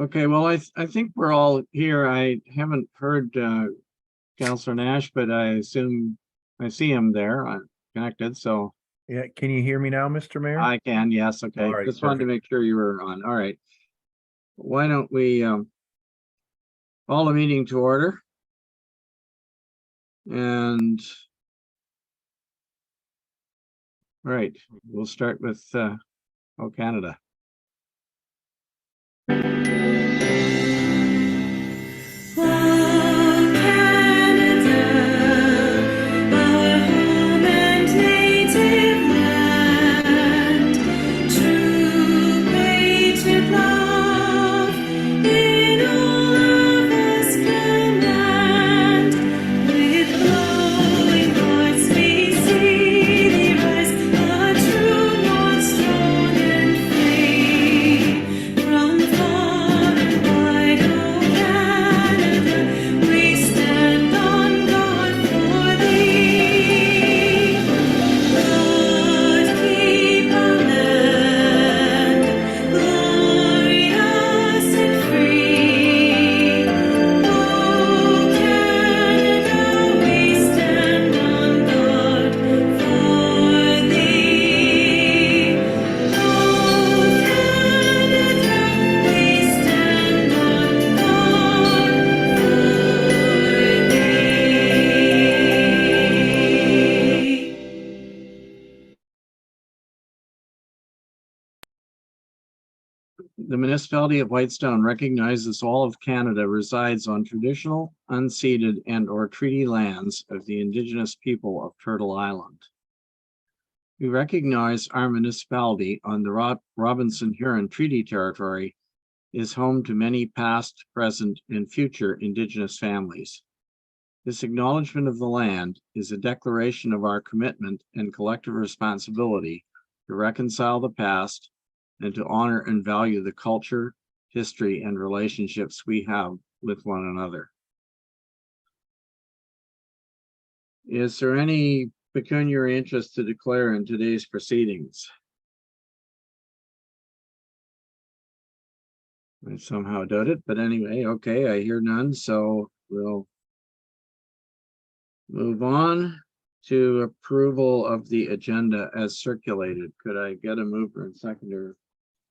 Okay, well, I think we're all here. I haven't heard Councillor Nash, but I assume I see him there. I'm connected, so Yeah, can you hear me now, Mr. Mayor? I can. Yes, okay. All right, Just wanted to perfect. make sure you were on. All right. Why don't we call the meeting to order? And all right, we'll start with Oh Canada. The municipality of Whitestone recognizes all of Canada resides on traditional, unceded, and/or treaty lands of the Indigenous people of Turtle Island. We recognize our municipality on the Robinson-Huron Treaty Territory is home to many past, present, and future Indigenous families. This acknowledgement of the land is a declaration of our commitment and collective responsibility to reconcile the past and to honor and value the culture, history, and relationships we have with one another. Is there any pecuniary interest to declare in today's proceedings? I somehow doubt it, but anyway, okay, I hear none, so we'll move on to approval of the agenda as circulated. Could I get a mover and seconder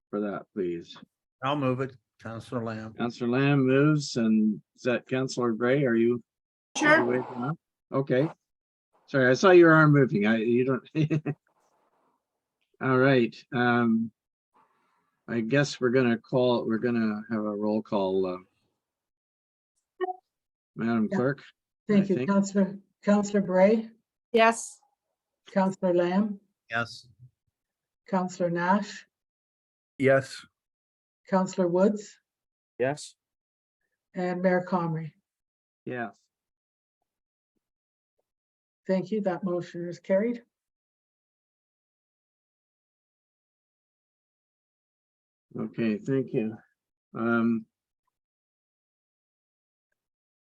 for that, please? I'll move it, Councillor Lamb. Councillor Lamb moves, and is that Councillor Gray? Are you? Sure. Okay. Sorry, I saw your arm moving. You don't. All right. I guess we're gonna have a roll call. Madam Clerk. Thank I you, think. Councillor Bray, Yes. Councillor Lamb, Yes. Councillor Nash, Yes. Councillor Woods, Yes. and Mayor Comrie. Yes. Thank you. That motion is carried. Okay, thank you.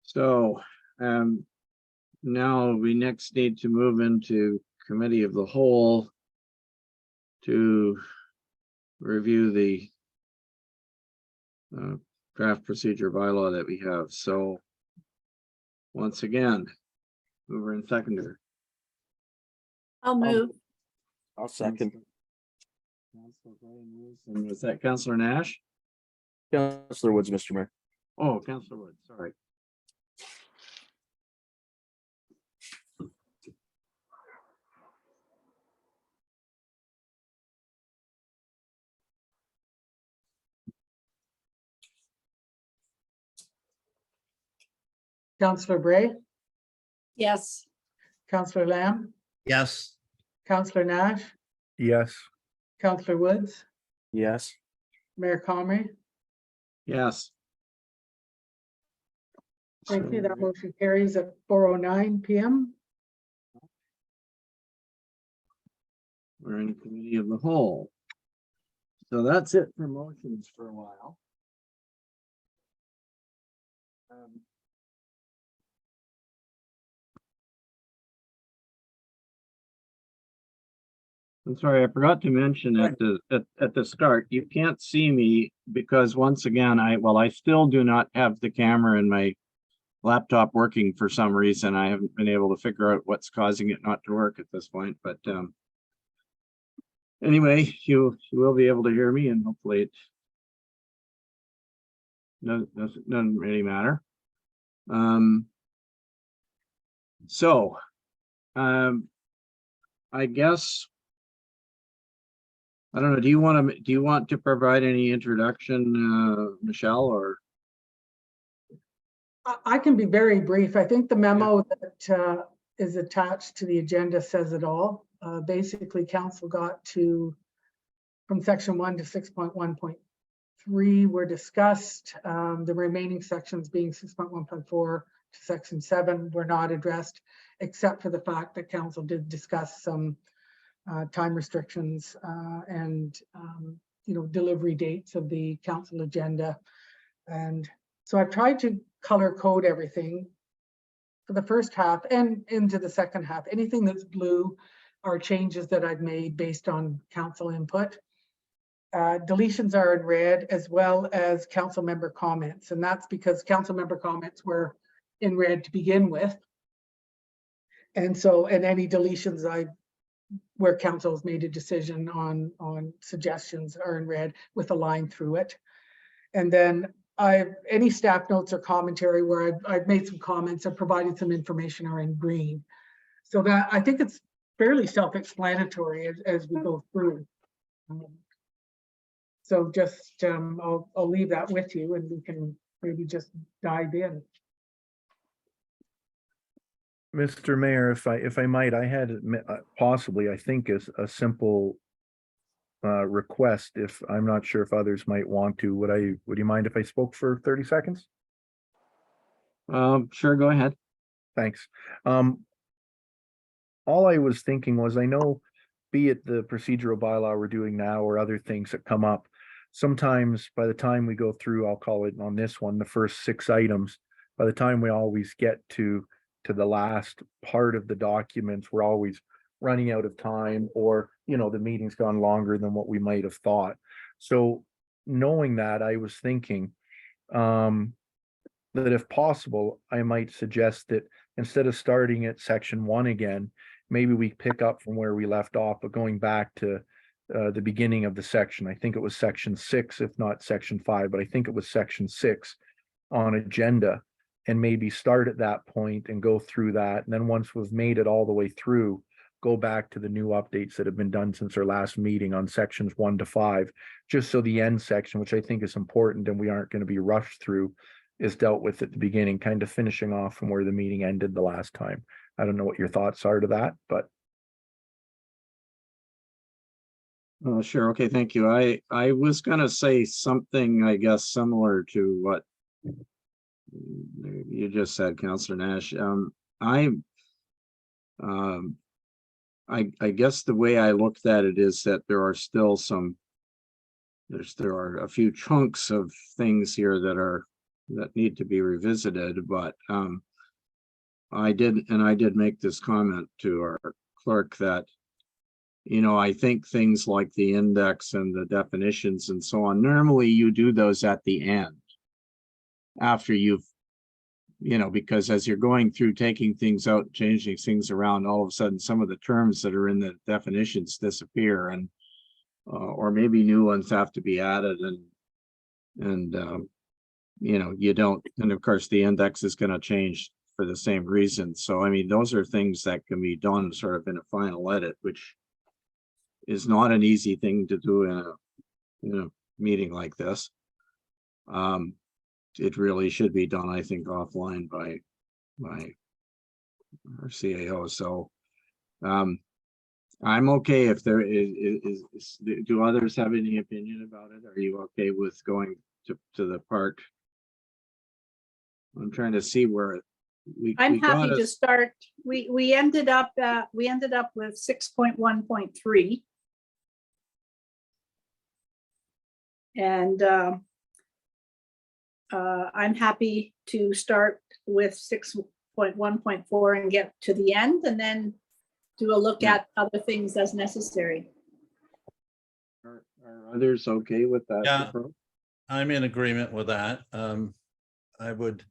So now we next need to move into committee of the whole to review the draft procedure bylaw that we have. So once again, mover and seconder. I'll move. I'll second. Councillor Gray moves, and was that Councillor Nash? Councillor Woods, Mr. Mayor. Oh, Councillor Wood, sorry. Councillor Bray, Yes. Councillor Lamb, Yes. Councillor Nash, Yes. Councillor Woods, Yes. Mayor Comrie. Yes. Thank you. So That motion carries at 4:09 p.m. we're in committee of the whole. So that's it for motions for a while. I'm sorry, I forgot to mention at the start, you can't see me because once again, I still do not have the camera in my laptop working for some reason. I haven't been able to figure out what's causing it not to work at this point, but anyway, you will be able to hear me and hopefully it doesn't really matter. So I guess I don't know. Do you want to provide any introduction, Michelle, or? I can be very brief. I think the memo that is attached to the agenda says it all. Basically, council got from section 1 to 6.1.3 were discussed. The remaining sections being 6.1.4 to section 7 were not addressed, except for the fact that council did discuss some time restrictions and delivery dates of the council agenda. And so I've tried to color code everything for the first half and into the second half. Anything that's blue are changes that I've made based on council input. Deletions are in red, as well as council member comments. And that's because council member comments were in red to begin with. And so, and any deletions where council has made a decision on suggestions are in red with a line through it. And then any staff notes or commentary where I've made some comments or provided some information are in green. So that I think it's fairly self-explanatory as we go through. So just I'll leave that with you and we can maybe just dive in. Mr. Mayor, if I might, I had possibly, I think, is a simple request. If I'm not sure if others might want to, would you mind if I spoke for 30 seconds? Sure, go ahead. Thanks. All I was thinking was, I know, be it the procedural bylaw we're doing now or other things that come up, sometimes by the time we go through, I'll call it on this one, the first 6 items, by the time we always get to the last part of the documents, we're always running out of time, or the meeting's gone longer than what we might have thought. So knowing that, I was thinking that if possible, I might suggest that instead of starting at section 1 again, maybe we pick up from where we left off, but going back to the beginning of the section. I think it was section 6, if not section 5, but I think it was section 6 on agenda, and maybe start at that point and go through that. And then once we've made it all the way through, go back to the new updates that have been done since our last meeting on sections 1 to 5, just so the end section, which I think is important and we aren't going to be rushed through, is dealt with at the beginning, kind of finishing off from where the meeting ended the last time. I don't know what your thoughts are to that, but. Sure. Okay. Thank you. I was going to say something, I guess, similar to what you just said, Councillor Nash. I guess the way I looked at it is that there are still there are a few chunks of things here that need to be revisited, but I did make this comment to our clerk that, I think things like the index and the definitions and so on, normally you do those at the end after you've, because as you're going through taking things out, changing things around, all of a sudden some of the terms that are in the definitions disappear, and or maybe new ones have to be added, and you don't, and of course the index is going to change for the same reason. So I mean, those are things that can be done sort of in a final edit, which is not an easy thing to do in a meeting like this. It really should be done, I think, offline by our CAO. So I'm okay if there is. Do others have any opinion about it? Are you okay with going to the part? I'm trying to see where I'm happy to start. We ended up with 6.1.3. And I'm happy to start with 6.1.4 and get to the end, and then do a look at other things as necessary. Are others okay with that? Yeah. approach? I'm in agreement with that. I would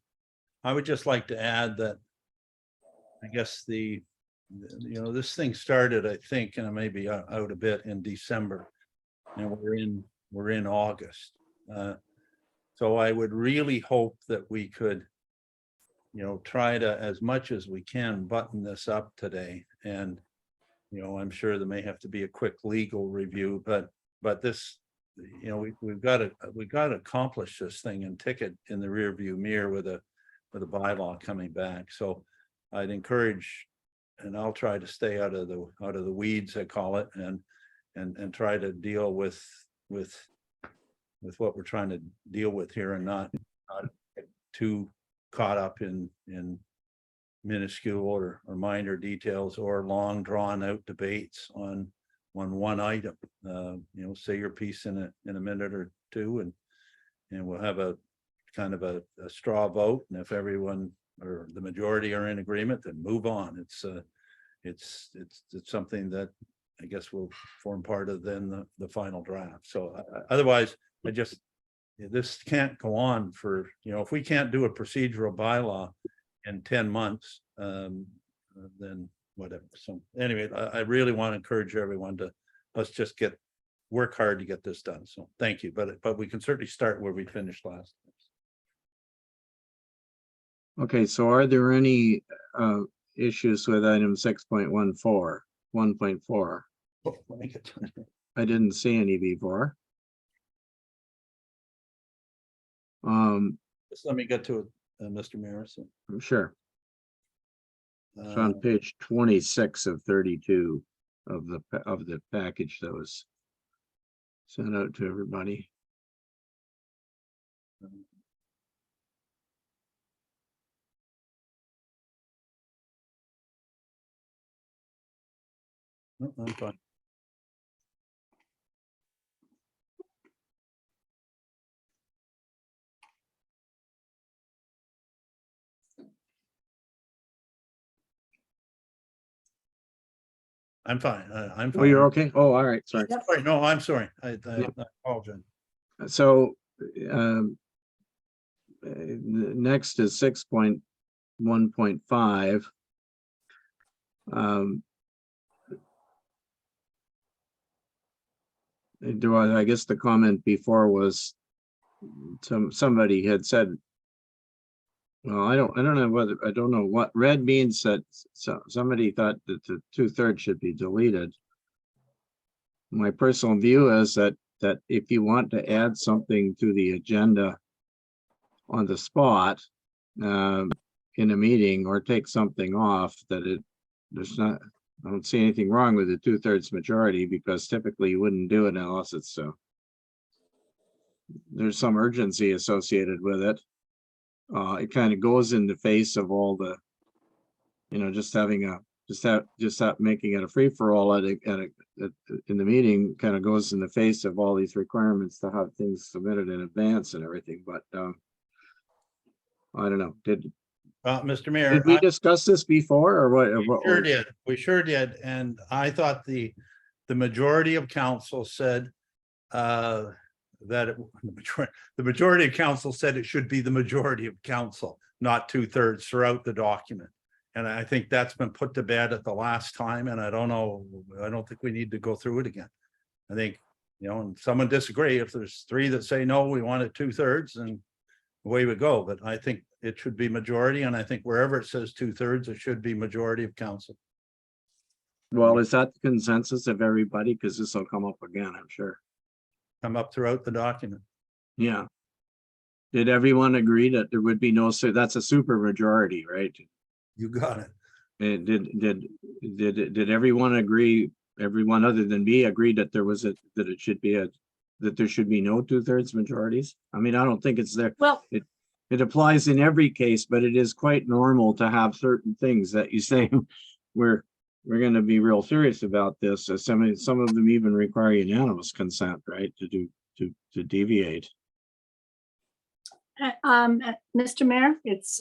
just like to add that I guess this thing started, I think, and I may be out a bit in December, and we're in August. So I would really hope that we could, try to, as much as we can, button this up today. And, I'm sure there may have to be a quick legal review, but this, we've got to accomplish this thing and tick it in the rear view mirror with a bylaw coming back. So I'd encourage, and I'll try to stay out of the weeds, I call it, and try to deal with what we're trying to deal with here, and not get too caught up in minuscule or minor details or long drawn out debates on one item. Say your piece in a minute or two, and we'll have a kind of a straw vote. And if everyone or the majority are in agreement, then move on. It's something that I guess will form part of then the final draft. So otherwise, this can't go on for, if we can't do a procedural bylaw in 10 months, then whatever. So anyway, I really want to encourage everyone to, let's just work hard to get this done. So thank you. But we can certainly start where we finished last. Okay, so are there any issues with item 6.14, 1.4? Oh, let me get- I didn't see any before. Just let me get to it, Mr. Mayor. So, I'm sure. It's on page 26 of 32 of the package that was sent out to everybody. no, I'm fine. I'm fine. I'm fine. Oh, you're okay? Oh, all right, sorry. Sorry, no, I'm sorry. I Yep. apologize. So, next is 6.1.5. I guess the comment before was somebody had said, well, I don't know what red means, that somebody thought that the 2/3 should be deleted. My personal view is that if you want to add something to the agenda on the spot in a meeting, or take something off, I don't see anything wrong with the 2/3 majority, because typically you wouldn't do it unless it's there's some urgency associated with it. It kind of goes in the face of all the, making it a free-for-all in the meeting kind of goes in the face of all these requirements to have things submitted in advance and everything. But I don't know. Did Mr. Mayor, we discuss this before, or what? sure did. We sure did. And I thought the majority of council said that the majority of council said it should be the majority of council, not 2/3 throughout the document. And I think that's been put to bed at the last time. And I don't think we need to go through it again. I think, and someone disagree. If there's 3 that say no, we want it 2/3, and away we go. But I think it should be majority. And I think wherever it says 2/3, it should be majority of council. Well, is that the consensus of everybody? Because this will come up again, I'm sure. Come up throughout the document. Yeah. Did everyone agree that there would be no, so that's a super majority, right? You got it. And did everyone agree, everyone other than me agreed that that there should be no 2/3 majorities? I mean, I don't think it's there. Well, It applies in every case, but it is quite normal to have certain things that you say, we're going to be real serious about this. Some of them even require unanimous consent, right? To deviate. Mr. Mayor, it's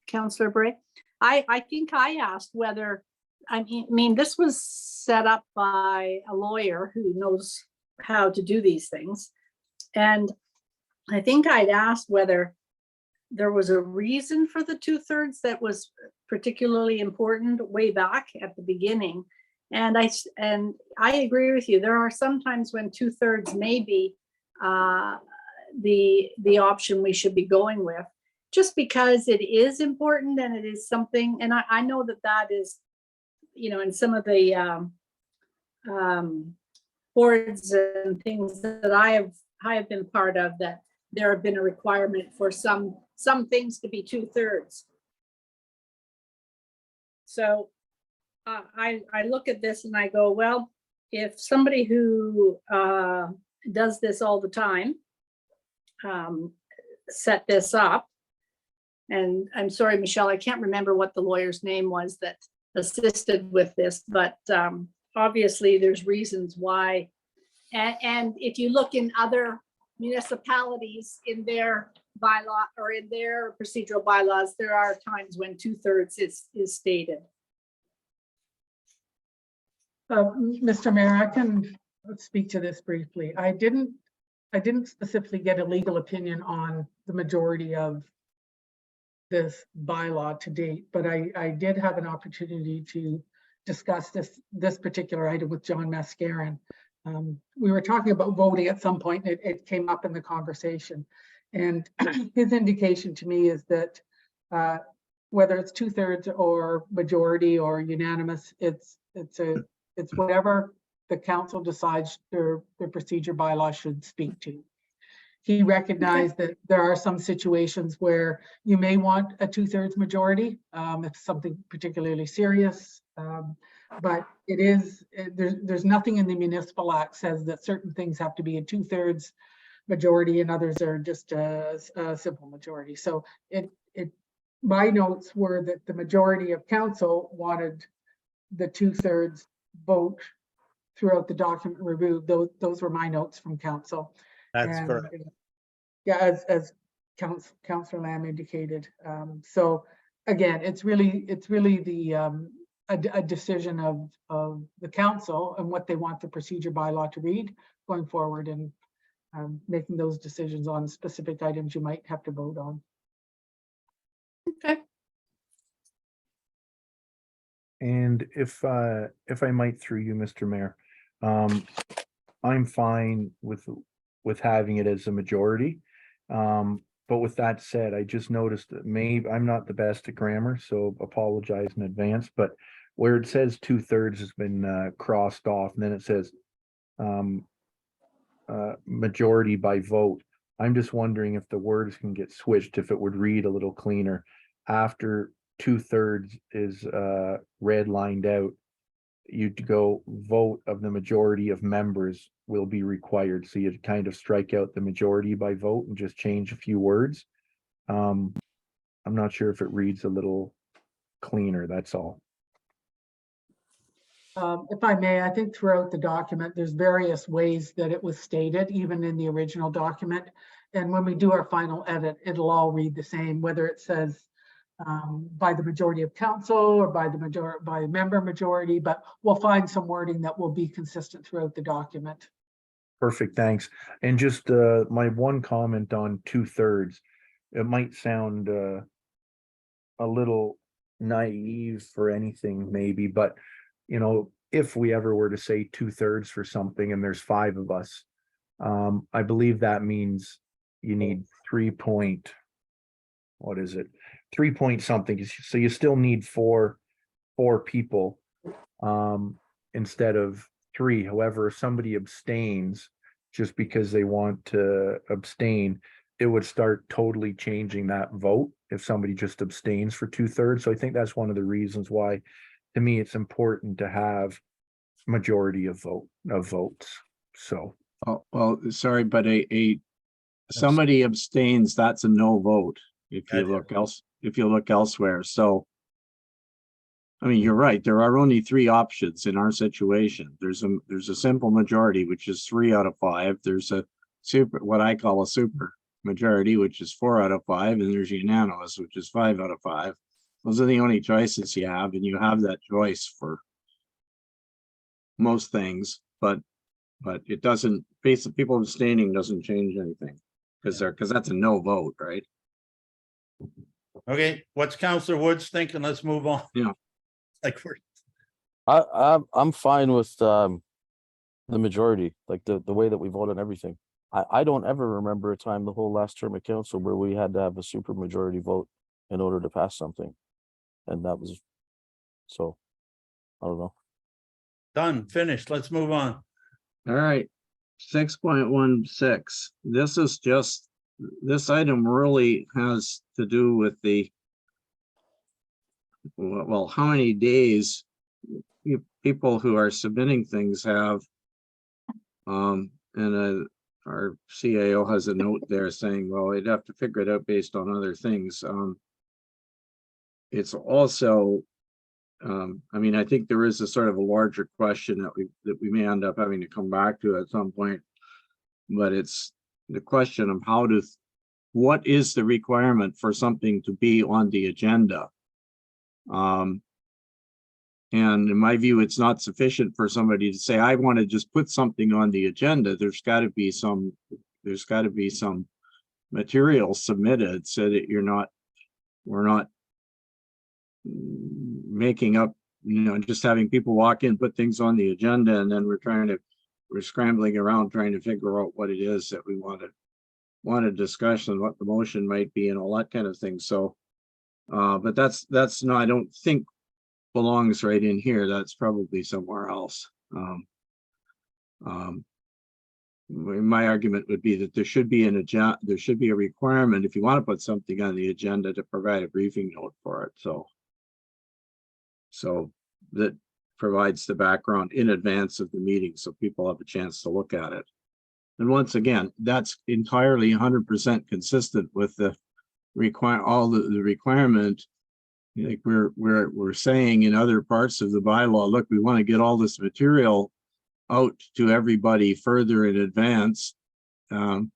Councillor Bray. I think I asked whether, I mean, this was set up by a lawyer who knows how to do these things. And I think I'd asked whether there was a reason for the 2/3 that was particularly important way back at the beginning. And I agree with you. There are some times when 2/3 may be the option we should be going with, just because it is important and it is something. And I know that is, in some of the boards and things that I have been part of, that there have been a requirement for some things to be 2/3. So I look at this and I go, well, if somebody who does this all the time set this up, and I'm sorry, Michelle, I can't remember what the lawyer's name was that assisted with this, but obviously there's reasons why. And if you look in other municipalities in their bylaw or in their procedural bylaws, there are times when 2/3 is stated. Mr. Mayor, I can speak to this briefly. I didn't specifically get a legal opinion on the majority of this bylaw to date, but I did have an opportunity to discuss this particular item with John Mascaron. We were talking about voting at some point, and it came up in the conversation. And his indication to me is that whether it's 2/3 or majority or unanimous, it's whatever the council decides their procedure bylaw should speak to. He recognized that there are some situations where you may want a 2/3 majority if something particularly serious. But there's nothing in the municipal act says that certain things have to be a 2/3 majority and others are just a simple majority. So my notes were that the majority of council wanted the 2/3 vote throughout the document review. Those were my notes from council. That's And, correct. Yeah, as Councillor Lamb indicated. So again, it's really the a decision of the council and what they want the procedure bylaw to read going forward, and making those decisions on specific items you might have to vote on. Okay. And if I might, through you, Mr. Mayor, I'm fine with having it as a majority. But with that said, I just noticed that maybe I'm not the best at grammar, so apologize in advance, but where it says 2/3 has been crossed off, and then it says majority by vote. I'm just wondering if the words can get switched, if it would read a little cleaner. After 2/3 is red lined out, you'd go vote of the majority of members will be required. So you'd kind of strike out the majority by vote and just change a few words. I'm not sure if it reads a little cleaner, that's all. If I may, I think throughout the document, there's various ways that it was stated, even in the original document. And when we do our final edit, it'll all read the same, whether it says by the majority of council or by member majority, but we'll find some wording that will be consistent throughout the document. Perfect, thanks. And just my one comment on 2/3, it might sound a little naive for anything maybe, but if we ever were to say 2/3 for something and there's 5 of us, I believe that means you need 3 point something. So you still need four people instead of 3. However, if somebody abstains just because they want to abstain, it would start totally changing that vote if somebody just abstains for 2/3. So I think that's one of the reasons why, to me, it's important to have majority of votes. So Oh, well, sorry, but somebody abstains, that's a no vote. If you look elsewhere. So, I mean, you're right. There are only 3 options in our situation. There's a simple majority, which is 3 out of 5. There's a what I call a super majority, which is 4 out of 5, and there's unanimous, which is 5 out of 5. Those are the only choices you have, and you have that choice for most things. But But it doesn't, basically, people abstaining doesn't change anything. Because that's a no vote, right? Okay, what's Counselor Woods thinking? Let's move on. Yeah. Like we're, I'm fine with, the majority, like the way that we vote on everything. I don't ever remember a time the whole last term of council where we had to have a super majority vote in order to pass something. And that was, so, I don't know. done, finished. Let's move on. All right, 6.16. This is just, this item really has to do with the, well, how many days people who are submitting things have. And our CAO has a note there saying, well, they'd have to figure it out based on other things. It's also, I mean, I think there is a sort of a larger question that we may end up having to come back to at some point. But it's the question of what is the requirement for something to be on the agenda? And in my view, it's not sufficient for somebody to say, I want to just put something on the agenda. There's got to be some material submitted so that we're not making up, just having people walk in, put things on the agenda, and then we're scrambling around trying to figure out what it is that we want to discuss and what the motion might be and all that kind of thing. So, but that's not, I don't think belongs right in here. That's probably somewhere else. My argument would be that there should be a requirement if you want to put something on the agenda to provide a briefing note for it. So that provides the background in advance of the meeting so people have a chance to look at it. And once again, that's entirely 100% consistent with the requirement. Like we're saying in other parts of the bylaw, look, we want to get all this material out to everybody further in advance. That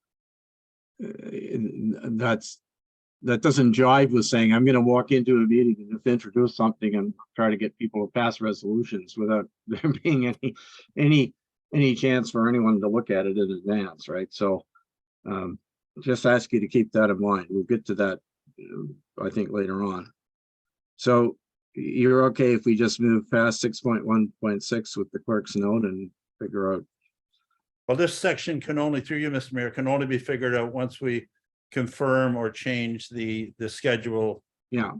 doesn't jive with saying I'm going to walk into a meeting and just introduce something and try to get people to pass resolutions without there being any chance for anyone to look at it in advance, right? So just ask you to keep that in mind. We'll get to that, I think, later on. So you're okay if we just move past 6.1.6 with the clerk's note and figure out. Well, this section can only, through you, Mr. Mayor, can only be figured out once we confirm or change the schedule. Yeah.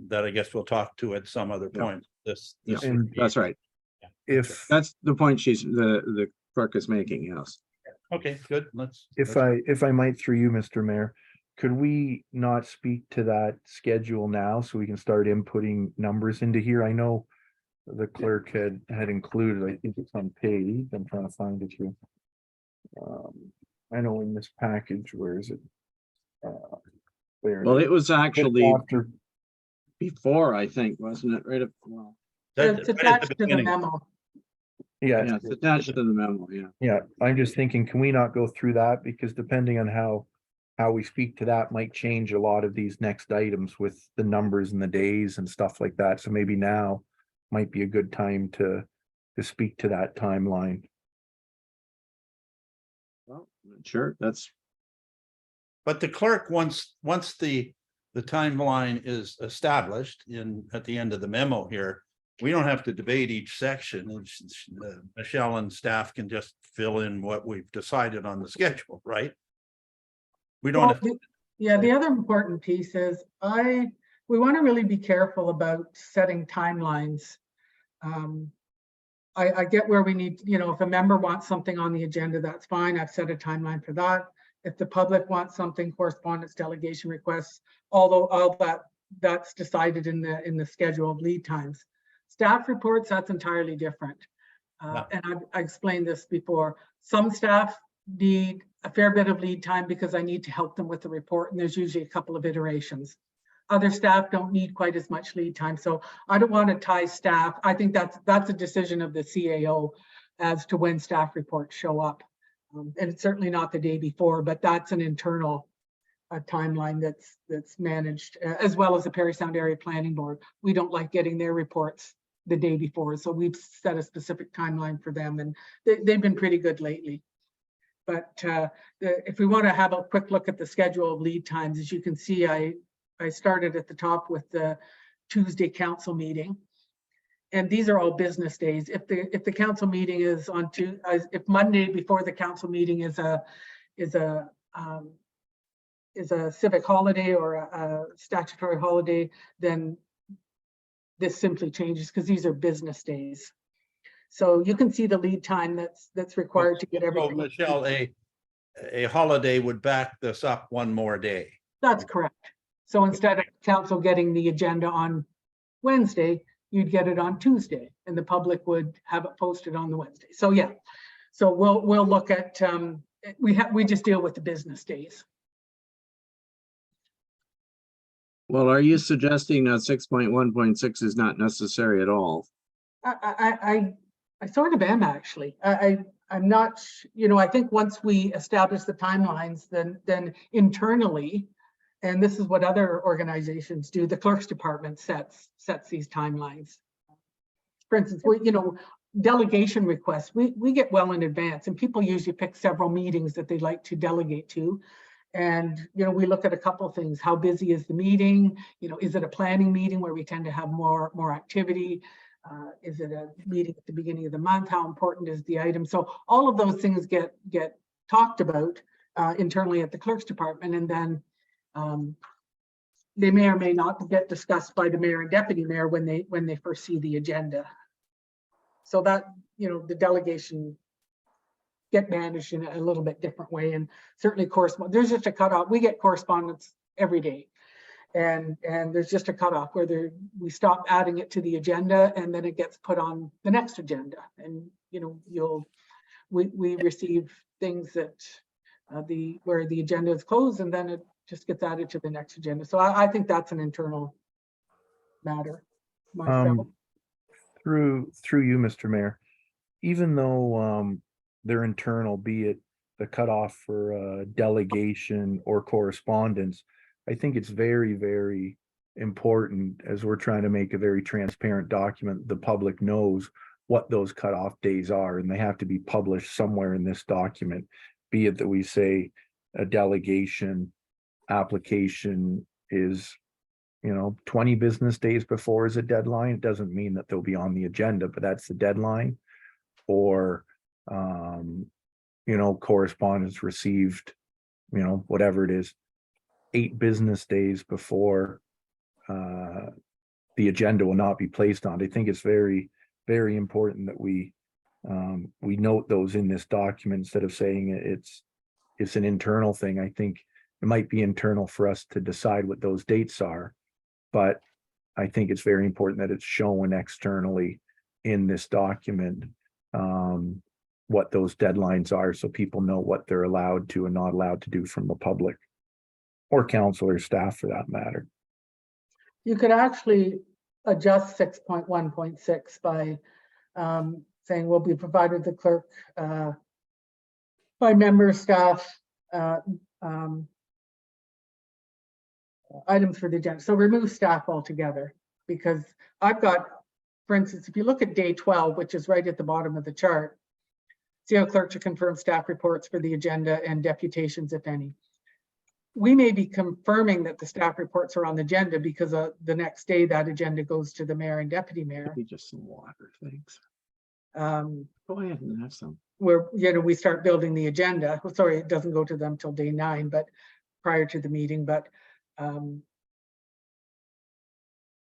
That I guess we'll talk to at some other point. This And That's right. if That's the point the clerk is making. Yes. okay, good. if I might, through you, Mr. Mayor, could we not speak to that schedule now so we can start inputting numbers into here? I know the clerk had included, I think it's on page, I'm trying to find it here. I know in this package, where is it? There. Well, it was actually After, before, I think, wasn't it? Right up. Well, It's attached to the memo. yeah, yeah, it's attached to the memo. Yeah. yeah, I'm just thinking, can we not go through that? Because depending on how we speak to that might change a lot of these next items with the numbers and the days and stuff like that. So maybe now might be a good time to speak to that timeline. Well, sure. That's But the clerk, once the timeline is established at the end of the memo here, we don't have to debate each section. Michelle and staff can just fill in what we've decided on the schedule, right? We don't have to. Yeah, the other important piece is we want to really be careful about setting timelines. I get where we need, if a member wants something on the agenda, that's fine. I've set a timeline for that. If the public wants something, correspondence, delegation requests, although all that's decided in the schedule of lead times. Staff reports, that's entirely different. And I explained this before. Some staff need a fair bit of lead time because I need to help them with the report, and there's usually a couple of iterations. Other staff don't need quite as much lead time, so I don't want to tie staff. I think that's a decision of the CAO as to when staff reports show up, and it's certainly not the day before, but that's an internal timeline that's managed, as well as the Parry Sound Area Planning Board. We don't like getting their reports the day before. So we've set a specific timeline for them, and they've been pretty good lately. But if we want to have a quick look at the schedule of lead times, as you can see, I started at the top with the Tuesday council meeting. And these are all business days. If the council meeting is on if Monday before the council meeting is a civic holiday or a statutory holiday, then this simply changes because these are business days. So you can see the lead time that's required to get So, everything. Michelle, a holiday would back this up one more day. That's correct. So instead of council getting the agenda on Wednesday, you'd get it on Tuesday, and the public would have it posted on the Wednesday. So yeah, so we'll look at we just deal with the business days. Well, are you suggesting that 6.1.6 is not necessary at all? I sort of am, actually. I'm not, I think once we establish the timelines, then internally, and this is what other organizations do, the clerk's department sets these timelines. For instance, delegation requests, we get well in advance, and people usually pick several meetings that they'd like to delegate to. And, we look at a couple of things. How busy is the meeting? Is it a planning meeting where we tend to have more activity? Is it a meeting at the beginning of the month? How important is the item? So all of those things get talked about internally at the clerk's department, and then they may or may not get discussed by the mayor and deputy mayor when they first see the agenda. So that, the delegation get managed in a little bit different way, and certainly there's just a cutoff. We get correspondence every day. And there's just a cutoff where we stop adding it to the agenda, and then it gets put on the next agenda. And we receive things that where the agenda is closed, and then it just gets added to the next agenda. So I think that's an internal matter. Myself. Through you, Mr. Mayor, even though they're internal, be it the cutoff for delegation or correspondence, I think it's very, very important, as we're trying to make a very transparent document, the public knows what those cutoff days are, and they have to be published somewhere in this document. Be it that we say a delegation application is, 20 business days before is a deadline. It doesn't mean that they'll be on the agenda, but that's the deadline. Or, correspondence received, whatever it is, 8 business days before the agenda will not be placed on. I think it's very, very important that we note those in this document instead of saying it's an internal thing. I think it might be internal for us to decide what those dates are, but I think it's very important that it's shown externally in this document what those deadlines are, so people know what they're allowed to and not allowed to do from the public. Or council or staff for that matter. You could actually adjust 6.1.6 by saying will be provided the clerk by member staff items for the agenda. So remove staff altogether, because I've got, for instance, if you look at day 12, which is right at the bottom of the chart, CO clerk to confirm staff reports for the agenda and deputations, if any. We may be confirming that the staff reports are on the agenda because the next day that agenda goes to the mayor and deputy mayor. Maybe just some water, thanks. Um, Go ahead and have some. where, we start building the agenda. Well, sorry, it doesn't go to them till day 9, but prior to the meeting, but I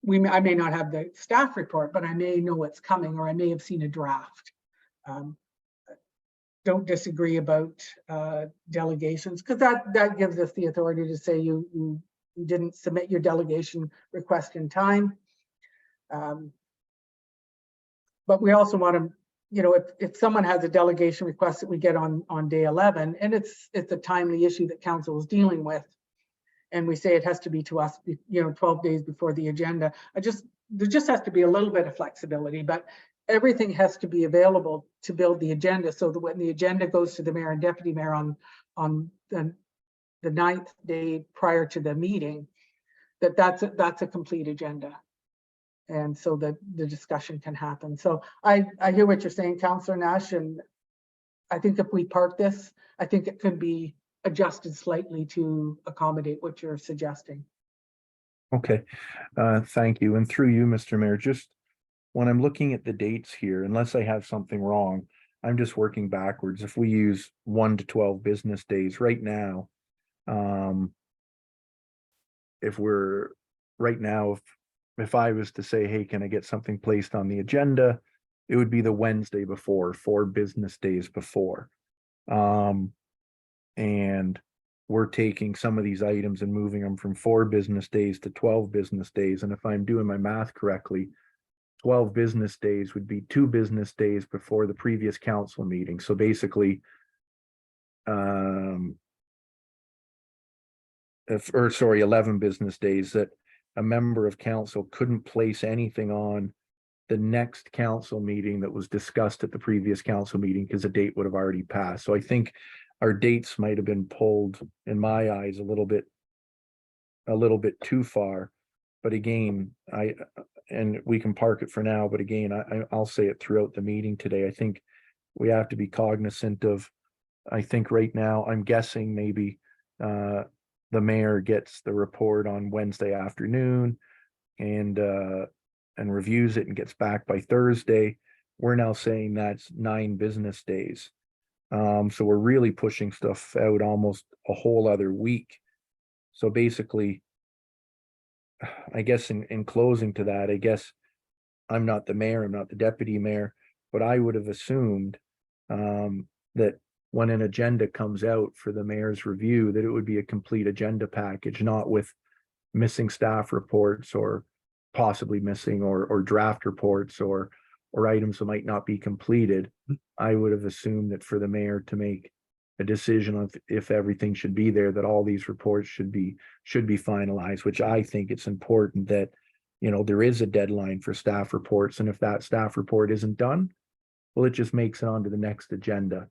may not have the staff report, but I may know what's coming, or I may have seen a draft. Don't disagree about delegations, because that gives us the authority to say you didn't submit your delegation request in time. But we also want to, if someone has a delegation request that we get on day 11, and it's a timely issue that council is dealing with, and we say it has to be to us, 12 days before the agenda, there just has to be a little bit of flexibility, but everything has to be available to build the agenda, so that when the agenda goes to the mayor and deputy mayor on the 9th day prior to the meeting, that's a complete agenda. And so that the discussion can happen. So I hear what you're saying, Councillor Nash, and I think if we park this, I think it could be adjusted slightly to accommodate what you're suggesting. Okay, thank you. And through you, Mr. Mayor, just when I'm looking at the dates here, unless I have something wrong, I'm just working backwards. If we use 1 to 12 business days right now, if we're right now, if I was to say, hey, can I get something placed on the agenda? It would be the Wednesday before, 4 business days before. And we're taking some of these items and moving them from 4 business days to 12 business days. And if I'm doing my math correctly, 12 business days would be 2 business days before the previous council meeting. So basically, or sorry, 11 business days that a member of council couldn't place anything on the next council meeting that was discussed at the previous council meeting because the date would have already passed. So I think our dates might have been pulled, in my eyes, a little bit too far. But again, and we can park it for now, but again, I'll say it throughout the meeting today. I think we have to be cognizant of, I think right now, I'm guessing maybe the mayor gets the report on Wednesday afternoon and reviews it and gets back by Thursday. We're now saying that's 9 business days. So we're really pushing stuff out almost a whole other week. So basically, I guess in closing to that, I guess I'm not the mayor, I'm not the deputy mayor, but I would have assumed that when an agenda comes out for the mayor's review, that it would be a complete agenda package, not with missing staff reports or possibly missing or draft reports or items that might not be completed. I would have assumed that for the mayor to make a decision on if everything should be there, that all these reports should be finalized, which I think it's important that, you know, there is a deadline for staff reports. And if that staff report isn't done, well, it just makes it onto the next agenda.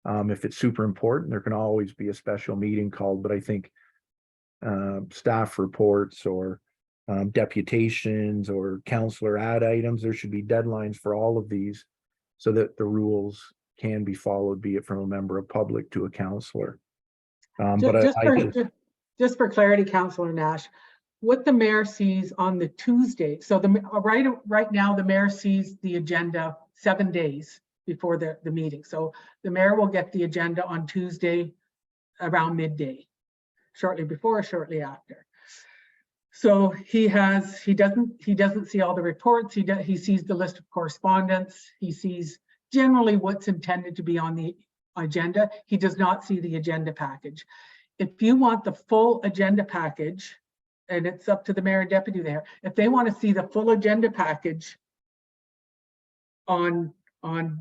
If it's super important, there can always be a special meeting called, but I think staff reports or deputations or counselor ad items, there should be deadlines for all of these so that the rules can be followed, be it from a member of public to a counselor. Just for clarity, Councillor Nash, what the mayor sees on the Tuesday, so right now the mayor sees the agenda 7 days before the meeting. So the mayor will get the agenda on Tuesday around midday, shortly before, shortly after. So he doesn't see all the reports. He sees the list of correspondence. He sees generally what's intended to be on the agenda. He does not see the agenda package. If you want the full agenda package, and it's up to the mayor and deputy there, if they want to see the full agenda package on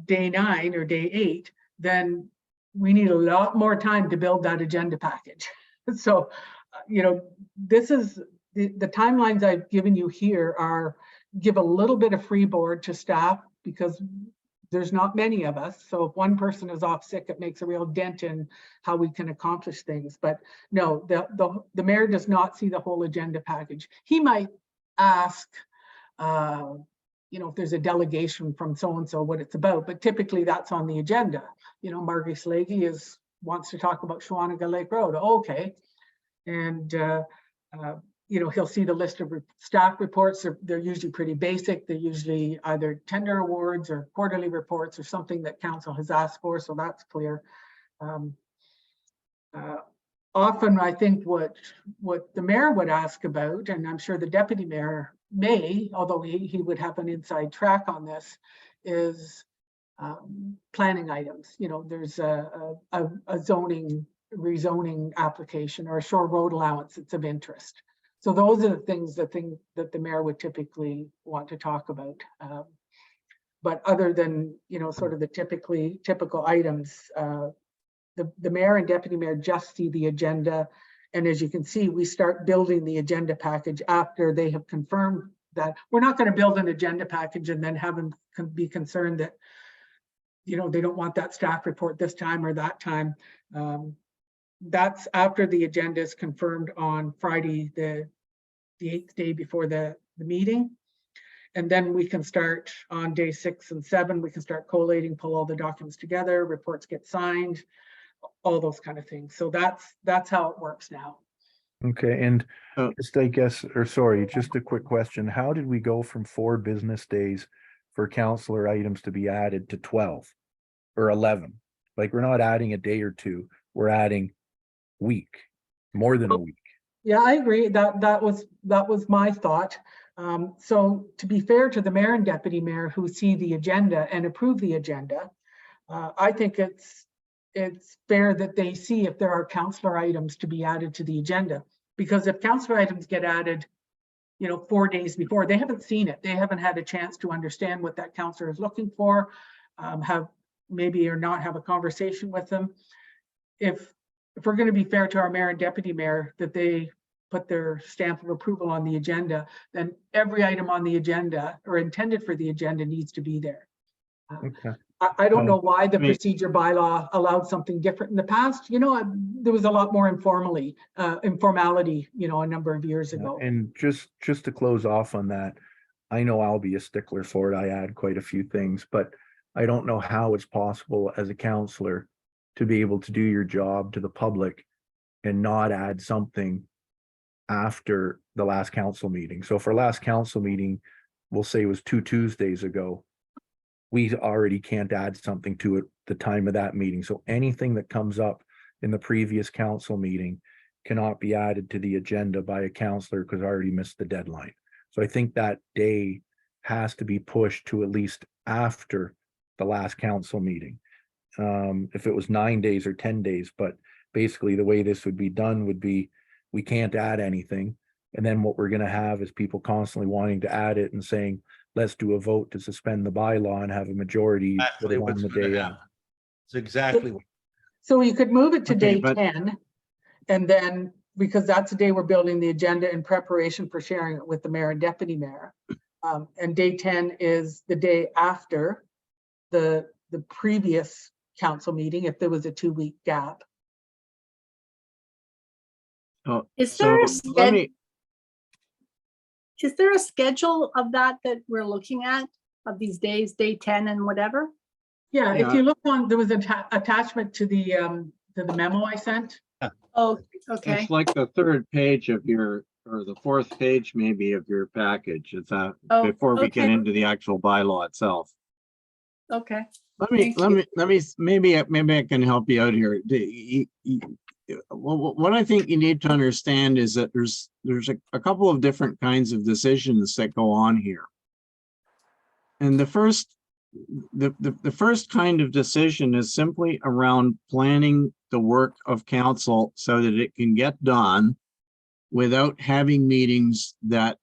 day 9 or day 8, then we need a lot more time to build that agenda package. So, you know, this is the timelines I've given you here give a little bit of freeboard to staff because there's not many of us. So if one person is off sick, it makes a real dent in how we can accomplish things. But no, the mayor does not see the whole agenda package. He might ask, you know, if there's a delegation from so-and-so, what it's about, but typically that's on the agenda. You know, Margie Slagey wants to talk about Shawanega Lake Road. Okay. And, you know, he'll see the list of staff reports. They're usually pretty basic. They're usually either tender awards or quarterly reports or something that council has asked for. So that's clear. Often I think what the mayor would ask about, and I'm sure the deputy mayor may, although he would have an inside track on this, is planning items. You know, there's a zoning, rezoning application or a shore road allowance that's of interest. So those are the things that the mayor would typically want to talk about. But other than, you know, sort of the typical items, the mayor and deputy mayor just see the agenda. And as you can see, we start building the agenda package after they have confirmed that. We're not going to build an agenda package and then have them be concerned that, you know, they don't want that staff report this time or that time. That's after the agenda is confirmed on Friday, the 8th day before the meeting. And then we can start on day 6 and 7, we can start collating, pull all the documents together, reports get signed, all those kind of things. So that's how it works now. Okay, and Oh. just I guess, or sorry, just a quick question. How did we go from 4 business days for counselor items to be added to 12 or 11? Like, we're not adding a day or two, we're adding week, more than a week. Yeah, I agree. That was my thought. So to be fair to the mayor and deputy mayor who see the agenda and approve the agenda, I think it's fair that they see if there are counselor items to be added to the agenda. Because if counselor items get added, 4 days before, they haven't seen it. They haven't had a chance to understand what that counselor is looking for, have maybe or not have a conversation with them. If we're going to be fair to our mayor and deputy mayor, that they put their stamp of approval on the agenda, then every item on the agenda or intended for the agenda needs to be there. Okay. I don't know why the I mean- procedure bylaw allowed something different in the past. There was a lot more informality, a number of years ago. And just to close off on that, I know I'll be a stickler for it. I add quite a few things, but I don't know how it's possible as a counselor to be able to do your job to the public and not add something after the last council meeting. So for last council meeting, we'll say it was 2 Tuesdays ago, we already can't add something to it the time of that meeting. So anything that comes up in the previous council meeting cannot be added to the agenda by a counselor because I already missed the deadline. So I think that day has to be pushed to at least after the last council meeting. If it was 9 days or 10 days, but basically the way this would be done would be, we can't add anything. And then what we're going to have is people constantly wanting to add it and saying, let's do a vote to suspend the bylaw and have a majority put Actually, it on what's the gonna day. happen. It's exactly what So you could move it to Okay, day but- 10, and then, because that's the day we're building the agenda in preparation for sharing it with the mayor and deputy mayor. And day 10 is the day after the previous council meeting, if there was a 2-week gap. Oh, Is so there a let me, Is there a schedule of that we're looking at, of these days, day 10 and whatever? Yeah, if Yeah. you look on, there was an attachment to the memo I sent. Oh, okay. it's like the 3rd page of your, or the 4th page maybe of your package. It's Oh, before we get okay. into the actual bylaw itself. Okay. Maybe I can help you out here. What I think you need to understand is that there's a couple of different kinds of decisions that go on here. And the first kind of decision is simply around planning the work of council so that it can get done without having meetings that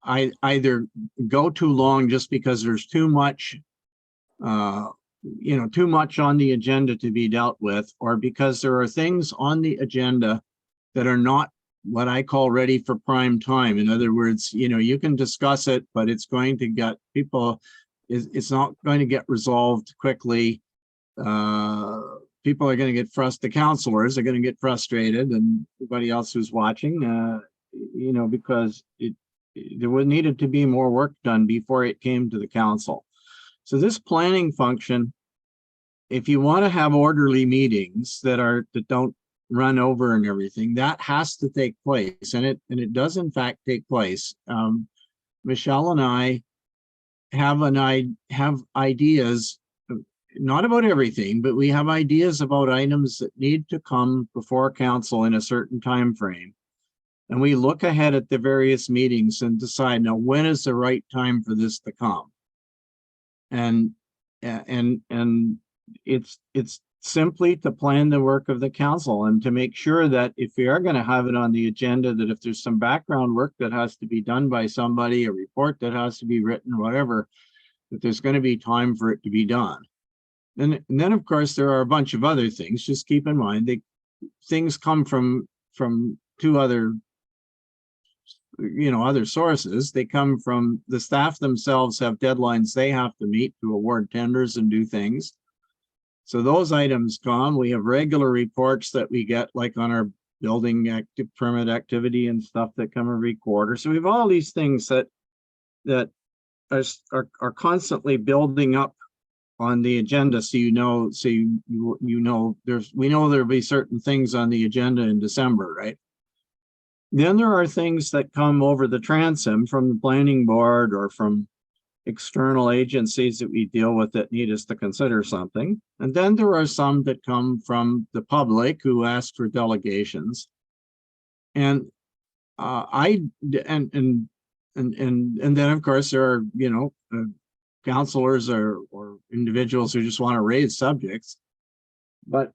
I either go too long just because there's too much too much on the agenda to be dealt with, or because there are things on the agenda that are not what I call ready for prime time. In other words, you can discuss it, but it's going to get it's not going to get resolved quickly. People are going to get frustrated. The counselors are going to get frustrated, and everybody else who's watching, because there would needed to be more work done before it came to the council. So this planning function, if you want to have orderly meetings that don't run over and everything, that has to take place, and it does in fact take place. Michelle and I have ideas, not about everything, but we have ideas about items that need to come before council in a certain time frame. And we look ahead at the various meetings and decide, now, when is the right time for this to come? And it's simply to plan the work of the council and to make sure that if we are going to have it on the agenda, that if there's some background work that has to be done by somebody, a report that has to be written, whatever, that there's going to be time for it to be done. And then, of course, there are a bunch of other things. Just keep in mind that things come from 2 other sources. They come from the staff themselves, have deadlines they have to meet to award tenders and do things. So those items come. We have regular reports that we get, like on our building active permit activity and stuff that come every quarter. So we have all these things that are constantly building up on the agenda. So you know, we know there'll be certain things on the agenda in December, right? Then there are things that come over the transom from the planning board or from external agencies that we deal with that need us to consider something. And then there are some that come from the public who ask for delegations. And and then of course there are, counselors or individuals who just want to raise subjects. But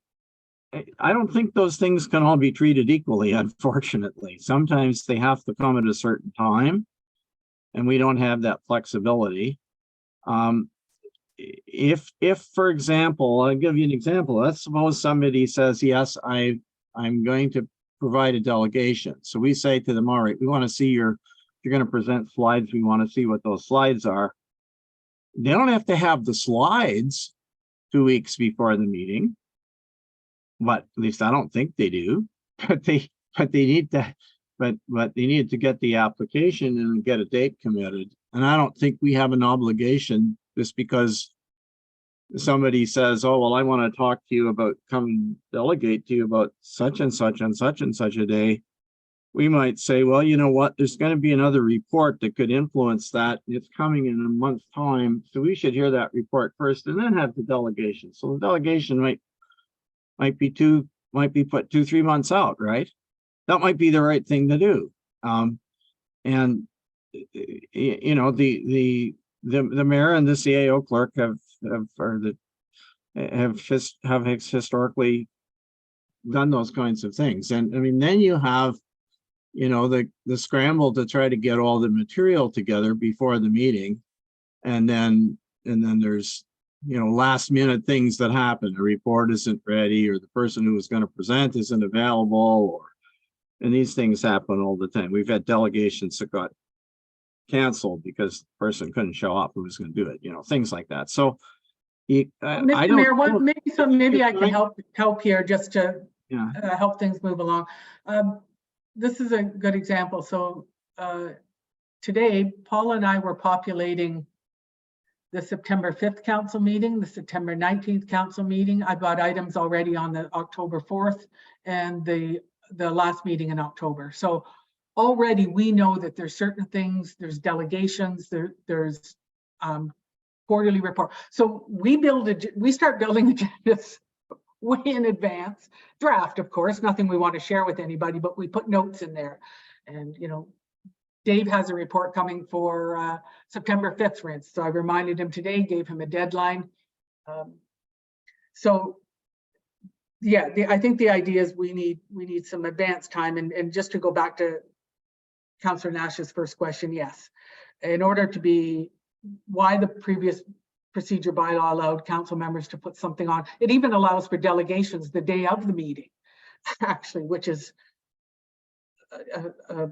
I don't think those things can all be treated equally, unfortunately. Sometimes they have to come at a certain time, and we don't have that flexibility. If for example, I'll give you an example. Let's suppose somebody says, yes, I'm going to provide a delegation. So we say to them, all right, we want to see you're going to present slides. We want to see what those slides are. They don't have to have the slides 2 weeks before the meeting, but at least I don't think they do. But they need to, but they need to get the application and get a date committed. And I don't think we have an obligation just because somebody says, oh, well, I want to talk to you about, come delegate to you about such and such on such and such a day. We might say, well, you know what, there's going to be another report that could influence that. It's coming in a month's time. So we should hear that report first and then have the delegation. So the delegation might be put 2-3 months out, right? That might be the right thing to do. And you know, the mayor and the CAO clerk have historically done those kinds of things. And I mean, then you have, you know, the scramble to try to get all the material together before the meeting. And then there's, you know, last minute things that happen. The report isn't ready, or the person who was going to present isn't available, and these things happen all the time. We've had delegations that got canceled because the person couldn't show up who was going to do it, you know, things like that. So I Mr. Mayor, maybe I can Right. help here just to Yeah, help things move along. This is a good example. So today, Paul and I were populating the September 5th council meeting, the September 19th council meeting. I've got items already on the October 4th and the last meeting in October. So already we know that there's certain things, there's delegations, there's quarterly report. So we start building agendas way in advance. Draft, of course, nothing we want to share with anybody, but we put notes in there. And, you know, Dave has a report coming for September 5th, for instance. So I reminded him today, gave him a deadline. So yeah, I think the idea is we need some advance time. And just to go back to Councillor Nash's first question, yes. In order to be, why the previous procedure bylaw allowed council members to put something on, it even allows for delegations the day of the meeting, actually, which is a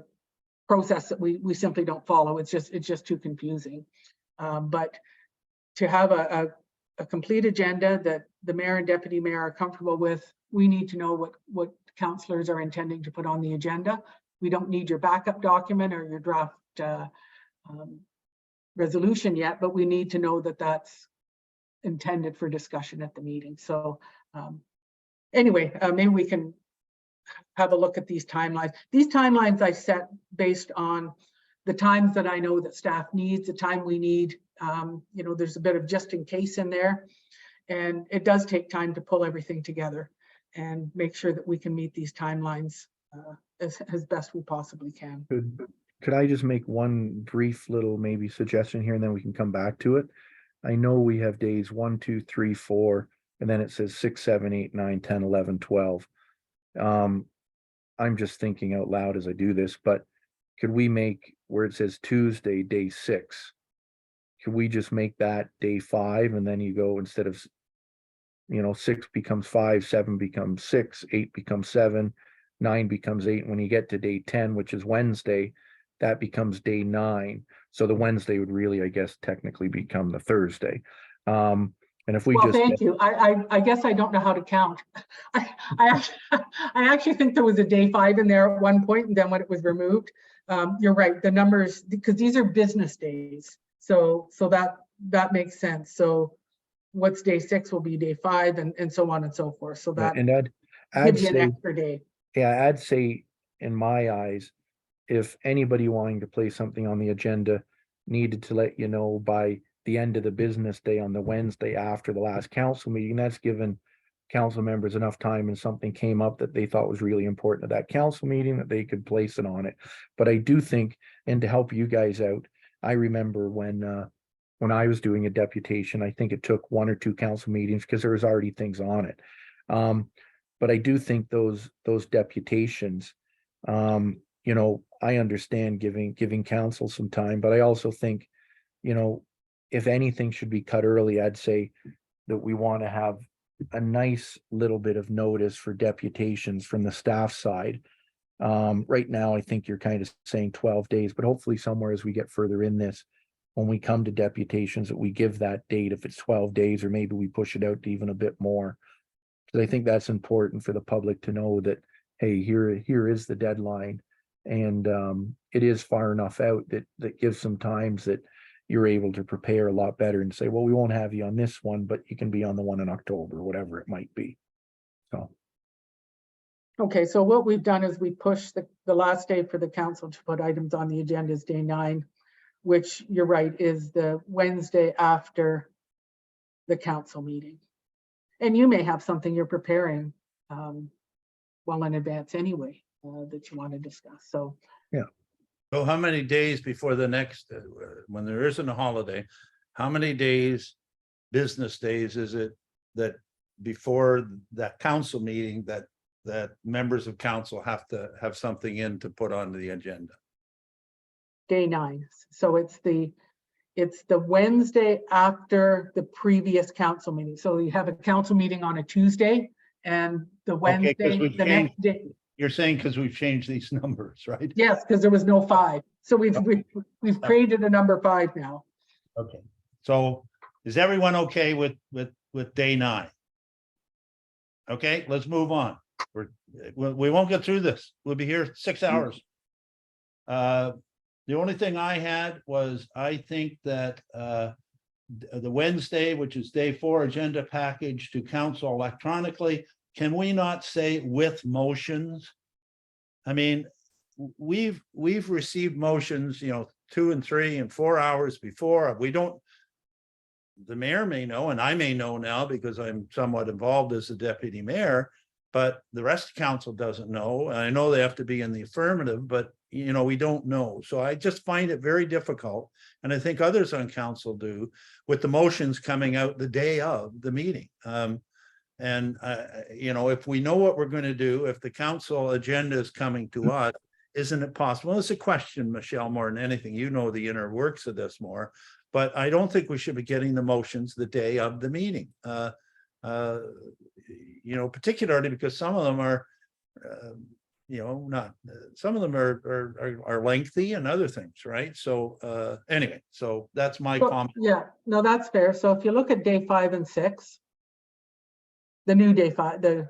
process that we simply don't follow. It's just too confusing. But to have a complete agenda that the mayor and deputy mayor are comfortable with, we need to know what councillors are intending to put on the agenda. We don't need your backup document or your draft resolution yet, but we need to know that that's intended for discussion at the meeting. So anyway, maybe we can have a look at these timelines. These timelines I set based on the times that I know that staff needs, the time we need. You know, there's a bit of just in case in there, and it does take time to pull everything together and make sure that we can meet these timelines as best we possibly can. Could I just make one brief little maybe suggestion here, and then we can come back to it? I know we have days 1, 2, 3, 4, and then it says 6, 7, 8, 9, 10, 11, 12. I'm just thinking out loud as I do this, but could we make where it says Tuesday, day 6? Could we just make that day 5, and then you go, instead of, you know, 6 becomes 5, 7 becomes 6, 8 becomes 7, 9 becomes 8. When you get to day 10, which is Wednesday, that becomes day 9. So the Wednesday would really, I guess, technically become the Thursday. And if we Well, just, thank you. I guess I don't know how to count. I actually think there was a day 5 in there at one point, and then when it was removed, you're right, the numbers, because these are business days. So that makes sense. So what's day 6 will be day 5 and so on and so forth. So that and I'd gives you an say, extra day. yeah, I'd say in my eyes, if anybody wanting to place something on the agenda needed to let you know by the end of the business day on the Wednesday after the last council meeting, that's given council members enough time and something came up that they thought was really important at that council meeting that they could place it on it. But I do think, and to help you guys out, I remember when I was doing a deputation, I think it took 1 or 2 council meetings because there was already things on it. But I do think those deputations, you know, I understand giving council some time, but I also think, you know, if anything should be cut early, I'd say that we want to have a nice little bit of notice for deputations from the staff side. Right now, I think you're kind of saying 12 days, but hopefully somewhere as we get further in this, when we come to deputations, that we give that date, if it's 12 days, or maybe we push it out to even a bit more. Because I think that's important for the public to know that, hey, here is the deadline. And it is far enough out that gives some times that you're able to prepare a lot better and say, well, we won't have you on this one, but you can be on the one in October, whatever it might be. So, Okay, so what we've done is we pushed the last day for the council to put items on the agenda is day 9, which you're right, is the Wednesday after the council meeting. And you may have something you're preparing well in advance anyway that you want to discuss. So So how many days before the next, when there isn't a holiday, how many days, business days is it that before that council meeting that members of council have to have something in to put on the agenda? day 9. So it's the Wednesday after the previous council meeting. So you have a council meeting on a Tuesday and the Okay, 'cause Wednesday, we've the next day. You're saying because we've changed these numbers, right? Yes, because there was no 5. So we've created a number 5 now. Okay, so is everyone okay with day 9? Okay, let's move on. We won't get through this. We'll be here 6 hours. The only thing I had was, I think that the Wednesday, which is day 4 agenda package to council electronically, can we not say with motions? I mean, we've received motions, 2 and 3 and 4 hours before. We don't, the mayor may know, and I may know now because I'm somewhat involved as a deputy mayor, but the rest of council doesn't know. And I know they have to be in the affirmative, but we don't know. So I just find it very difficult. And I think others on council do, with the motions coming out the day of the meeting. If we know what we're going to do, if the council agenda is coming to us, isn't it possible? It's a question, Michelle, more than anything. You know the inner works of this more, but I don't think we should be getting the motions the day of the meeting. Particularly because some of them are, not, some of them are lengthy and other things, right? So anyway, so that's my comment. Yeah, no, that's fair. So if you look at day 5 and 6, the new day 5, day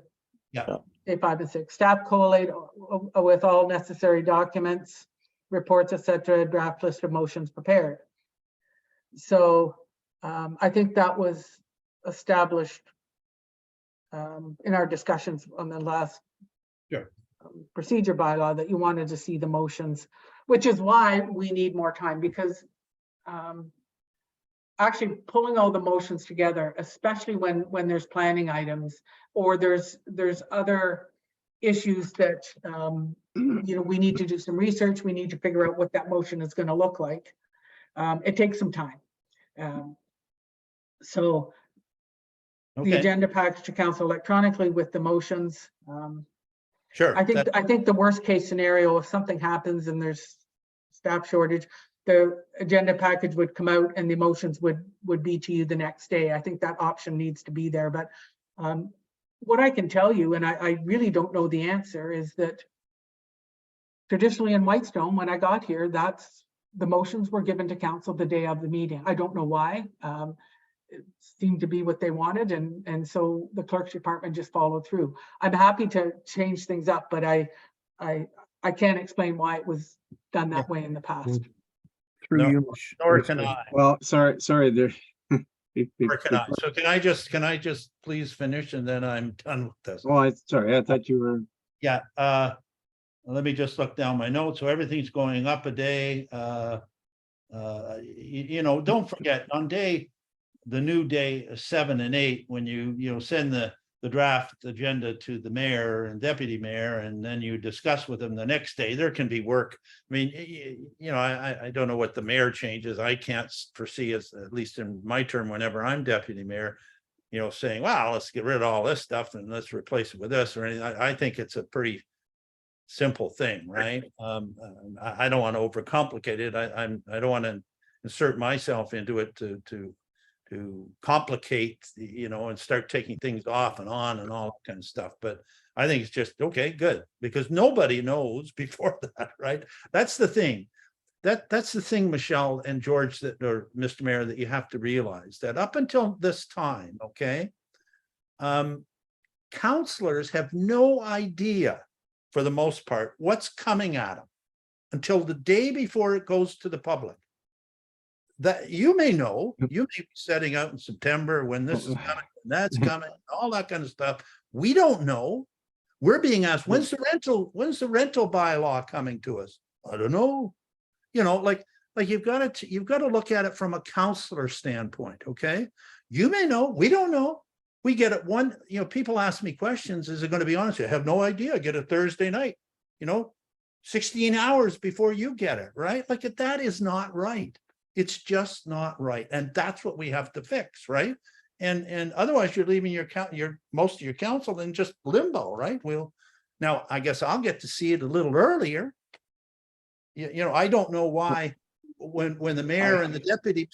5 and 6, staff collate with all necessary documents, reports, etc., draft list of motions prepared. So I think that was established in our discussions on the last procedure bylaw, that you wanted to see the motions, which is why we need more time, because actually pulling all the motions together, especially when there's planning items or there's other issues that we need to do some research, we need to figure out what that motion is going to look like. It takes some time. So the agenda package to council electronically with the motions. Sure. I think the worst case scenario, if something happens and there's staff shortage, the agenda package would come out and the motions would be to you the next day. I think that option needs to be there. But what I can tell you, and I really don't know the answer, is that traditionally in Whitestone, when I got here, the motions were given to council the day of the meeting. I don't know why. it seemed to be what they wanted, and so the clerk's department just followed through. I'm happy to change things up, but I can't explain why it was done that way in the past. Through No, you. Nor can I. Well, sorry, there. Nor can I. So can I just please finish and then I'm done with this? Well, sorry, I thought you were, Yeah, let me just look down my notes. So everything's going up a day. You know, don't forget on the new day 7 and 8, when you send the draft agenda to the mayor and deputy mayor, and then you discuss with them the next day, there can be work. I mean, you know, I don't know what the mayor changes. I can't foresee, as at least in my term, whenever I'm deputy mayor, you know, saying, wow, let's get rid of all this stuff and let's replace it with this or anything. I think it's a pretty simple thing, right? I don't want to overcomplicate it. I don't want to insert myself into it to complicate, you know, and start taking things off and on and all that kind of stuff. But I think it's just, okay, good, because nobody knows before that, right? That's the thing. That's the thing, Michelle and George, or Mr. Mayor, that you have to realize that up until this time, okay, counselors have no idea, for the most part, what's coming at them until the day before it goes to the public. That you may know, you may be setting out in September when this is coming, and that's coming, all that kind of stuff. We don't know. We're being asked, when's the rental bylaw coming to us? I don't know. You know, like you've got to look at it from a counselor standpoint, okay? You may know, we don't know. We get it one, you know, people ask me questions, is it going to be honest? I have no idea. I get it Thursday night, you know, 16 hours before you get it, right? Like that is not right. It's just not right. And that's what we have to fix, right? And otherwise you're leaving most of your council in just limbo, right? Now I guess I'll get to see it a little earlier. You know, I don't know why when the mayor and the deputy,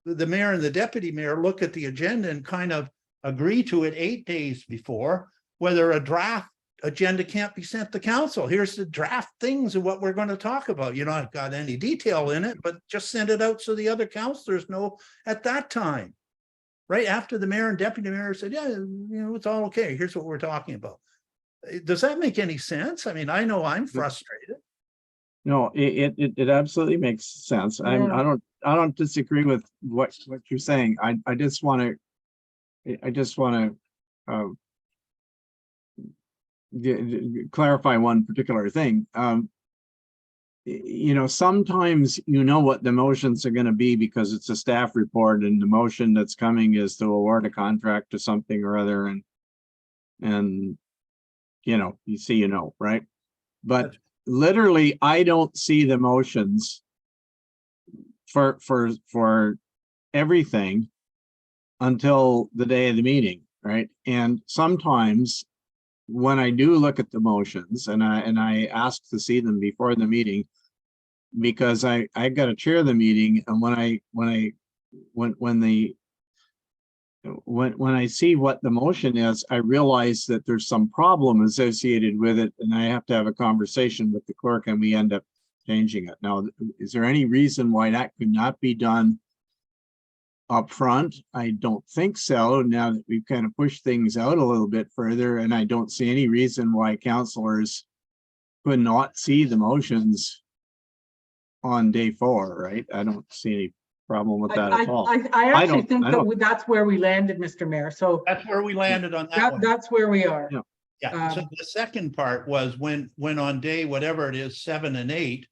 the mayor and the deputy mayor look at the agenda and kind of agree to it 8 days before, whether a draft agenda can't be sent to council. Here's the draft things of what we're going to talk about. You know, I've got any detail in it, but just send it out so the other councilors know at that time, right after the mayor and deputy mayor said, yeah, you know, it's all okay. Here's what we're talking about. Does that make any sense? I mean, I know I'm frustrated. no, it absolutely makes sense. I don't disagree with what you're saying. I just want to clarify one particular thing. You know, sometimes you know what the motions are going to be because it's a staff report, and the motion that's coming is to award a contract to something or other, and you know, you know, right? But literally, I don't see the motions for everything until the day of the meeting, right? And sometimes when I do look at the motions and I ask to see them before the meeting, because I got to chair the meeting, and when I see what the motion is, I realize that there's some problem associated with it, and I have to have a conversation with the clerk, and we end up changing it. Now, is there any reason why that could not be done up front? I don't think so, now that we've kind of pushed things out a little bit further, and I don't see any reason why councilors could not see the motions on day 4, right? I don't see any problem with that at all. I actually think I don't- that's where we landed, Mr. Mayor. So That's where we landed on that one. that's where we are. Yeah. Yeah, so the second part was when on day, whatever it is, 7 and 8,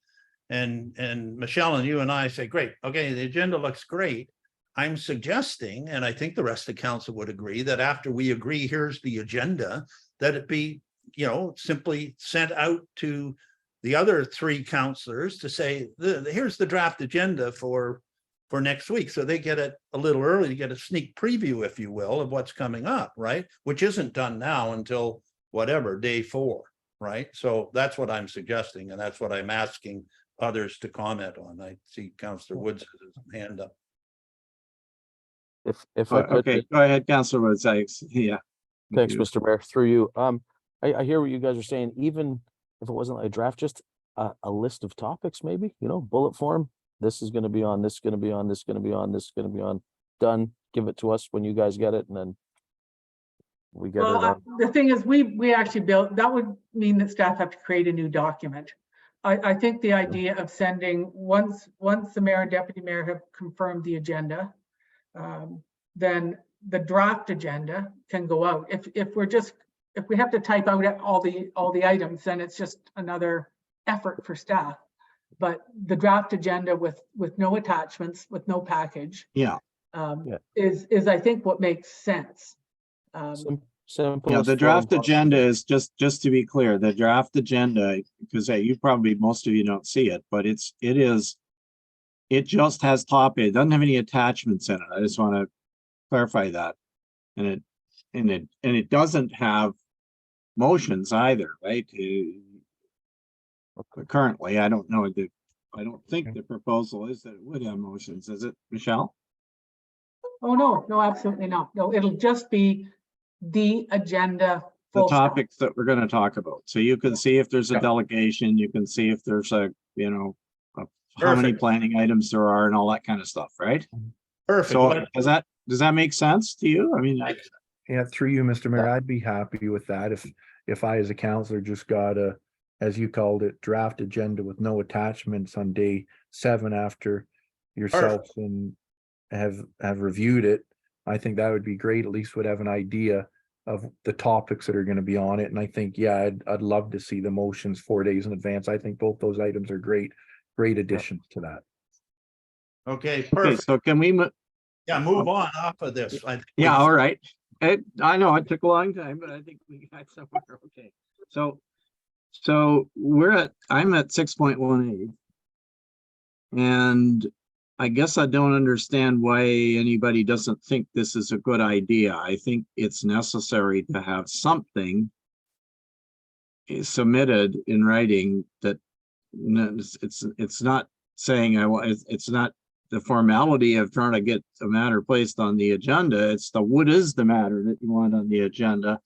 and Michelle and you and I say, great, okay, the agenda looks great. I'm suggesting, and I think the rest of the council would agree, that after we agree, here's the agenda, that it be, you know, simply sent out to the other 3 councilors to say, here's the draft agenda for next week. So they get it a little early to get a sneak preview, if you will, of what's coming up, right? Which isn't done now until whatever, day 4, right? So that's what I'm suggesting, and that's what I'm asking others to comment on. I see Councillor Woods has his hand up. If I could, Okay, go ahead, Councilor Woods. Yeah. thanks, Mr. Mayor, through you. I hear what you guys are saying, even if it wasn't a draft, just a list of topics, maybe, you know, bullet form. This is going to be on, this is going to be on, this is going to be on, this is going to be on, done. give it to us when you guys get it and then we get it Well, on. the thing is, we actually built, that would mean that staff have to create a new document. I think the idea of sending, once the mayor and deputy mayor have confirmed the agenda, then the draft agenda can go out. If we have to type out all the items, then it's just another effort for staff. But the draft agenda with no attachments, with no package, Yeah, is I think what makes sense. Simple. yeah, the draft agenda is just to be clear, the draft agenda, because you probably, most of you don't see it, but it just has topic, it doesn't have any attachments in it. I just want to clarify that. And it doesn't have motions either, right? Currently, I don't know, I don't think the proposal is that it would have motions, is it, Michelle? Oh, no, absolutely not. No, it'll just be the agenda. The full stop. topics that we're going to talk about. So you can see if there's a Yeah. delegation, you can see if there's how many Perfect. planning items there are and all that kind of stuff, right? Perfect. So Let- does that make sense to you? I mean, Yeah, through you, Mr. Mayor, I'd be happy with that if I, as a counselor, just got a, as you called it, draft agenda with no attachments on day 7 after yourselves and have reviewed it. I think that would be great. At least would have an idea of the topics that are going to be on it. And I think, yeah, I'd love to see the motions 4 days in advance. I think both those items are great additions to that. Okay, okay, perfect. so can we, Yeah, move on off of this. I think we- yeah, all right. I know it took a long time, but I think we got somewhere. Okay. So I'm at 6.18. And I guess I don't understand why anybody doesn't think this is a good idea. I think it's necessary to have something submitted in writing that it's not saying it's not the formality of trying to get a matter placed on the agenda. It's what is the matter that you want on the agenda,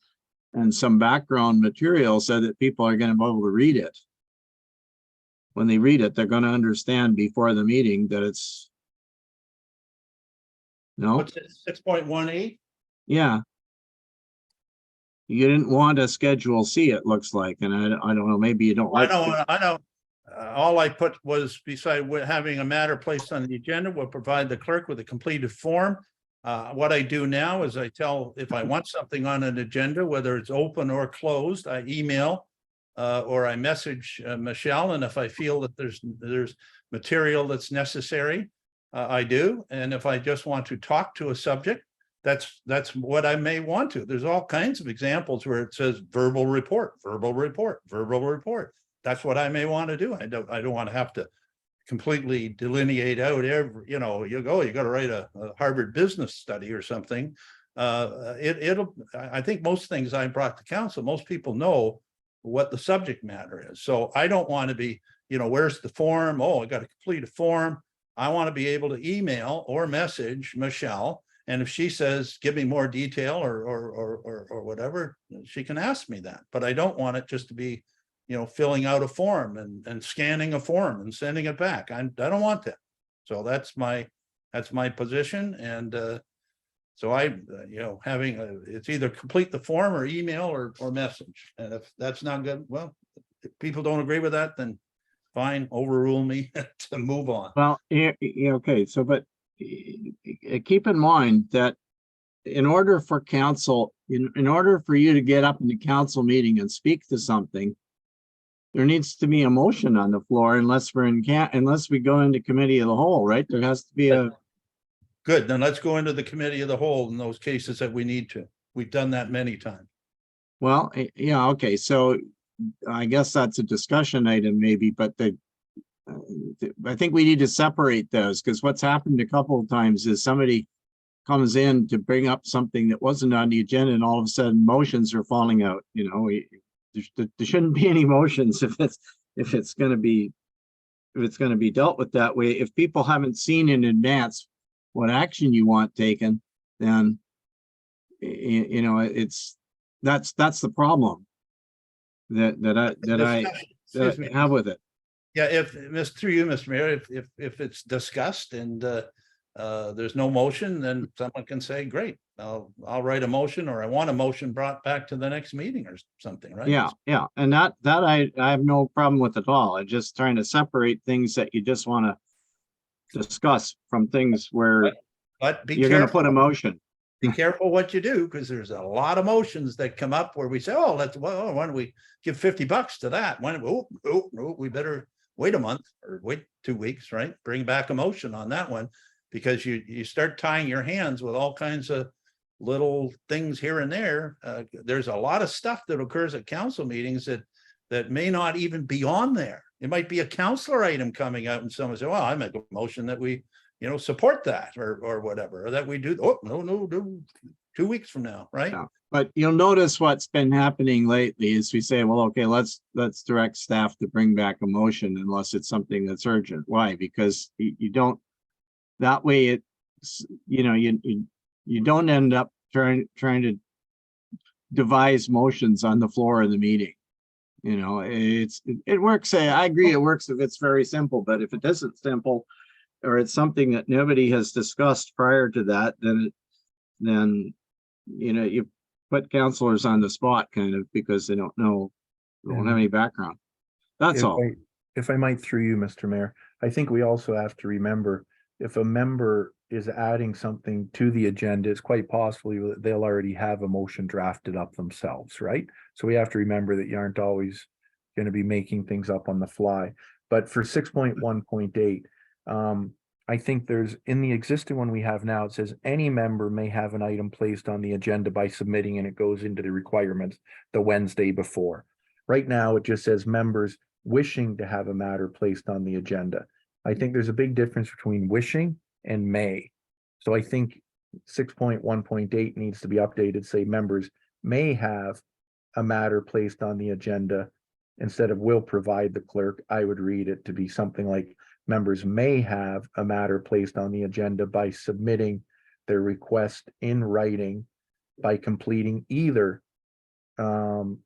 and some background material so that people are going to be able to read it. When they read it, they're going to understand before the meeting that it's. No, What's it, 6.18? yeah. You didn't want a Schedule C, it looks like, and I don't know, maybe you don't I like. know. All I put was beside having a matter placed on the agenda will provide the clerk with a completed form. What I do now is I tell if I want something on an agenda, whether it's open or closed, I email or I message Michelle, and if I feel that there's material that's necessary, I do. And if I just want to talk to a subject, that's what I may want to. There's all kinds of examples where it says verbal report. That's what I may want to do. I don't want to have to completely delineate out every, you got to write a Harvard business study or something. I think most things I brought to council, most people know what the subject matter is. So I don't want to be, where's the form? Oh, I got to complete a form. I want to be able to email or message Michelle. And if she says, give me more detail or whatever, she can ask me that. But I don't want it just to be, filling out a form and scanning a form and sending it back. I don't want that. So that's my position. And so it's either complete the form or email or message. And if that's not good, well, if people don't agree with that, then fine, overrule me to move on. Well, yeah, okay, so, but keep in mind that in order for council, in order for you to get up in the council meeting and speak to something, there needs to be a motion on the floor unless we go into committee of the whole, right? There has to be a, Good, then let's go into the committee of the whole in those cases that we need to. We've done that many times. well, yeah, okay, so I guess that's a discussion item maybe, but I think we need to separate those, because what's happened a couple of times is somebody comes in to bring up something that wasn't on the agenda and all of a sudden motions are falling out, there shouldn't be any motions if it's going to be dealt with that way. If people haven't seen in advance what action you want taken, then that's the problem that I have with it. Yeah, through you, Mr. Mayor, if it's discussed and there's no motion, then someone can say, great, I'll write a motion, or I want a motion brought back to the next meeting or something, right? Yeah, yeah, and that I have no problem with at all. I'm just trying to separate things that you just want to discuss from things where But be you're gonna careful. put a motion. Be careful what you do, because there's a lot of motions that come up where we say, oh, well, why don't we give $50 to that? We better wait a month or wait 2 weeks, right? Bring back a motion on that one, because you start tying your hands with all kinds of little things here and there. There's a lot of stuff that occurs at council meetings that may not even be on there. It might be a counselor item coming out and someone say, well, I make a motion that we, support that or whatever, or that we do. Oh, no, 2 weeks from now, right? Yeah. But you'll notice what's been happening lately is we say, well, okay, let's direct staff to bring back a motion unless it's something that's urgent. Why? Because you don't, that way it's, you don't end up trying to devise motions on the floor of the meeting. It works. I agree. It works if it's very simple, but if it isn't simple, or it's something that nobody has discussed prior to that, then you put counselors on the spot kind of because they don't know, they don't have any background. That's If all. if I might through you, Mr. Mayor, I think we also have to remember, if a member is adding something to the agenda, it's quite possible that they'll already have a motion drafted up themselves, right? So we have to remember that you aren't always going to be making things up on the fly. But for 6.1.8, I think there's, in the existing one we have now, it says any member may have an item placed on the agenda by submitting, and it goes into the requirements the Wednesday before. Right now, it just says members wishing to have a matter placed on the agenda. I think there's a big difference between wishing and may. So I think 6.1.8 needs to be updated, say members may have a matter placed on the agenda. Instead of will provide the clerk, I would read it to be something like members may have a matter placed on the agenda by submitting their request in writing by completing either the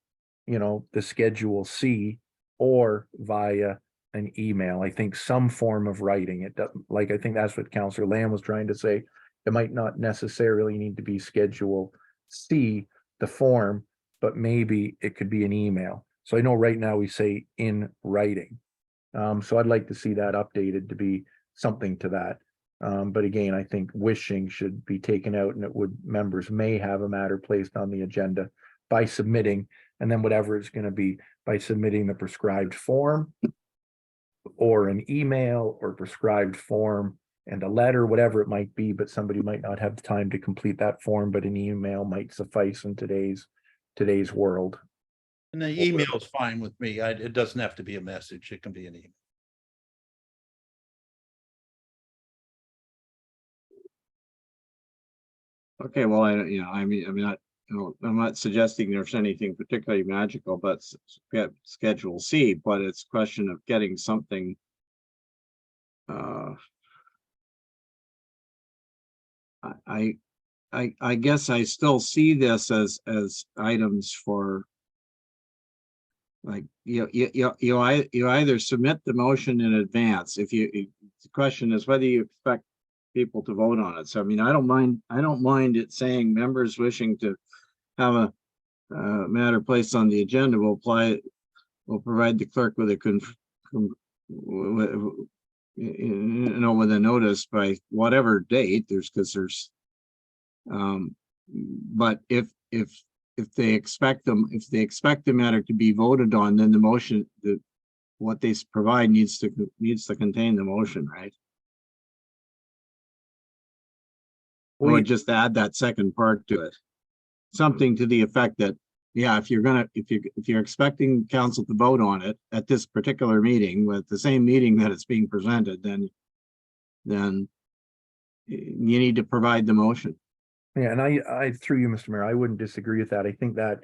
Schedule C or via an email. I think some form of writing. It doesn't, like, I think that's what Councillor Lamb was trying to say. It might not necessarily need to be Schedule C, the form, but maybe it could be an email. So I know right now we say in writing. So I'd like to see that updated to be something to that. But again, I think wishing should be taken out, and it would, members may have a matter placed on the agenda by submitting, and then whatever it's going to be, by submitting the prescribed form or an email or prescribed form and a letter, whatever it might be, but somebody might not have the time to complete that form, but an email might suffice in today's world. And the email is fine with me. It doesn't have to be a message. It can be an email. Okay, well, I'm not suggesting there's anything particularly magical, but get Schedule C, but it's a question of getting something. I guess I still see this as items for, like, you either submit the motion in advance. The question is whether you expect people to vote on it. So I mean, I don't mind it saying members wishing to have a matter placed on the agenda will provide the clerk with a with a notice by whatever date. But if they expect the matter to be voted on, then the motion, what they provide needs to contain the motion, right? Or just add that second part to it. Something to the effect that, yeah, if you're expecting council to vote on it at this particular meeting, with the same meeting that it's being presented, then you need to provide the motion. Yeah, and I through you, Mr. Mayor, I wouldn't disagree with that. I think that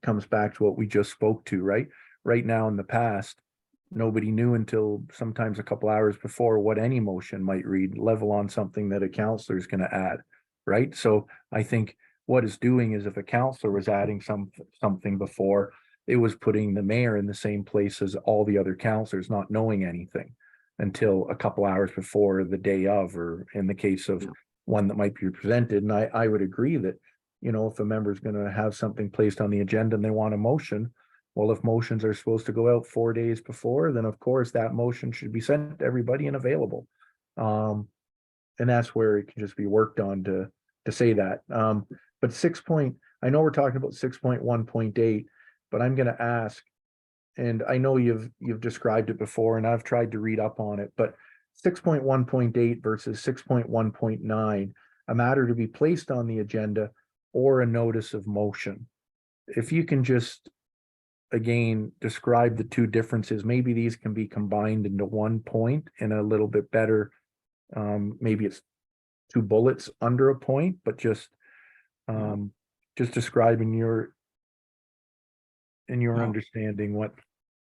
comes back to what we just spoke to, right? Right now in the past, nobody knew until sometimes a couple hours before what any motion might read, level on something that a counselor is going to add, right? So I think what it's doing is, if a counselor was adding something before, it was putting the mayor in the same place as all the other counselors, not knowing anything. until a couple hours before the day of, or in the case of Yeah. one that might be presented. And I would agree that, you know, if a member is gonna have something placed on the agenda and they want a motion, well, if motions are supposed to go out 4 days before, then of course that motion should be sent to everybody and available. And that's where it can just be worked on to say that. But I know we're talking about 6.1.8, but I'm gonna ask, and I know you've described it before and I've tried to read up on it, but 6.1.8 versus 6.1.9, a matter to be placed on the agenda or a notice of motion. If you can just, again, describe the two differences, maybe these can be combined into one point in a little bit better. Maybe it's 2 bullets under a point, but just describing your Yeah. understanding what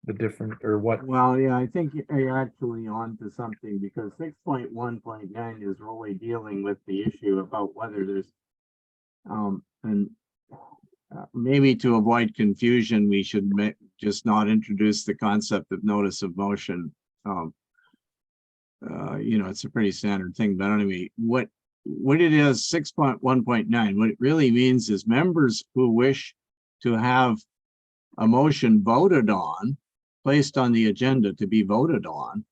the different, or what. Well, yeah, I think you're actually on to something, because 6.1.9 is really dealing with the issue about whether there's and maybe to avoid confusion, we should just not introduce the concept of notice of motion. You know, it's a pretty standard thing, but anyway, what it is, 6.1.9, what it really means is members who wish to have a motion voted on, placed on the agenda to be voted on,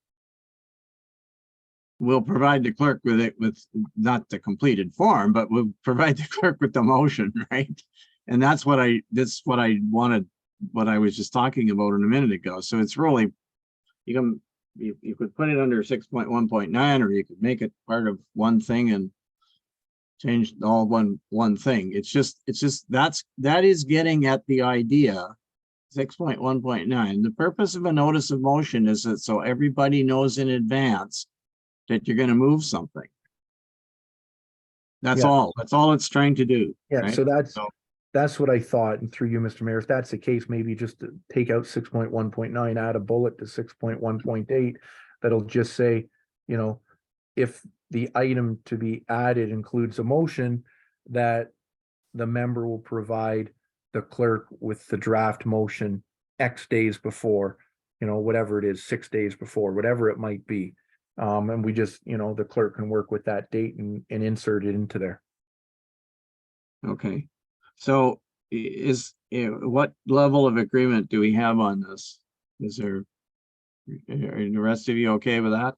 will provide the clerk with it, with not the completed form, but will provide the clerk with the motion, right? And that's what I wanted, what I was just talking about a minute ago. So it's really, you could put it under 6.1.9, or you could make it part of one thing and change all one thing. It's just that is getting at the idea. 6.1.9, the purpose of a notice of motion is that so everybody knows in advance that you're going to move something. That's Yeah. all. That's all it's trying to do. Yeah, right? so So- that's what I thought, and through you, Mr. Mayor, if that's the case, maybe just to take out 6.1.9, add a bullet to 6.1.8, that'll just say, you know, if the item to be added includes a motion, that the member will provide the clerk with the draft motion X days before, you know, whatever it is, 6 days before, whatever it might be. And we just, you know, the clerk can work with that date and insert it into there. Okay, so what level of agreement do we have on this? Is there, are the rest of you okay with that?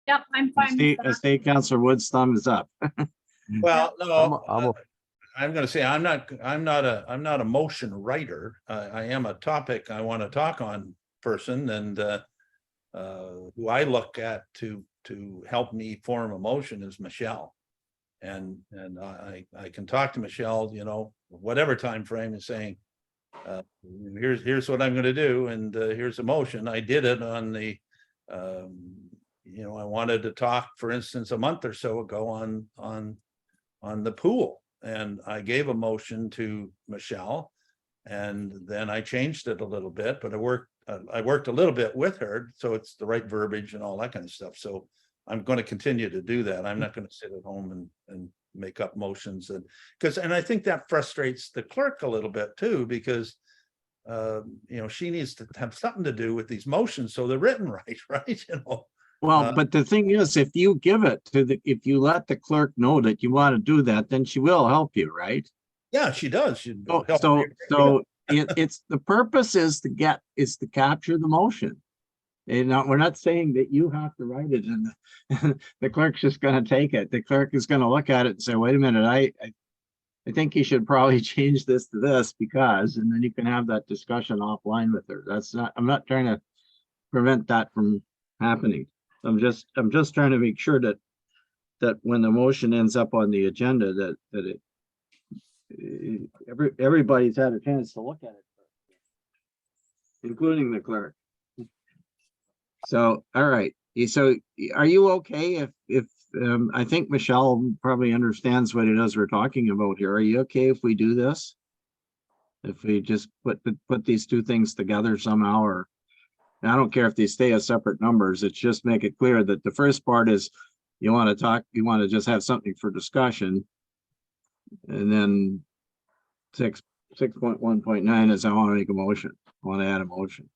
Yep, I'm fine with that. State Councilor Wood's thumb is up. Well, no, I'm I'm gonna say, I'm not a motion writer. I am a topic I want to talk on person, and who I look at to help me form a motion is Michelle. And I can talk to Michelle, you know, whatever time frame, is saying, here's what I'm gonna do, and here's a motion. I did it on the, you know, I wanted to talk, for instance, a month or so ago on the pool, and I gave a motion to Michelle, and then I changed it a little bit, but I worked a little bit with her, so it's the right verbiage and all that kind of stuff. So I'm going to continue to do that. I'm not going to sit at home and make up motions, and I think that frustrates the clerk a little bit too, because you know, she needs to have something to do with these motions so they're written right, you know. Well, but the thing is, if you give it to if you let the clerk know that you want to do that, then she will help you, right? Yeah, she does. She So it's the purpose is to capture the motion. And we're not saying that you have to write it, and the clerk's just going to take it. The clerk is going to look at it and say, "Wait a minute, I think you should probably change this to this because," and then you can have that discussion offline with her. I'm not trying to prevent that from happening. I'm just trying to make sure that when the motion ends up on the agenda, that everybody's had a chance to look at it, including the clerk. So, all right. So are you okay if I think Michelle probably understands what it is we're talking about here. Are you okay if we do this? If we just put these two things together somehow, or I don't care if they stay as separate numbers, it's just make it clear that the first part is you want to just have something for discussion. And then 6.1.9 is I want to make a motion. I want to add a motion.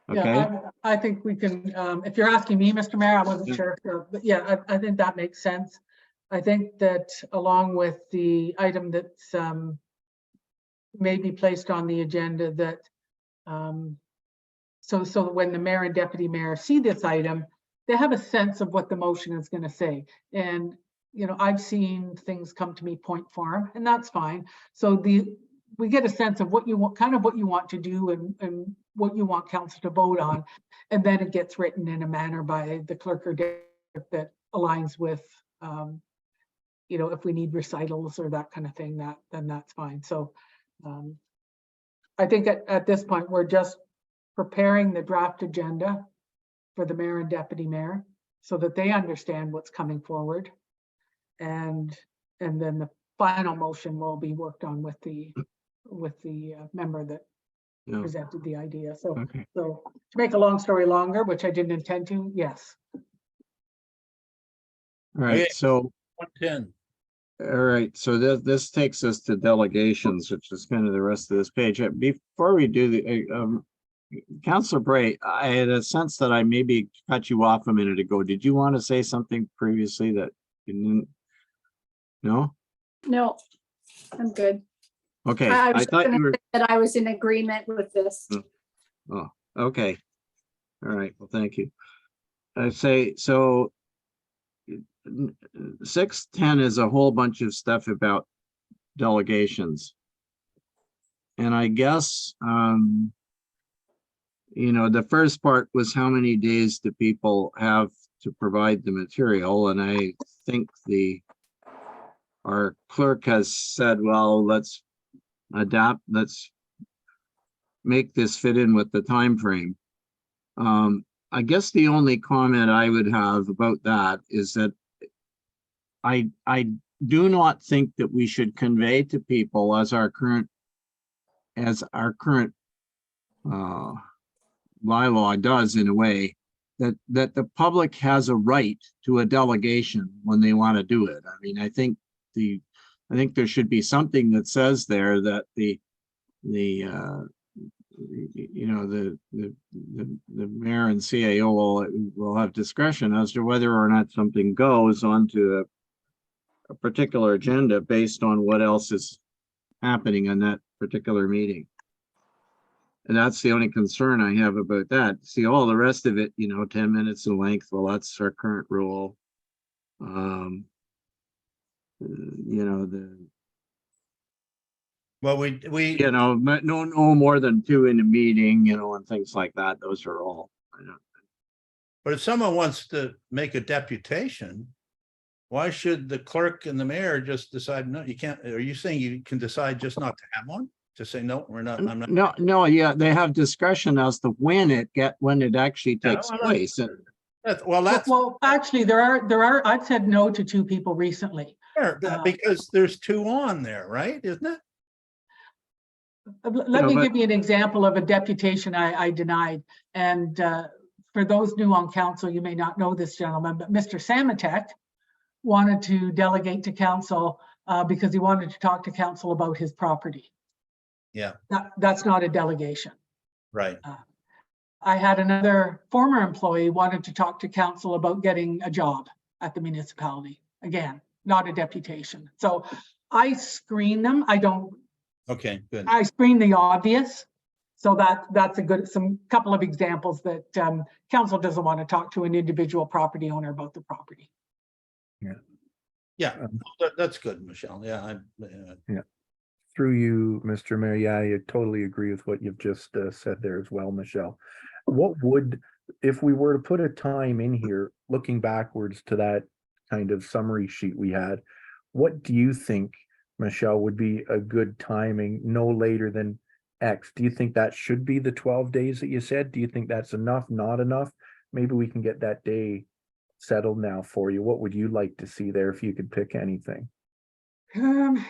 Okay, Yeah, I think we can, if you're asking me, Mr. Mayor, I wasn't Yeah. sure, but yeah, I think that makes sense. I think that along with the item that's may be placed on the agenda that so when the mayor and deputy mayor see this item, they have a sense of what the motion is going to say. And, you know, I've seen things come to me point form, and that's fine. So we get a sense of what you want, kind of what you want to do and what you want council to vote on. And then it gets written in a manner by the clerk or that aligns with, you know, if we need recitals or that kind of thing, then that's fine. So I think at this point, we're just preparing the draft agenda for the mayor and deputy mayor so that they understand what's coming forward. And then the final motion will be worked on with the member that yeah, presented the idea. So okay. to make a long story longer, which I didn't intend to, yes. All right, Okay. so 110. all right, so this takes us to delegations, which is kind of the rest of this page. Before we do the, Councilor Bray, I had a sense that I maybe cut you off a minute ago. Did you want to say something previously that you didn't? No? No, I'm good. Okay, I I was thought gonna you were, say that I was in agreement with this. oh, okay. All right, well, thank you. I say, so 610 is a whole bunch of stuff about delegations. And I guess, you know, the first part was how many days do people have to provide the material? And I think our clerk has said, well, let's adapt, let's make this fit in with the time frame. I guess the only comment I would have about that is that I do not think that we should convey to people as our current bylaw does in a way that the public has a right to a delegation when they want to do it. I mean, I think there should be something that says there that the mayor and CAO will have discretion as to whether or not something goes onto a particular agenda based on what else is happening in that particular meeting. And that's the only concern I have about that. See, all the rest of it, you know, 10 minutes in length, well, that's our current rule. You know, Well, we, you know, no more than 2 in a meeting, you know, and things like that. Those are all. but if someone wants to make a deputation, why should the clerk and the mayor just decide, no, you can't, are you saying you can decide just not to have one? To say, no, we're not, I'm not. No, yeah, they have discretion as to when it actually Yeah, takes well, place. Well, that's Well, actually, there are, I've said no to 2 people recently. fair, because there's 2 on there, right? Isn't it? Let know, me but- give you an example of a deputation I denied. And for those new on council, you may not know this gentleman, but Mr. Samatek wanted to delegate to council because he wanted to talk to council about his property. Yeah, That's not a delegation. right. I had another former employee wanted to talk to council about getting a job at the municipality. Again, not a deputation. So I screen them. Okay, good. I screen the obvious. So that's some couple of examples that council doesn't want to talk to an individual property owner about the property. Yeah, that's good, Michelle. Yeah, Through you, Mr. Mayor, yeah, I totally agree with what you've just said there as well, Michelle. What would, if we were to put a time in here, looking backwards to that kind of summary sheet we had, what do you think, Michelle, would be a good timing, no later than X? Do you think that should be the 12 days that you said? Do you think that's enough, not enough? Maybe we can get that day settled now for you. What would you like to see there if you could pick anything? You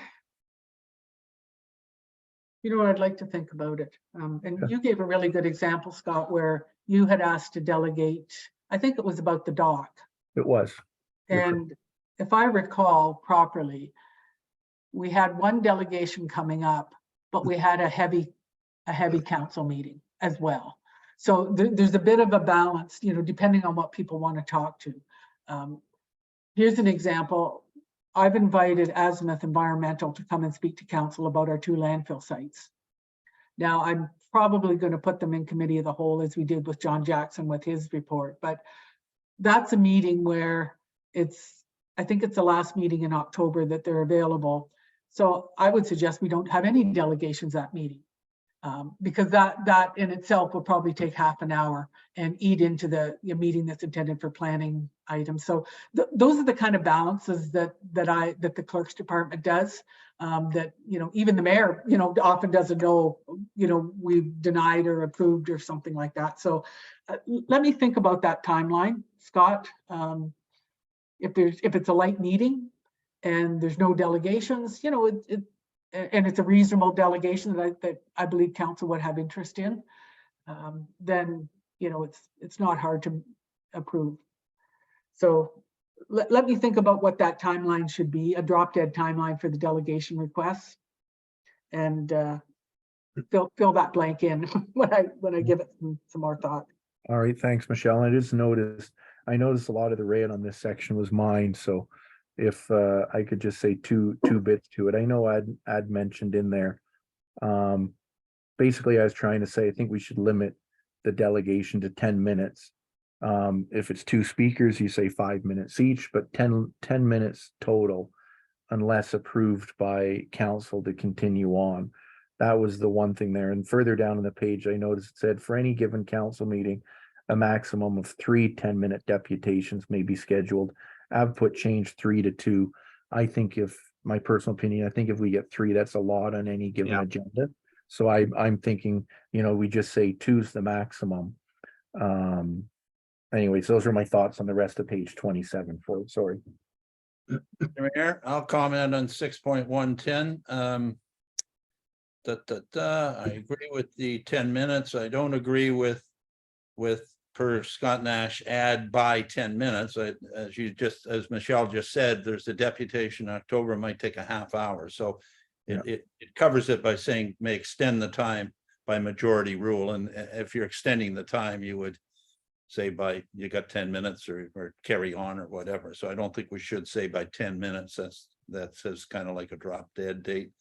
know, I'd like to think about it. And Okay. you gave a really good example, Scott, where you had asked to delegate, I think it was about the dock. It was. You're correct. And if I recall properly, we had one delegation coming up, but we had a heavy council meeting as well. So there's a bit of a balance, depending on what people want to talk to. Here's an example. I've invited Azimuth Environmental to come and speak to council about our 2 landfill sites. Now, I'm probably going to put them in committee of the whole, as we did with John Jackson with his report, but that's a meeting where I think it's the last meeting in October that they're available. So I would suggest we don't have any delegations at meeting. Because that in itself will probably take half an hour and eat into the meeting that's intended for planning items. So those are the kind of balances that the clerk's department does. That even the mayor often doesn't know we've denied or approved or something like that. So let me think about that timeline, Scott. If it's a light meeting and there's no delegations, and it's a reasonable delegation that I believe council would have interest in, then it's not hard to approve. So let me think about what that timeline should be, a drop dead timeline for the delegation requests, and fill that blank in when I give it some more thought. All right, thanks, Michelle. I noticed a lot of the red on this section was mine, so if I could just say two bits to it. I know I'd mentioned in there. Basically, I was trying to say, I think we should limit the delegation to 10 minutes. If it's 2 speakers, you say 5 minutes each, but 10 minutes total, unless approved by council to continue on. That was the one thing there. And further down on the page, I noticed it said for any given council meeting, a maximum of 3 10-minute deputations may be scheduled. I've put change 3 to 2. I think my personal opinion, I think if we get 3, that's a lot on any given agenda. So I'm thinking, we just say 2's the maximum. Anyways, those are my thoughts on the rest of page 27. Sorry. Mayor, I'll comment on 6.110. I agree with the 10 minutes. I don't agree with per Scott Nash add by 10 minutes. As Michelle just said, there's a deputation in October, might take a half hour. So it covers it by saying may extend the time by majority rule. And if you're extending the time, you would say you got 10 minutes or carry on or whatever. So I don't think we should say by 10 minutes. That says kind of like a drop dead date.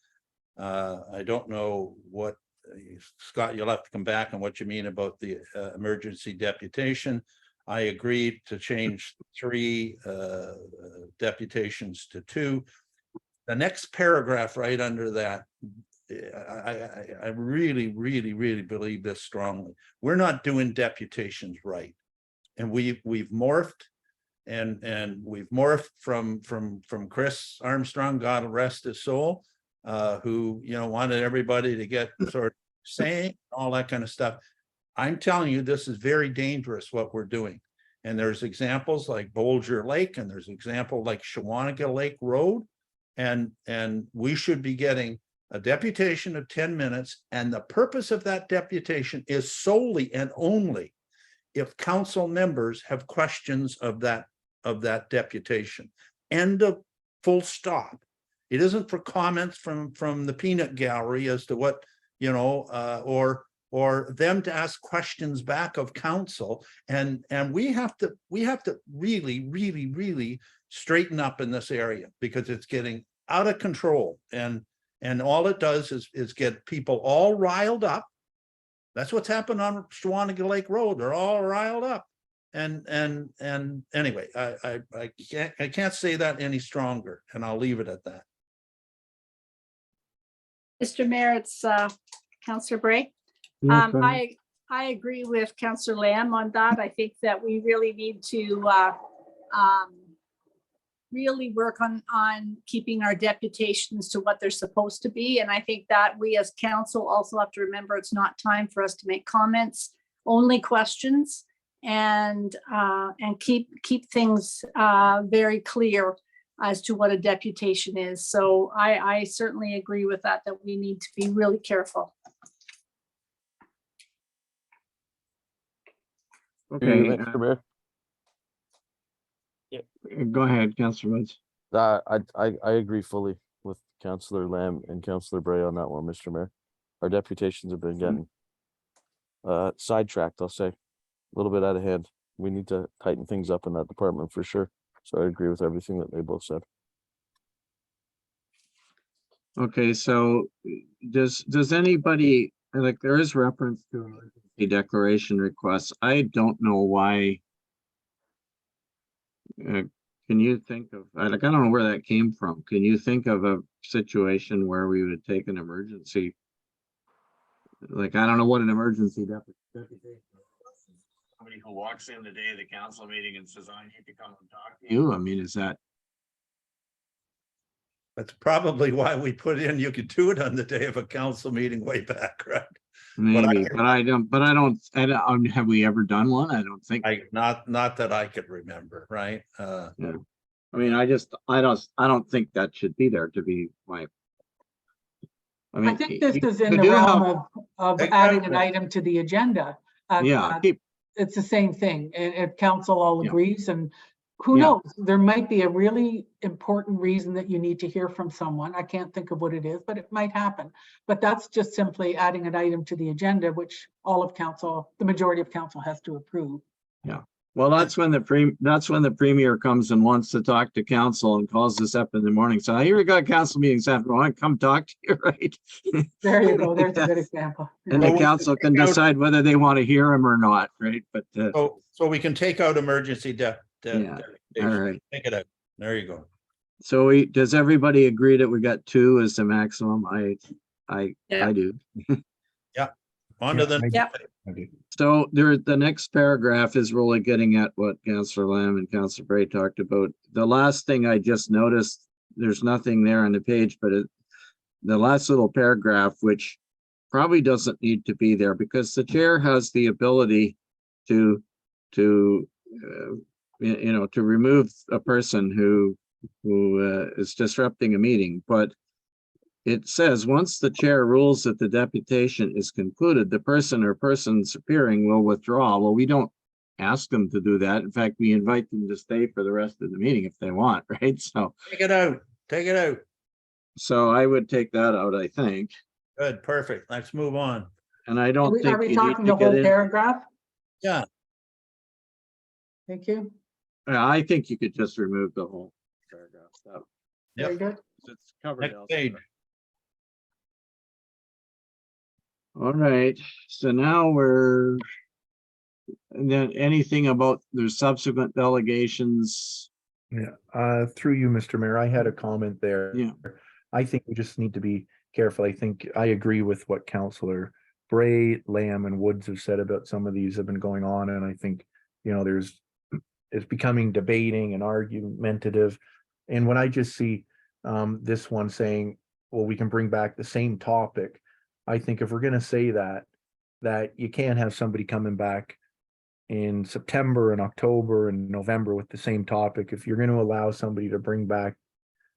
I don't know what, Scott, you'll have to come back on what you mean about the emergency deputation. I agreed to change 3 deputations to 2. The next paragraph right under that, I really, really, really believe this strongly. We're not doing deputations right. And we've morphed and we've morphed from Chris Armstrong, God rest his soul, who wanted everybody to get sort of saying all that kind of stuff. I'm telling you, this is very dangerous what we're doing. And there's examples like Bolger Lake, and there's example like Shawanega Lake Road, and we should be getting a deputation of 10 minutes. And the purpose of that deputation is solely and only if council members have questions of that deputation. End of full stop. It isn't for comments from the peanut gallery as to what, or them to ask questions back of council. And we have to really, really, really straighten up in this area because it's getting out of control. And all it does is get people all riled up. That's what's happened on Shawanega Lake Road. They're all riled up. And anyway, I can't say that any stronger, and I'll leave it at that. Mr. Mayor, it's Councillor Bray. I agree with Councillor Lamb on that. I think that we really need to really work on keeping our deputations to what they're supposed to be. And I think that we as council also have to remember it's not time for us to make comments, only questions, and keep things very clear as to what a deputation is. So I certainly agree with that we need to be really careful. Okay, Mr. Mayor. go ahead, Councillor Woods. I agree fully with Councillor Lamb and Councillor Bray on that one, Mr. Mayor. Our deputations have been getting sidetracked, I'll say, a little bit out of hand. We need to tighten things up in that department for sure. So I agree with everything that they both said. Okay, so does anybody, like, there is reference to emergency declaration requests. I don't know why. Can you think of, like, I don't know where that came from. Can you think of a situation where we would take an emergency? Like, I don't know what an emergency deputation is. Somebody who walks in the day of the council meeting and says, I need to come and talk to you. I mean, is that? That's probably why we put in, you could do it on the day of a council meeting way back, right? Maybe, but I don't, have we ever done one? I don't think. Not that I could remember, right? I mean, I don't think that should be there, to be my. I think this is in you the do realm have- of adding an Exactly. item to the agenda. Yeah, keep, It's the same thing, and if council all Yeah. agrees, and who Yeah. knows, there might be a really important reason that you need to hear from someone. I can't think of what it is, but it might happen. But that's just simply adding an item to the agenda, which all of council, the majority of council has to approve. well, that's when the premier comes and wants to talk to council and calls us up in the morning. So here we got council meetings after, I want to come talk to you, right? There you go, there's a good example. And Well, the we council can take out- decide whether they want to hear him or not, right? But, So we can take out emergency Yeah. all right. Take it out. There you go. So does everybody agree that we got 2 as the maximum? I Yeah. do. On to the. Yep. So the next paragraph is really getting at what Councillor Lamb and Councillor Bray talked about. The last thing I just noticed, there's nothing there on the page, but the last little paragraph, which probably doesn't need to be there, because the chair has the ability to remove a person who is disrupting a meeting, but it says, once the chair rules that the deputation is concluded, the person or persons appearing will withdraw. Well, we don't ask them to do that. In fact, we invite them to stay for the rest of the meeting if they want, right? Take it out. Take it out. So I would take that out, I think. Good, perfect. Let's move on. And I Are don't think we you need talking to the get whole in. paragraph? Yeah. Thank you, I think you could just remove the whole paragraph. very good. It's covered Next elsewhere. page. All right, so now and then anything about the subsequent delegations? Yeah, through you, Mr. Mayor, I had a comment there. Yeah. I think we just need to be careful. I think I agree with what Councillor Bray, Lamb, and Woods have said about some of these have been going on, and I think, it's becoming debating and argumentative. And when I just see this one saying, well, we can bring back the same topic, I think if we're gonna say that you can't have somebody coming back in September and October and November with the same topic. If you're gonna allow somebody to bring back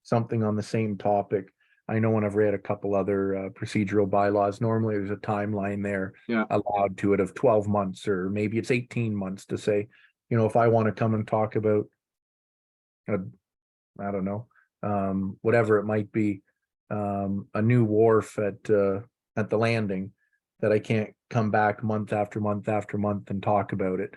something on the same topic, I know when I've read a couple other procedural bylaws, normally there's a timeline there allowed to it of 12 months, or maybe it's 18 months to say, if I want to come and talk about, I don't know, whatever it might be, a new wharf at the landing, that I can't come back month after month after month and talk about it.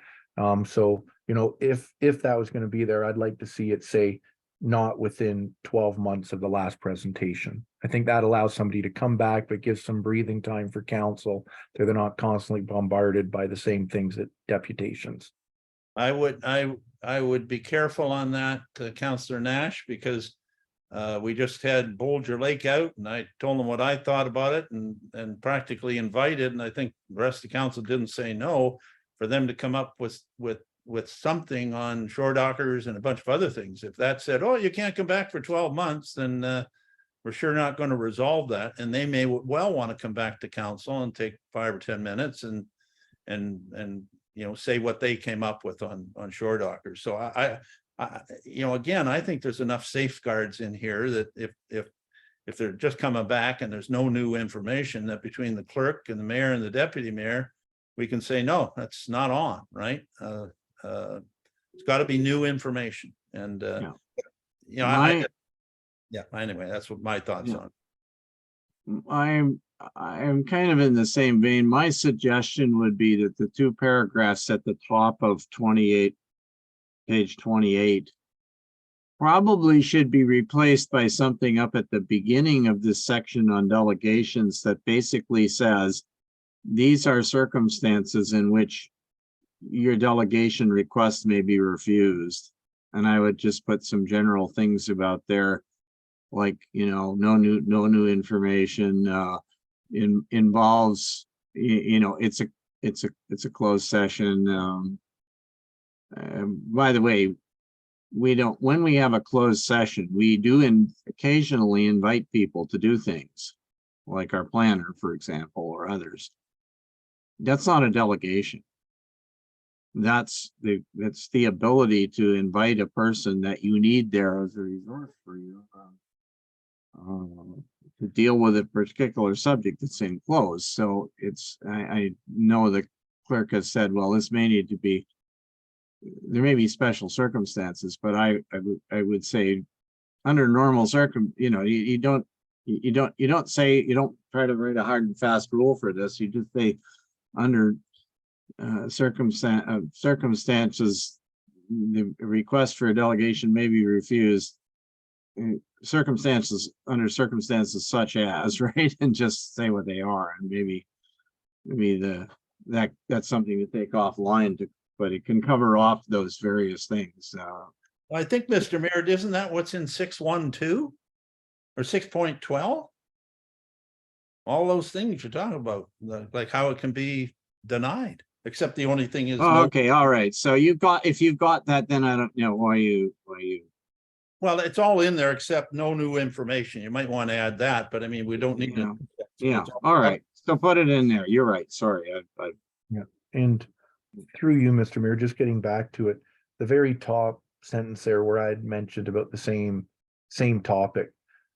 So, if that was going to be there, I'd like to see it say not within 12 months of the last presentation. I think that allows somebody to come back, but gives some breathing time for council, so they're not constantly bombarded by the same things at deputations. I would be careful on that, Councillor Nash, because we just had Bolger Lake out, and I told them what I thought about it, and practically invited, and I think the rest of the council didn't say no, for them to come up with something on shore dockers and a bunch of other things. If that said, oh, you can't come back for 12 months, then we're sure not going to resolve that. And they may well want to come back to council and take 5 or 10 minutes and say what they came up with on shore dockers. So again, I think there's enough safeguards in here that if they're just coming back and there's no new information, that between the clerk and the mayor and the deputy mayor, we can say, no, that's not on, right? It's got to be new information. And, anyway, that's what my thoughts on. I'm kind of in the same vein. My suggestion would be that the two paragraphs at the top of 28, page 28, probably should be replaced by something up at the beginning of this section on delegations that basically says, these are circumstances in which your delegation request may be refused. And I would just put some general things about there, like, no new information, involves, it's a closed session. By the way, when we have a closed session, we do occasionally invite people to do things, like our planner, for example, or others. That's not a delegation. That's the ability to invite a person that you need there as a resource for you to deal with a particular subject that's enclosed. So I know the clerk has said, well, this may need to be, there may be special circumstances, but I would say under normal you don't try to write a hard and fast rule for this. You just say under circumstances, the request for a delegation may be refused. Under circumstances such as, right, and just say what they are, and maybe that's something to take offline but it can cover off those various things. I think, Mr. Mayor, isn't that what's in 6.12 or 6.12? All those things you're talking about, like how it can be denied, except the only thing is. Oh, okay, all right. So if you've got that, then I don't know why you. Well, it's all in there except no new information. You might want to add that, but I mean, we don't need to. Yeah, all right. So put it in there. You're right. Sorry. And through you, Mr. Mayor, just getting back to it, the very top sentence there where I had mentioned about the same topic.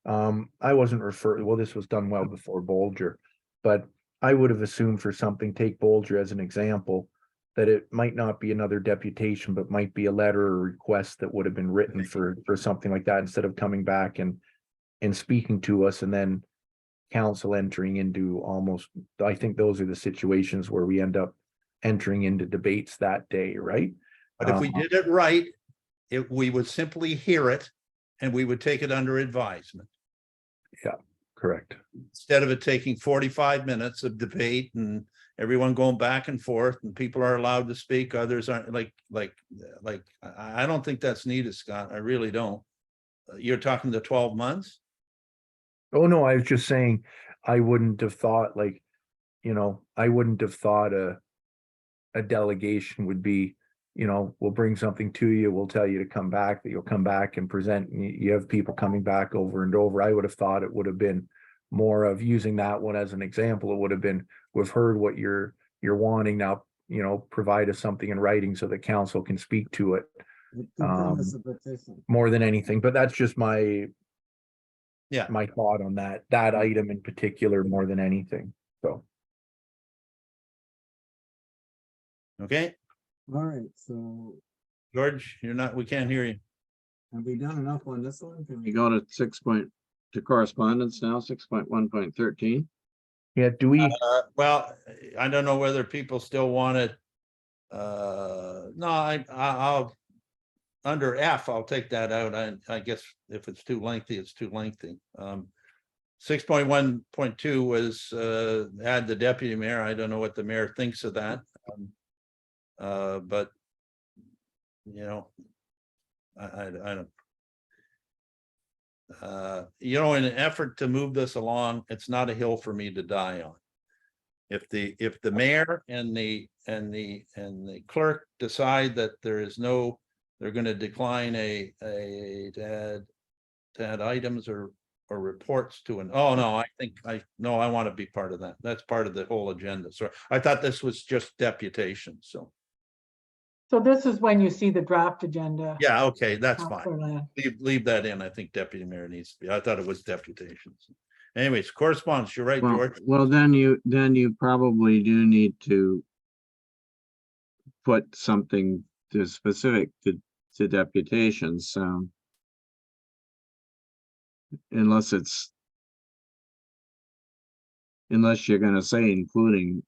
I wasn't referring, well, this was done well before Bolger, but I would have assumed for something, take Bolger as an example, that it might not be another deputation, but might be a letter or request that would have been written for something like that, instead of coming back and speaking to us and then council entering into almost, I think those are the situations where we end up entering into debates that day, right? But if we did it right, we would simply hear it and we would take it under advisement. Yeah, correct. Instead of it taking 45 minutes of debate and everyone going back and forth and people are allowed to speak, others aren't, like I don't think that's needed, Scott. I really don't. You're talking the 12 months? Oh, no, I was just saying, I wouldn't have thought I wouldn't have thought a delegation would be, we'll bring something to you, we'll tell you to come back, that you'll come back and present, and you have people coming back over and over. I would have thought it would have been more of, using that one as an example, it would have been, we've heard what you're wanting now, provide us something in writing so that council can speak to it. More than anything, but that's just my thought on that item in particular, more than anything. So Okay, All right, so George, we can't hear you. have we done enough on this one? Can we go to correspondence now, 6.1.13? yeah, do we? Well, I don't know whether people still want it. No, I'll under F, I'll take that out. I guess if it's too lengthy, it's too lengthy. 6.1.2 was add the deputy mayor. I don't know what the mayor thinks of that. But I don't. In an effort to move this along, it's not a hill for me to die on. If the mayor and the clerk decide that they're going to decline to add items or reports to I want to be part of that. That's part of the whole agenda. So I thought this was just deputation. So this is when you see the draft agenda. yeah, okay, that's fine. Counselor Land. Leave that in. I think deputy mayor needs to be. I thought it was deputations. Anyways, correspondence. You're right, George. Well, then you probably do need to put something specific to deputations, unless it's unless you're gonna say including.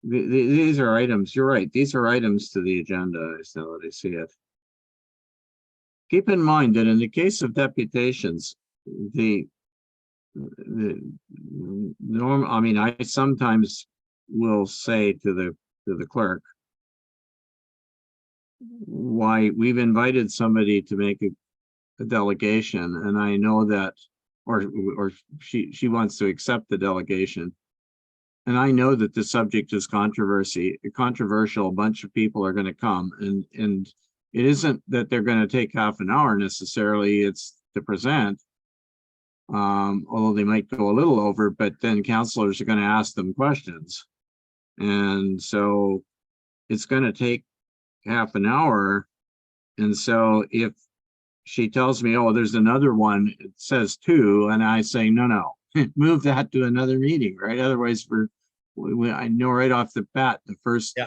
These are items, you're right, these are items to the agenda, is how I see it. Keep in mind that in the case of deputations, the norm, I mean, I sometimes will say to the clerk, why we've invited somebody to make a delegation, and I know that, or she wants to accept the delegation. And I know that the subject is controversial. A bunch of people are going to come, and it isn't that they're going to take half an hour necessarily. It's to present. Although they might go a little over, but then counselors are going to ask them questions. And so it's going to take half an hour. And so if she tells me, oh, there's another one, it says 2, and I say, no, move that to another meeting, right? Otherwise, I know right off the bat, the first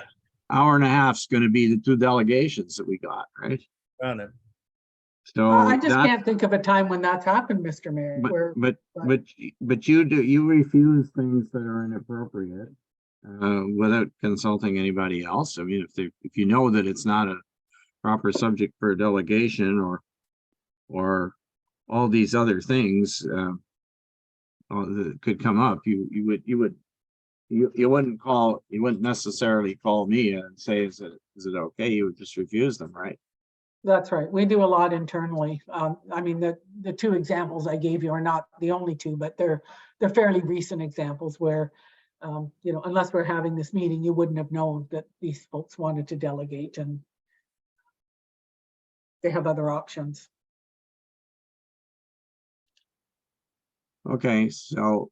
hour and a half is going to be the 2 delegations that we got, right? Got it. So I just can't think of a time when that's happened, Mr. Mayor, where, but you refuse things that are inappropriate without consulting anybody else. I mean, if you know that it's not a proper subject for a delegation or all these other things that could come up, you wouldn't necessarily call me and say, is it okay? You would just refuse them, right? that's right. We do a lot internally. I mean, the 2 examples I gave you are not the only 2, but they're fairly recent examples where, unless we're having this meeting, you wouldn't have known that these folks wanted to delegate and they have other options. Okay, so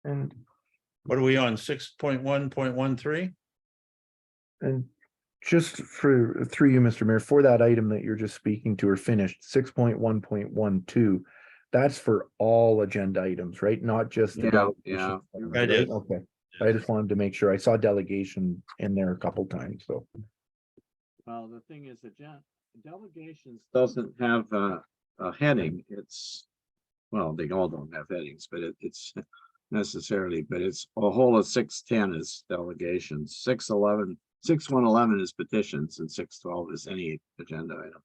And, What are we on, 6.1.13? and just through you, Mr. Mayor, for that item that you're just speaking to or finished, 6.1.12, that's for all agenda items, right? Not just the delegation. It is. Okay, I just wanted to make sure. I saw delegation in there a couple times, so. well, the thing is, delegations doesn't have a heading. It's, well, they all don't have headings, but it's necessarily, but it's a whole of 610 is delegations, 6.111 is petitions, and 6.12 is any agenda item.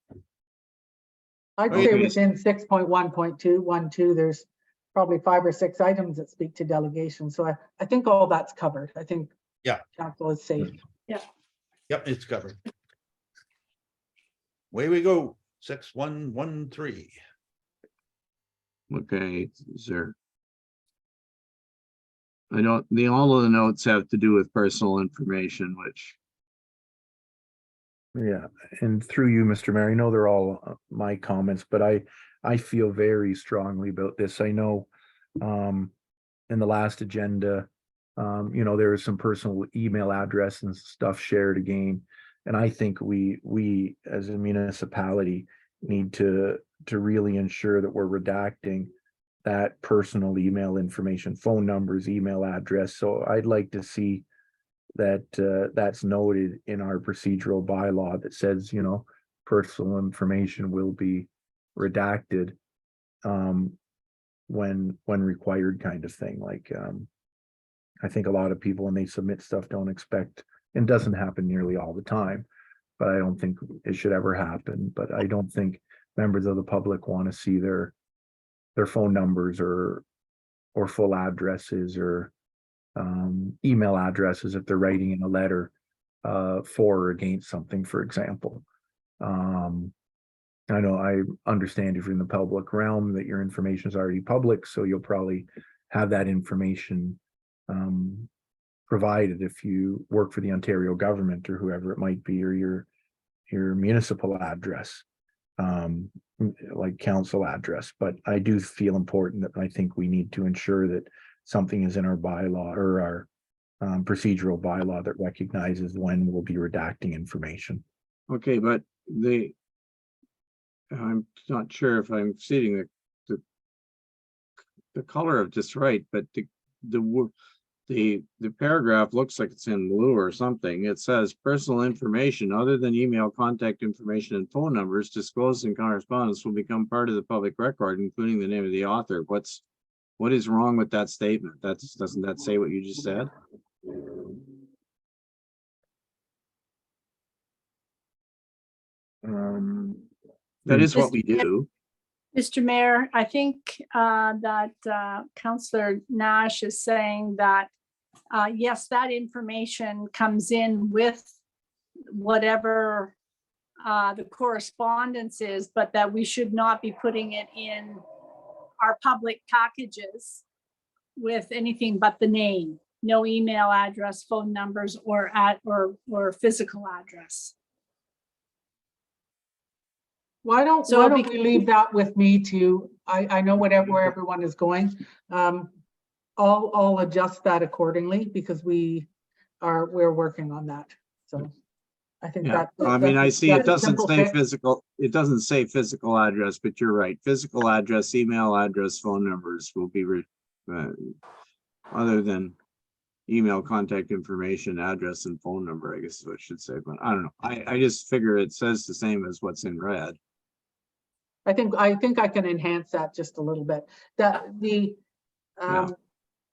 I'd Okay. say within 6.1.212, there's probably 5 or 6 items that speak to delegation. So I think all that's covered. I think council is safe. Yep, it's covered. Way we go, 6.1.13. Okay, is there? I don't, all of the notes have to do with personal information, which, Yeah, and through you, Mr. Mayor, I know they're all my comments, but I feel very strongly about this. I know in the last agenda, there was some personal email address and stuff shared again. And I think we as a municipality need to really ensure that we're redacting that personal email information, phone numbers, email address. So I'd like to see that that's noted in our procedural bylaw that says, personal information will be redacted when required, kind of thing. Like I think a lot of people when they submit stuff don't expect, and doesn't happen nearly all the time, but I don't think it should ever happen. But I don't think members of the public want to see their phone numbers or full addresses or email addresses if they're writing in a letter for or against something, for example. I know, I understand if you're in the public realm that your information is already public, so you'll probably have that information provided if you work for the Ontario government or whoever it might be, or your municipal address, like council address. But I do feel important that I think we need to ensure that something is in our bylaw or our procedural bylaw that recognizes when we'll be redacting information. okay, but I'm not sure if I'm seeing the color of this right, but the paragraph looks like it's in blue or something. It says personal information other than email, contact information, and phone numbers disclosed in correspondence will become part of the public record, including the name of the author. What is wrong with that statement? Doesn't that say what you just said? That is what we do. Mr. Mayor, I think that Councillor Nash is saying that, yes, that information comes in with whatever the correspondence is, but that we should not be putting it in our public packages with anything but the name, no email address, phone numbers, or physical address. Why don't So we leave that with me to, I know where everyone is going. I'll adjust that accordingly because we're working on that. So I think Yeah, that. I mean, I see it that's a doesn't simple say fix. physical, it doesn't say physical address, but you're right. Physical address, email address, phone numbers will be, other than email, contact information, address and phone number, I guess is what it should say, but I don't know. I just figure it says the same as what's in red. I think I can enhance that just a little bit. Yeah.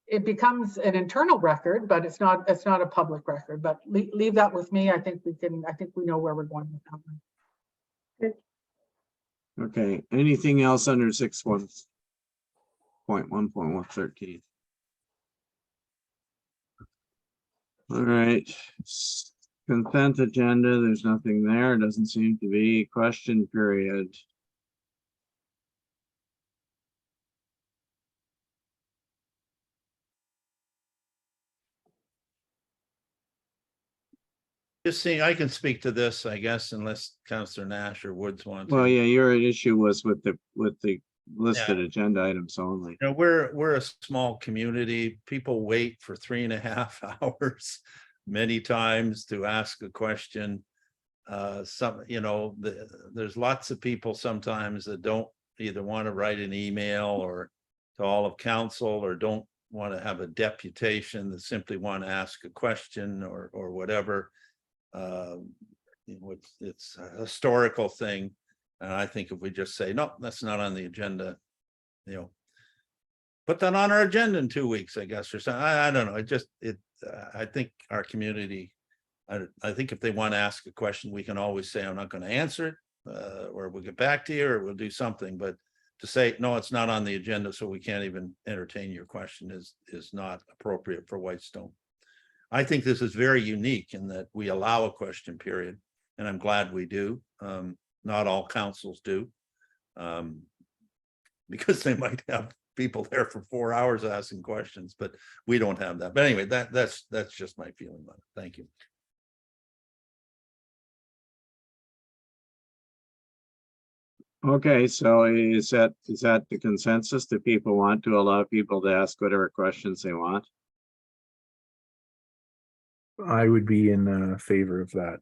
It becomes an internal record, but it's not a public record, but leave that with me. I think we know where we're going with that one. Okay, anything else under 6.1.1.113? All right, consent agenda, there's nothing there, doesn't seem to be. Question period. Just seeing, I can speak to this, I guess, unless Councillor Nash or Woods want to. Well, yeah, your issue was with the listed agenda items only. You know, we're a small community. People wait for 3.5 hours many times to ask a question. There's lots of people sometimes that don't either want to write an email or to all of council, or don't want to have a deputation, that simply want to ask a question or whatever. It's a historical thing. And I think if we just say, no, that's not on the agenda, put that on our agenda in 2 weeks, I guess, or something. I don't know. I think our community, I think if they want to ask a question, we can always say, I'm not going to answer it, or we'll get back to you, or we'll do something. But to say, no, it's not on the agenda, so we can't even entertain your question is not appropriate for Whitestone. I think this is very unique in that we allow a question period, and I'm glad we do. Not all councils do, because they might have people there for 4 hours asking questions, but we don't have that. But anyway, that's just my feeling on it. Thank you. Okay, so is that the consensus that people want to allow people to ask whatever questions they want? I would be in favor of that.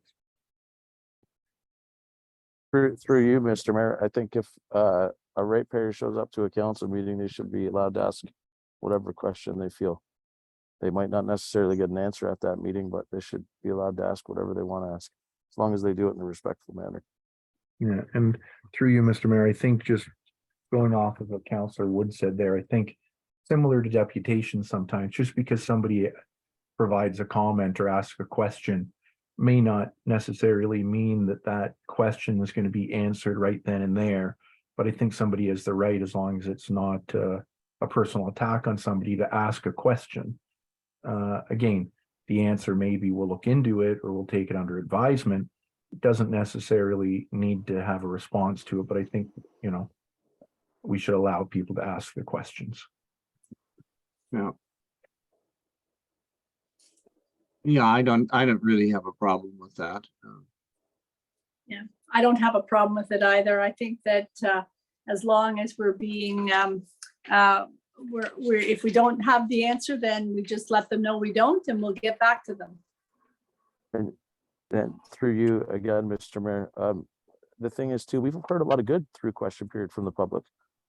Through you, Mr. Mayor, I think if a ratepayer shows up to a council meeting, they should be allowed to ask whatever question they feel. They might not necessarily get an answer at that meeting, but they should be allowed to ask whatever they want to ask, as long as they do it in a respectful manner. Yeah, and through you, Mr. Mayor, I think just going off of what Councillor Wood said there, I think similar to deputation sometimes, just because somebody provides a comment or asks a question may not necessarily mean that that question is going to be answered right then and there. But I think somebody has the right, as long as it's not a personal attack on somebody, to ask a question. Again, the answer maybe we'll look into it or we'll take it under advisement. It doesn't necessarily need to have a response to it, but I think, we should allow people to ask the questions. Yeah. Yeah, I don't really have a problem with that. Yeah, I don't have a problem with it either. I think that as long as we're being, if we don't have the answer, then we just let them know we don't, and we'll get back to them. And through you again, Mr. Mayor, the thing is too, we've heard a lot of good through question period from the public.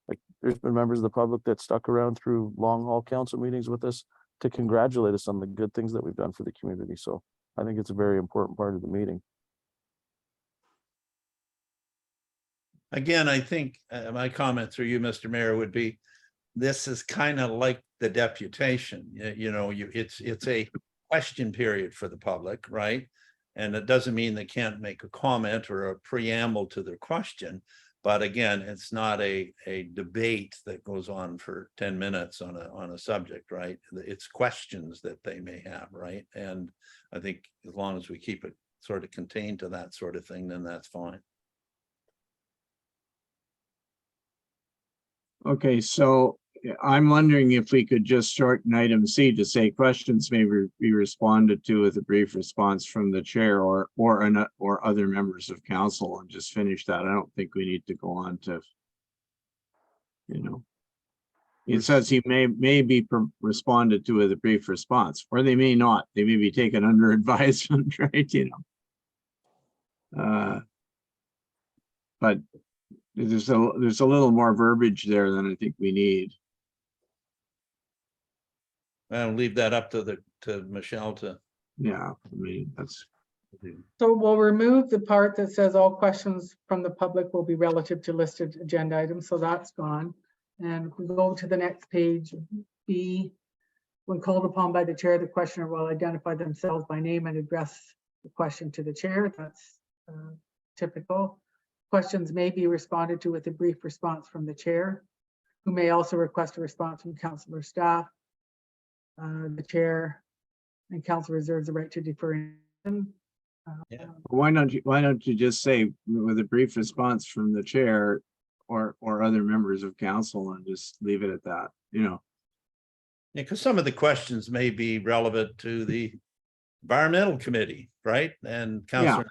Like, there's been members of the public that stuck around through long haul council meetings with us to congratulate us on the good things that we've done for the community. So I think it's a very important part of the meeting. Again, I think my comment through you, Mr. Mayor, would be this is kind of like the deputation, it's a question period for the public, right? And it doesn't mean they can't make a comment or a preamble to their question. But again, it's not a debate that goes on for 10 minutes on a subject, right? It's questions that they may have, right? And I think as long as we keep it sort of contained to that sort of thing, then that's fine. Okay, so I'm wondering if we could just shorten item C to say questions may be responded to with a brief response from the chair or other members of council, and just finish that. I don't think we need to go on to, it says he may be responded to with a brief response, or they may not. They may be taken under advisement, right? But there's a little more verbiage there than I think we need. I'll leave that up to Michelle to Yeah, I mean, that's, do. So we'll remove the part that says all questions from the public will be relative to listed agenda items, so that's gone. And if we go to the next page, B, when called upon by the chair, the questioner will identify themselves by name and address the question to the chair. That's typical. Questions may be responded to with a brief response from the chair, who may also request a response from council or staff. The chair and council reserves the right to defer. Yeah. why don't you just say with a brief response from the chair or other members of council, and just leave it at that, Yeah, because some of the questions may be relevant to the environmental committee, right? And Councilor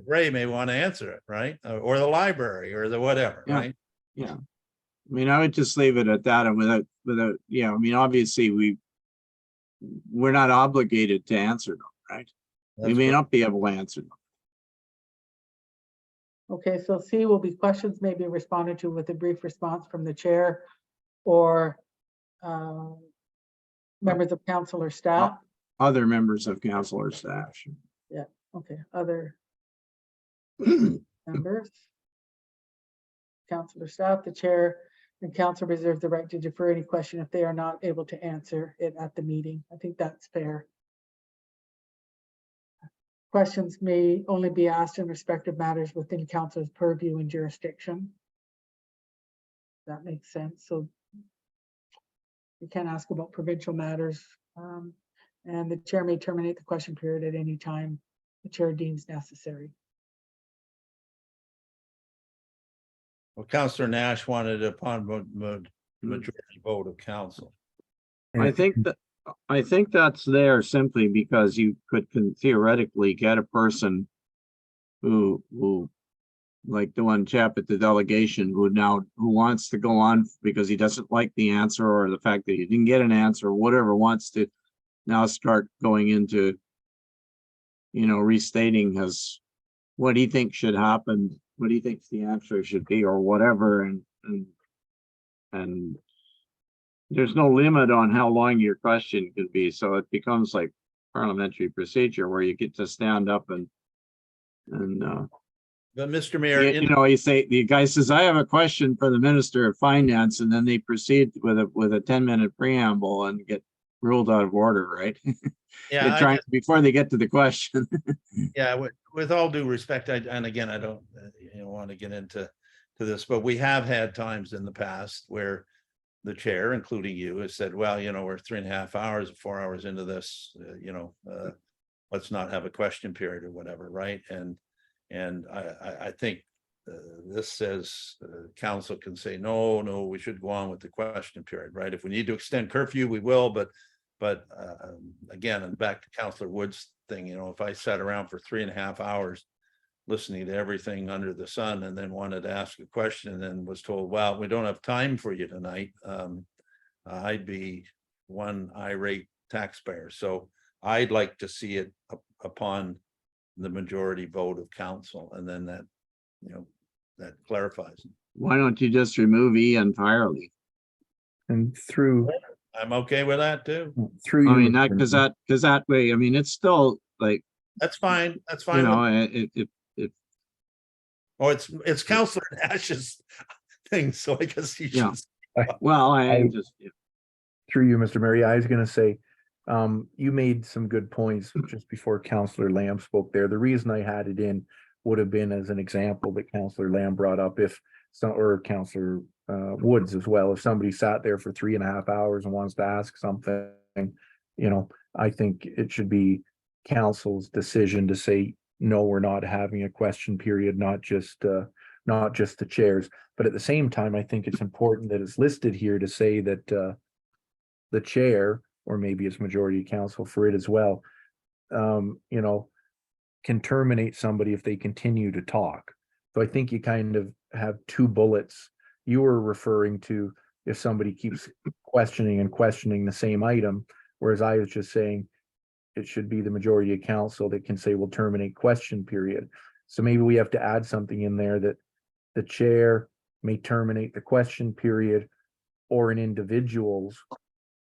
Gray may want to answer it, right? Or the library or the whatever, Yeah. right? Yeah. I mean, I would just leave it at that, and without, I mean, obviously we're not obligated to answer them, right? We That's may correct. not be able to answer them. Okay, so C will be questions may be responded to with a brief response from the chair or members of council or staff. Other members of council or staff. Okay, other members. Council or staff, the chair and council reserve the right to defer any question if they are not able to answer it at the meeting. I think that's fair. Questions may only be asked in respect of matters within council's purview and jurisdiction. That makes sense. So you can't ask about provincial matters. And the chair may terminate the question period at any time the chair deems necessary. Well, Councilor Nash wanted upon majority vote of council. I think that's there simply because you can theoretically get a person who like the one chap at the delegation who wants to go on because he doesn't like the answer or the fact that he didn't get an answer or whatever, wants to now start going into, restating what he thinks should happen, what he thinks the answer should be or whatever. And there's no limit on how long your question could be. So it becomes like parliamentary procedure where you get to stand up and But Mr. Mayor, you say, the guy says, I have a question for the Minister of Finance, and then they proceed with a 10-minute preamble and get ruled out of order, right? yeah, before they get to the question. yeah, with all due respect, and again, I don't want to get into this, but we have had times in the past where the chair, including you, has said, well, we're 3.5 hours, 4 hours into this, let's not have a question period or whatever, right? And I think this says council can say, no, we should go on with the question period, right? If we need to extend curfew, we will, but again, and back to Councillor Wood's thing, if I sat around for 3.5 hours listening to everything under the sun and then wanted to ask a question and then was told, well, we don't have time for you tonight, I'd be one irate taxpayer. So I'd like to see it upon the majority vote of council, and then that, that clarifies. Why don't you just remove E entirely? And through I'm okay with that too. you. I mean, Mr. because that way, I mean, it's still like, That's fine. That's fine. it Oh, it's Councillor Nash's thing, so I guess he Yeah. should Well, I I- just, Through you, Mr. Murray, I was gonna say, you made some good points just before Counselor Lamb spoke there. The reason I had it in would have been as an example that Counselor Lamb brought up if some, or Counselor Woods as well, if somebody sat there for 3.5 hours and wants to ask something, I think it should be council's decision to say, no, we're not having a question period, not just the chairs. But at the same time, I think it's important that it's listed here to say that the chair, or maybe it's majority council for it as well, can terminate somebody if they continue to talk. So I think you kind of have two bullets. You were referring to if somebody keeps questioning the same item, whereas I was just saying it should be the majority of council that can say, we'll terminate question period. So maybe we have to add something in there that the chair may terminate the question period or an individual's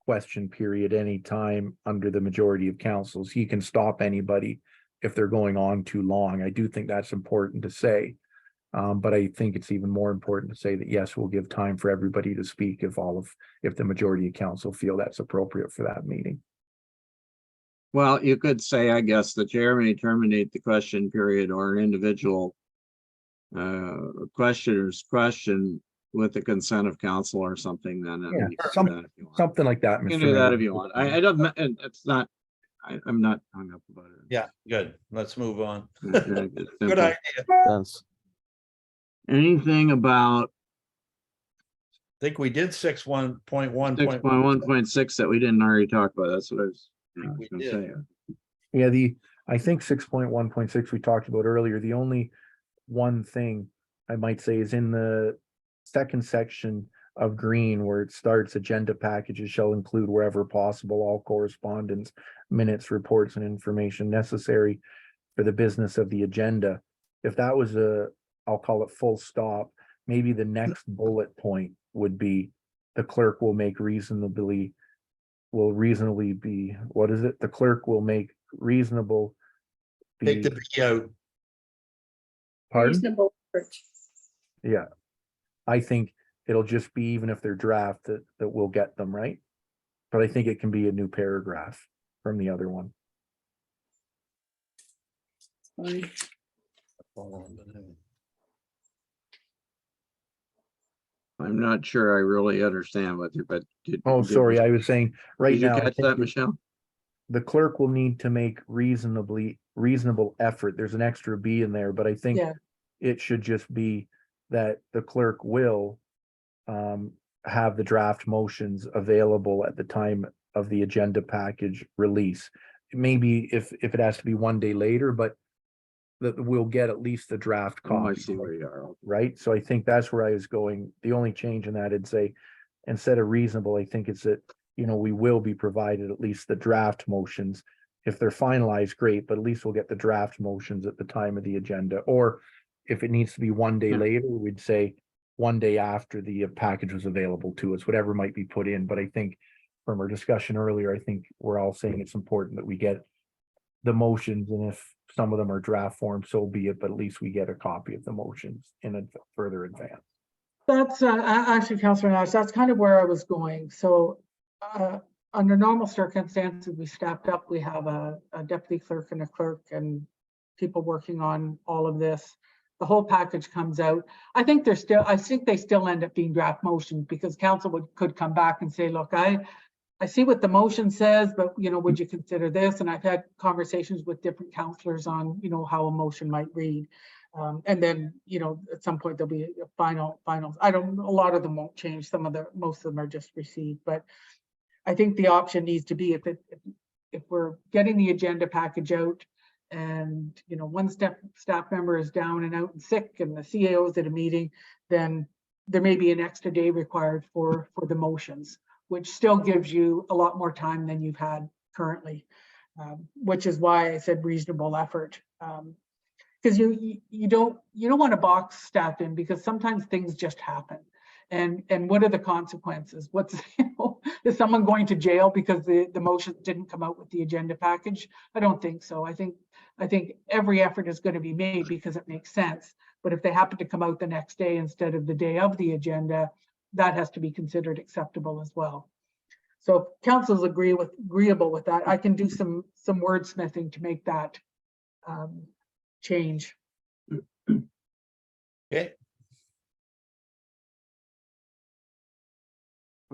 question period anytime under the majority of councils. He can stop anybody if they're going on too long. I do think that's important to say. But I think it's even more important to say that, yes, we'll give time for everybody to speak if the majority of council feel that's appropriate for that meeting. well, you could say, I guess, the chair may terminate the question period or an individual questioner's question with the consent of council or something, then. Yeah, you can do some- that if you want. Something like that, You can Mr. do that Mayor. if you want. I don't, and it's not, I'm not hung up about it. Yeah, good. Let's move on. It's Good simple. idea. Sense. Anything about Think we did 6.1.1. 6.1.6 that we didn't already talk about? That's what I was We gonna did. say. Yeah, I think 6.1.6 we talked about earlier. The only one thing I might say is in the second section of green where it starts, agenda packages shall include wherever possible all correspondence, minutes, reports, and information necessary for the business of the agenda. If that was I'll call it full stop, maybe the next bullet point would be the clerk will reasonably be, what is it? The clerk will make reasonable. Take the be- B out. Pardon? Reasonable effort. Yeah. I think it'll just be, even if they're draft, that we'll get them, right? But I think it can be a new paragraph from the other one. Fine. I'm not sure I really understand what you, but. Oh, sorry, I was saying, right Did you now, I catch think that, Michelle? the clerk will need to make reasonable effort. There's an extra B in there, but I think Yeah. it should just be that the clerk will have the draft motions available at the time of the agenda package release. Maybe if it has to be one day later, but that we'll get at least the draft Oh, I copy. see where you are. Right? So I think that's where I was going. The only change in that, I'd say, instead of reasonable, I think it's that, we will be provided at least the draft motions. If they're finalized, great, but at least we'll get the draft motions at the time of the agenda. Or if it needs to be one day Yeah. later, we'd say one day after the package was available to us, whatever might be put in. But I think from our discussion earlier, I think we're all saying it's important that we get the motions, and if some of them are draft form, so be it, but at least we get a copy of the motions in a further advance. That's actually, Councillor Nash, that's kind of where I was going. So under normal circumstances, we staffed up. We have a deputy clerk and a clerk and people working on all of this. The whole package comes out. I think they still end up being draft motions, because council could come back and say, look, I see what the motion says, but would you consider this? And I've had conversations with different councillors on, how a motion might read. And then, at some point there'll be a final. A lot of them won't change. Most of them are just received, but I think the option needs to be if we're getting the agenda package out and, one staff member is down and out and sick and the CAO is at a meeting, then there may be an extra day required for the motions, which still gives you a lot more time than you've had currently, which is why I said reasonable effort. Because you don't want to box staff in, because sometimes things just happen. And what are the consequences? Is someone going to jail because the motion didn't come out with the agenda package? I don't think so. I think every effort is going to be made because it makes sense. But if they happen to come out the next day instead of the day of the agenda, that has to be considered acceptable as well. So if council's agreeable with that, I can do some wordsmithing to make that change. Okay,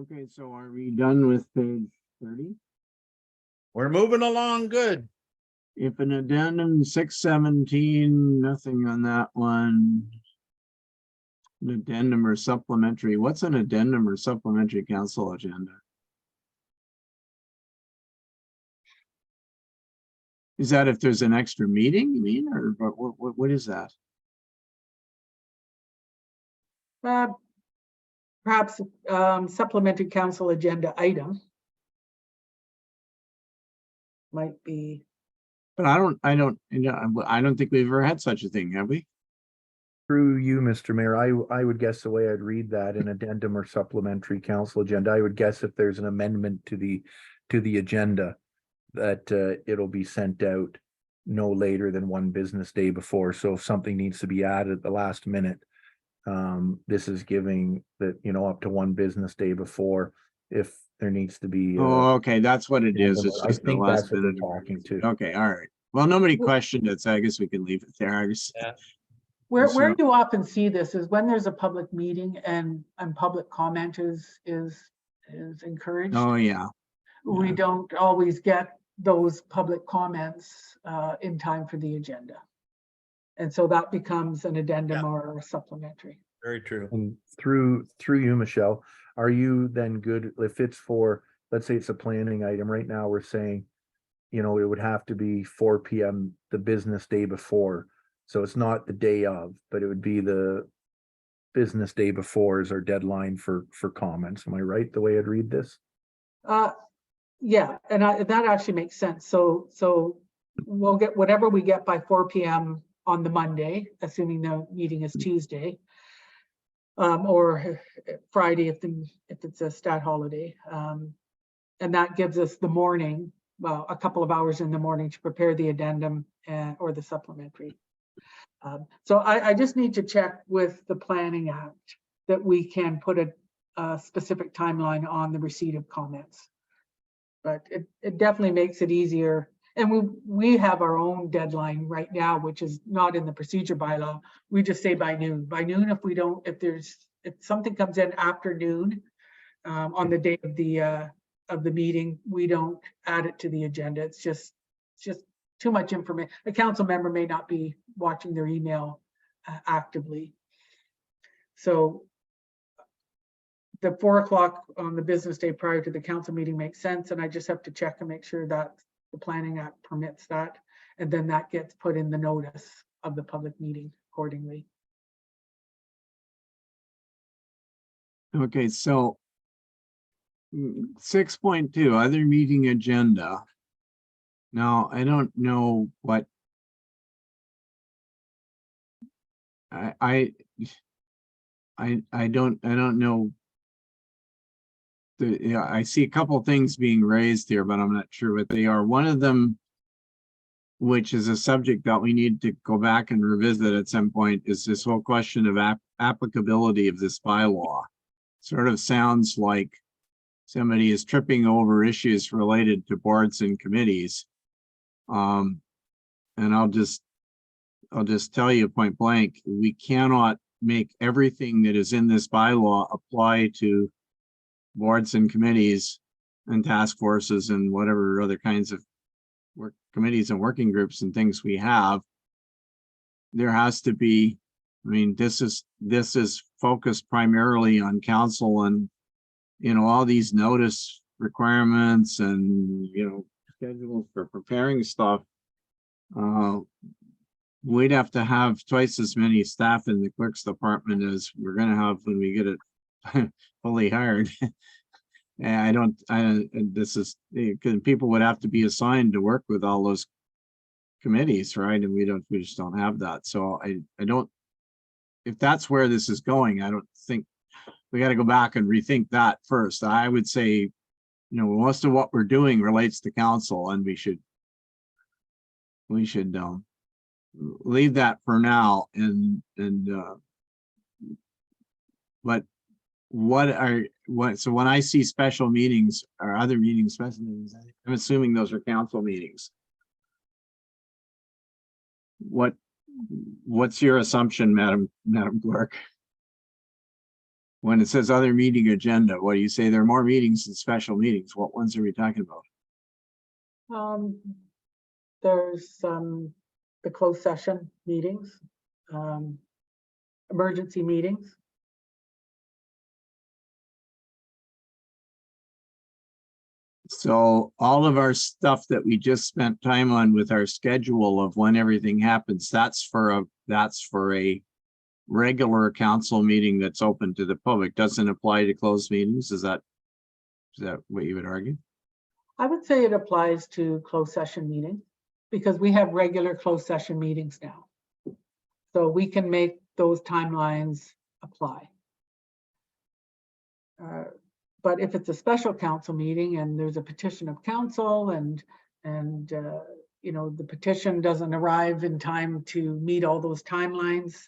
Okay, so are we done with page 30? we're moving along good. If an addendum 617, nothing on that one. An addendum or supplementary, what's an addendum or supplementary council agenda? Is that if there's an extra meeting, you mean, or what is that? Perhaps supplementary council agenda item might be. But I don't think we've ever had such a thing, have we? Through you, Mr. Mayor, I would guess the way I'd read that, an addendum or supplementary council agenda, I would guess if there's an amendment to the agenda, that it'll be sent out no later than one business day before. So if something needs to be added at the last minute, this is giving that, up to one business day before, if there needs to be. Oh, okay, that's what it is. It's I just the think last that's what they're minute. talking to. Okay, all right. Well, nobody questioned it, so I guess we can leave it there. I just, Where So- you often see this is when there's a public meeting and public comment is encouraged. oh, yeah. We yeah. don't always get those public comments in time for the agenda. And so that becomes an addendum Yeah. or a supplementary. Very true. And through you, Michelle, are you then good if it's for, let's say it's a planning item, right now we're saying, it would have to be 4 PM the business day before. So it's not the day of, but it would be the business day before is our deadline for comments. Am I right, the way I'd read this? Yeah, and that actually makes sense. So we'll get whatever we get by 4 PM on the Monday, assuming the meeting is Tuesday. Or Friday if it's a stat holiday. And that gives us the morning, well, a couple of hours in the morning to prepare the addendum or the supplementary. So I just need to check with the Planning Act that we can put a specific timeline on the receipt of comments. But it definitely makes it easier. And we have our own deadline right now, which is not in the procedure bylaw. We just say by noon. By noon, if something comes in after noon on the day of the meeting, we don't add it to the agenda. It's just too much information. A council member may not be watching their email actively. So the 4 o'clock on the business day prior to the council meeting makes sense. And I just have to check and make sure that the Planning Act permits that. And then that gets put in the notice of the public meeting accordingly. Okay, so 6.2, other meeting agenda. Now, I don't know what I don't know. I see a couple of things being raised here, but I'm not sure what they are. One of them, which is a subject that we need to go back and revisit at some point, is this whole question of applicability of this bylaw. Sort of sounds like somebody is tripping over issues related to boards and committees. And I'll just tell you point blank, we cannot make everything that is in this bylaw apply to boards and committees and task forces and whatever other kinds of work committees and working groups and things we have. There has to be, this is focused primarily on council and, all these notice requirements and, schedules for preparing stuff. We'd have to have twice as many staff in the clerk's department as we're going to have when we get it fully hired. And this is because people would have to be assigned to work with all those committees, right? And we just don't have that. So I don't, if that's where this is going, I don't think we got to go back and rethink that first. I would say, most of what we're doing relates to council, and we should leave that for now. But so when I see special meetings or other meetings, special meetings, I'm assuming those are council meetings. What's your assumption, Madam Clerk? When it says other meeting agenda, what do you say? There are more meetings than special meetings. What ones are we talking about? There's the closed session meetings, emergency meetings. So all of our stuff that we just spent time on with our schedule of when everything happens, that's for a regular council meeting that's open to the public. Doesn't apply to closed meetings. Is that what you would argue? I would say it applies to closed session meetings because we have regular closed session meetings now. So we can make those timelines apply. But if it's a special council meeting and there's a petition of council and you know, the petition doesn't arrive in time to meet all those timelines,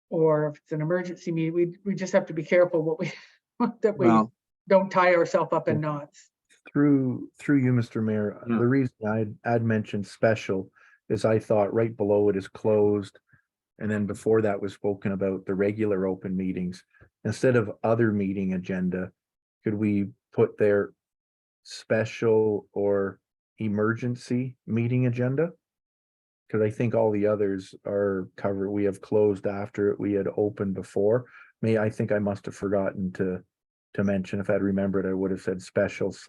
or if it's an emergency meeting, we just have to be careful what we that we Well, don't tie ourselves up in knots. Through you, Mr. Mayor, Yeah. the reason I'd mentioned special is I thought right below it is closed. And then before that was spoken about the regular open meetings. Instead of other meeting agenda, could we put their special or emergency meeting agenda? Because I think all the others are covered. We have closed after it. We had opened before. I think I must have forgotten to mention. If I'd remembered, I would have said special /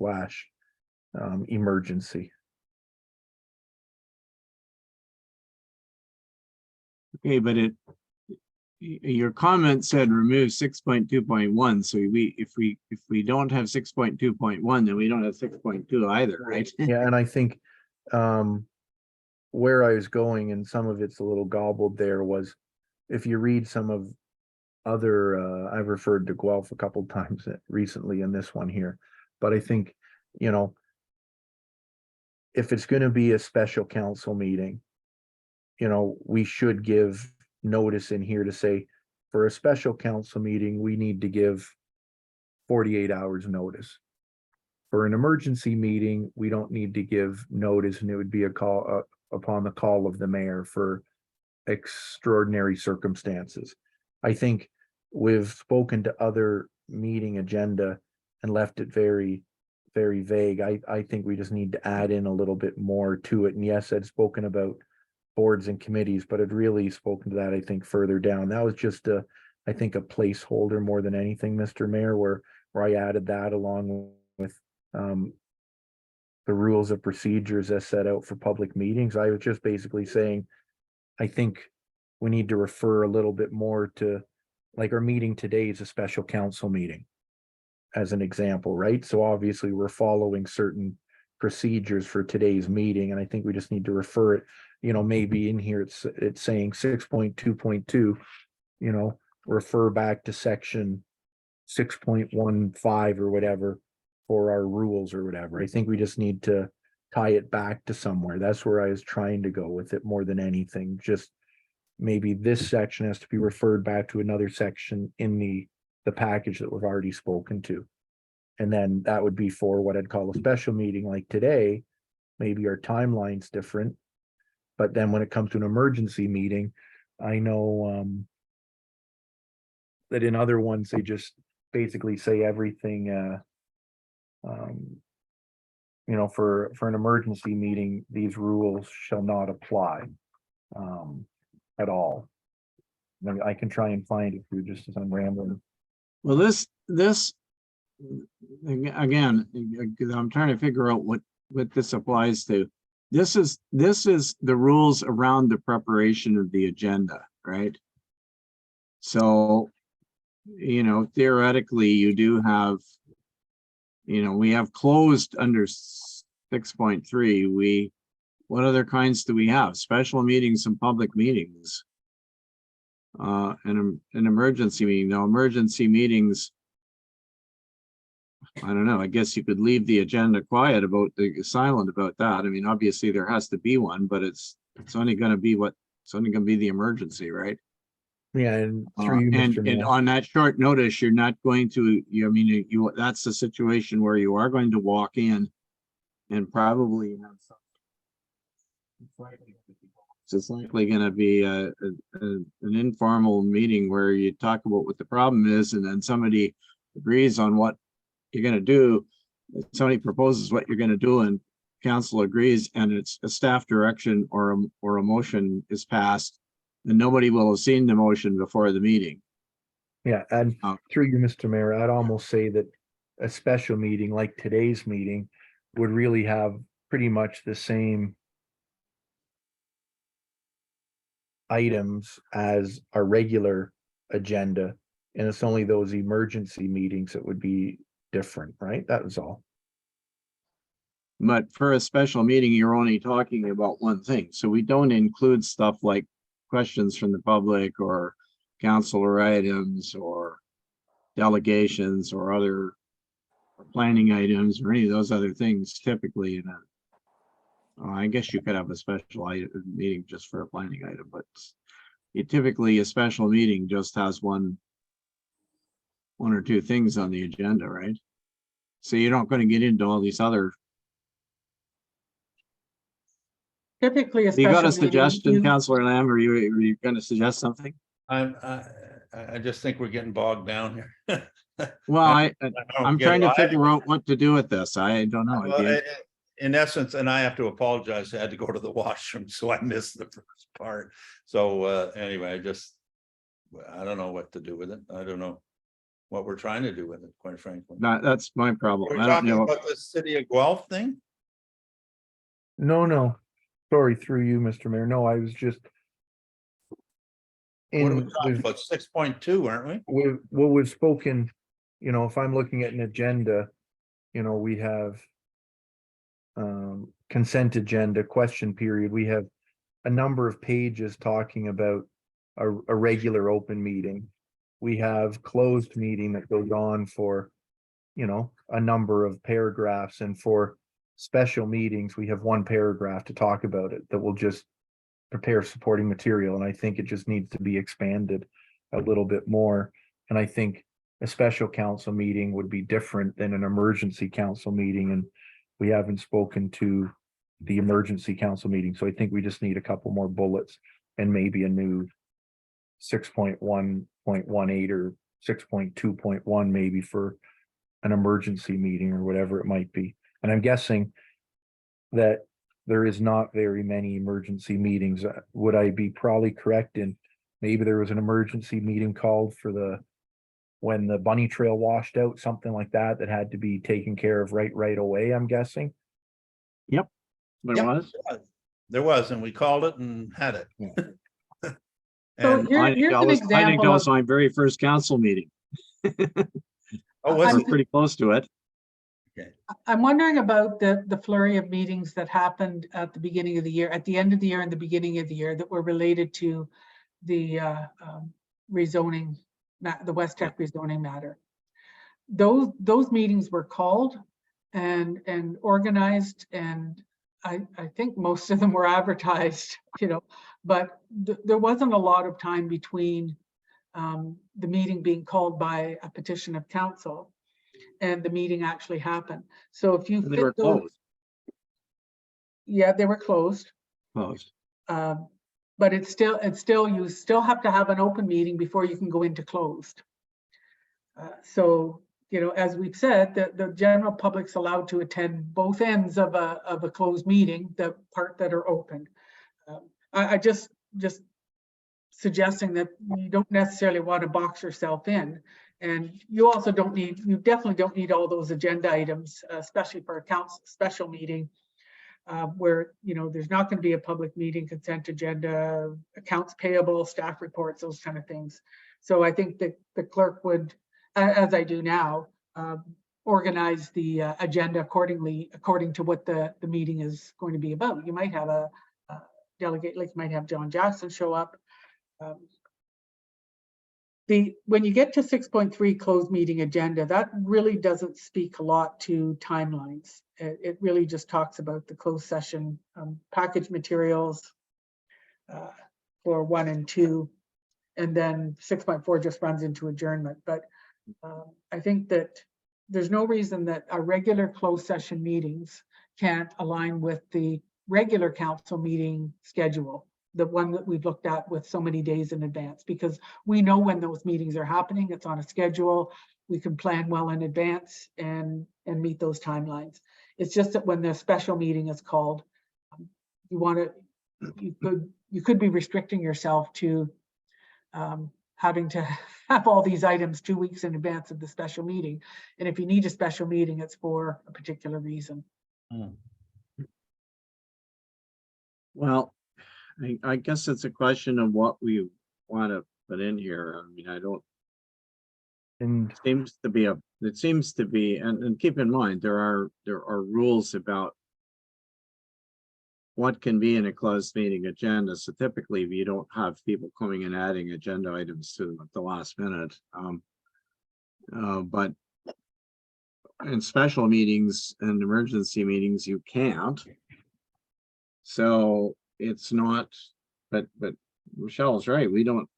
emergency. okay, but your comment said remove 6.2.1. So if we don't have 6.2.1, then we don't have 6.2 either, right? Yeah, and I think where I was going, and some of it's a little gobbled there, was if you read some of other, I've referred to Guelph a couple times recently in this one here, but I think, you know, if it's going to be a special council meeting, you know, we should give notice in here to say, for a special council meeting, we need to give 48 hours notice. For an emergency meeting, we don't need to give notice, and it would be a call upon the call of the mayor for extraordinary circumstances. I think we've spoken to other meeting agenda and left it very, very vague. I think we just need to add in a little bit more to it. And yes, I'd spoken about boards and committees, but I'd really spoken to that, I think, further down. That was just I think a placeholder more than anything, Mr. Mayor, where I added that along with the rules of procedures as set out for public meetings. I was just basically saying, I think we need to refer a little bit more to, like, our meeting today is a special council meeting, as an example, right? So obviously we're following certain procedures for today's meeting, and I think we just need to refer it, you know, maybe in here it's saying 6.2.2, you know, refer back to section 6.15 or whatever for our rules or whatever. I think we just need to tie it back to somewhere. That's where I was trying to go with it more than anything. Just maybe this section has to be referred back to another section in the package that we've already spoken to. And then that would be for what I'd call a special meeting like today. Maybe our timeline's different. But then when it comes to an emergency meeting, I know that in other ones, they just basically say everything, you know, for an emergency meeting, these rules shall not apply at all. I can try and find it through just as I'm rambling. Well, this again, I'm trying to figure out what this applies to. This is the rules around the preparation of the agenda, right? So, you know, theoretically, you do have, you know, we have closed under 6.3. What other kinds do we have? Special meetings and public meetings. An emergency meeting. Now, emergency meetings, I don't know, I guess you could leave the agenda silent about that. I mean, obviously there has to be one, but it's only going to be the emergency, right? Yeah, and through you, And, Mr. and Mayor. on that short notice, you're not going to, I mean, that's the situation where you are going to walk in and probably have some. It's likely gonna be an informal meeting where you talk about what the problem is, and then somebody agrees on what you're gonna do. Somebody proposes what you're gonna do, and council agrees, and it's a staff direction or a motion is passed, and nobody will have seen the motion before the meeting. Yeah, and Oh. through you, Mr. Mayor, I'd almost say that a special meeting like today's meeting would really have pretty much the same items as our regular agenda. And it's only those emergency meetings that would be different, right? That was all. But for a special meeting, you're only talking about one thing. So we don't include stuff like questions from the public or councilor items or delegations or other planning items or any of those other things typically in a. I guess you could have a special meeting just for a planning item, but typically a special meeting just has one or two things on the agenda, right? So you're not going to get into all these other. Typically, a You got special a meeting, suggestion, Councillor Lamb, or are you going to suggest something? I just think we're getting bogged down here. Well, I'm get trying to it. figure out what to do with this. I don't know. Well, in essence, and I have to apologize, I had to go to the washroom, so I missed the first part. So anyway, I don't know what to do with it. I don't know what we're trying to do with it, quite frankly. That's my Are problem. we I don't talking know. about the city of Guelph thing? No. Sorry, through you, Mr. Mayor. No, I was just. What are we In talking about? 6.2, aren't we? with what was spoken, if I'm looking at an agenda, we have consent agenda, question period, we have a number of pages talking about a regular open meeting. We have closed meeting that goes on for, a number of paragraphs, and for special meetings, we have one paragraph to talk about it that will just prepare supporting material, and I think it just needs to be expanded a little bit more. And I think a special council meeting would be different than an emergency council meeting, and we haven't spoken to the emergency council meeting, so I think we just need a couple more bullets and maybe a new 6.1.18 or 6.2.1 maybe for an emergency meeting or whatever it might be. And I'm guessing that there is not very many emergency meetings. Would I be probably correct in maybe there was an emergency meeting called for when the bunny trail washed out, something like that, that had to be taken care of right away, I'm guessing? What it Yep. was? There was, and we called it and had it. So And, here's an I think that example was of, my very first council meeting. oh, was We're it? pretty close to it. I'm wondering about the flurry of meetings that happened at the beginning of the year, at the end of the year and the beginning of the year, that were related to the rezoning, the West Tech rezoning matter. Those meetings were called and organized, and I think most of them were advertised, but there wasn't a lot of time between the meeting being called by a petition of council and the meeting actually happened. So if you They were fit those, closed. yeah, they were closed. Closed. But you still have to have an open meeting before you can go into closed. So, as we've said, the general public's allowed to attend both ends of a closed meeting, the part that are open. I just suggesting that you don't necessarily want to box yourself in. And you definitely don't need all those agenda items, especially for a council special meeting, where, there's not going to be a public meeting, consent agenda, accounts payable, staff reports, those kind of things. So I think that the clerk would, as I do now, organize the agenda according to what the meeting is going to be about. You might have a delegate, like you might have John Jackson show up. When you get to 6.3 closed meeting agenda, that really doesn't speak a lot to timelines. It really just talks about the closed session package materials for 1 and 2. And then 6.4 just runs into adjournment. But I think that there's no reason that our regular closed session meetings can't align with the regular council meeting schedule, the one that we've looked at with so many days in advance, because we know when those meetings are happening. It's on a schedule. We can plan well in advance and meet those timelines. It's just that when the special meeting is called, you could be restricting yourself to having to have all these items 2 weeks in advance of the special meeting. And if you need a special meeting, it's for a particular reason. Well, I guess it's a question of what we want to put in here. I mean, And it seems to be, and keep in mind, there are rules about what can be in a closed meeting agenda. So typically you don't have people coming and adding agenda items to them at the last minute. But in special meetings and emergency meetings, you can't. So it's not, but Michelle's right. We don't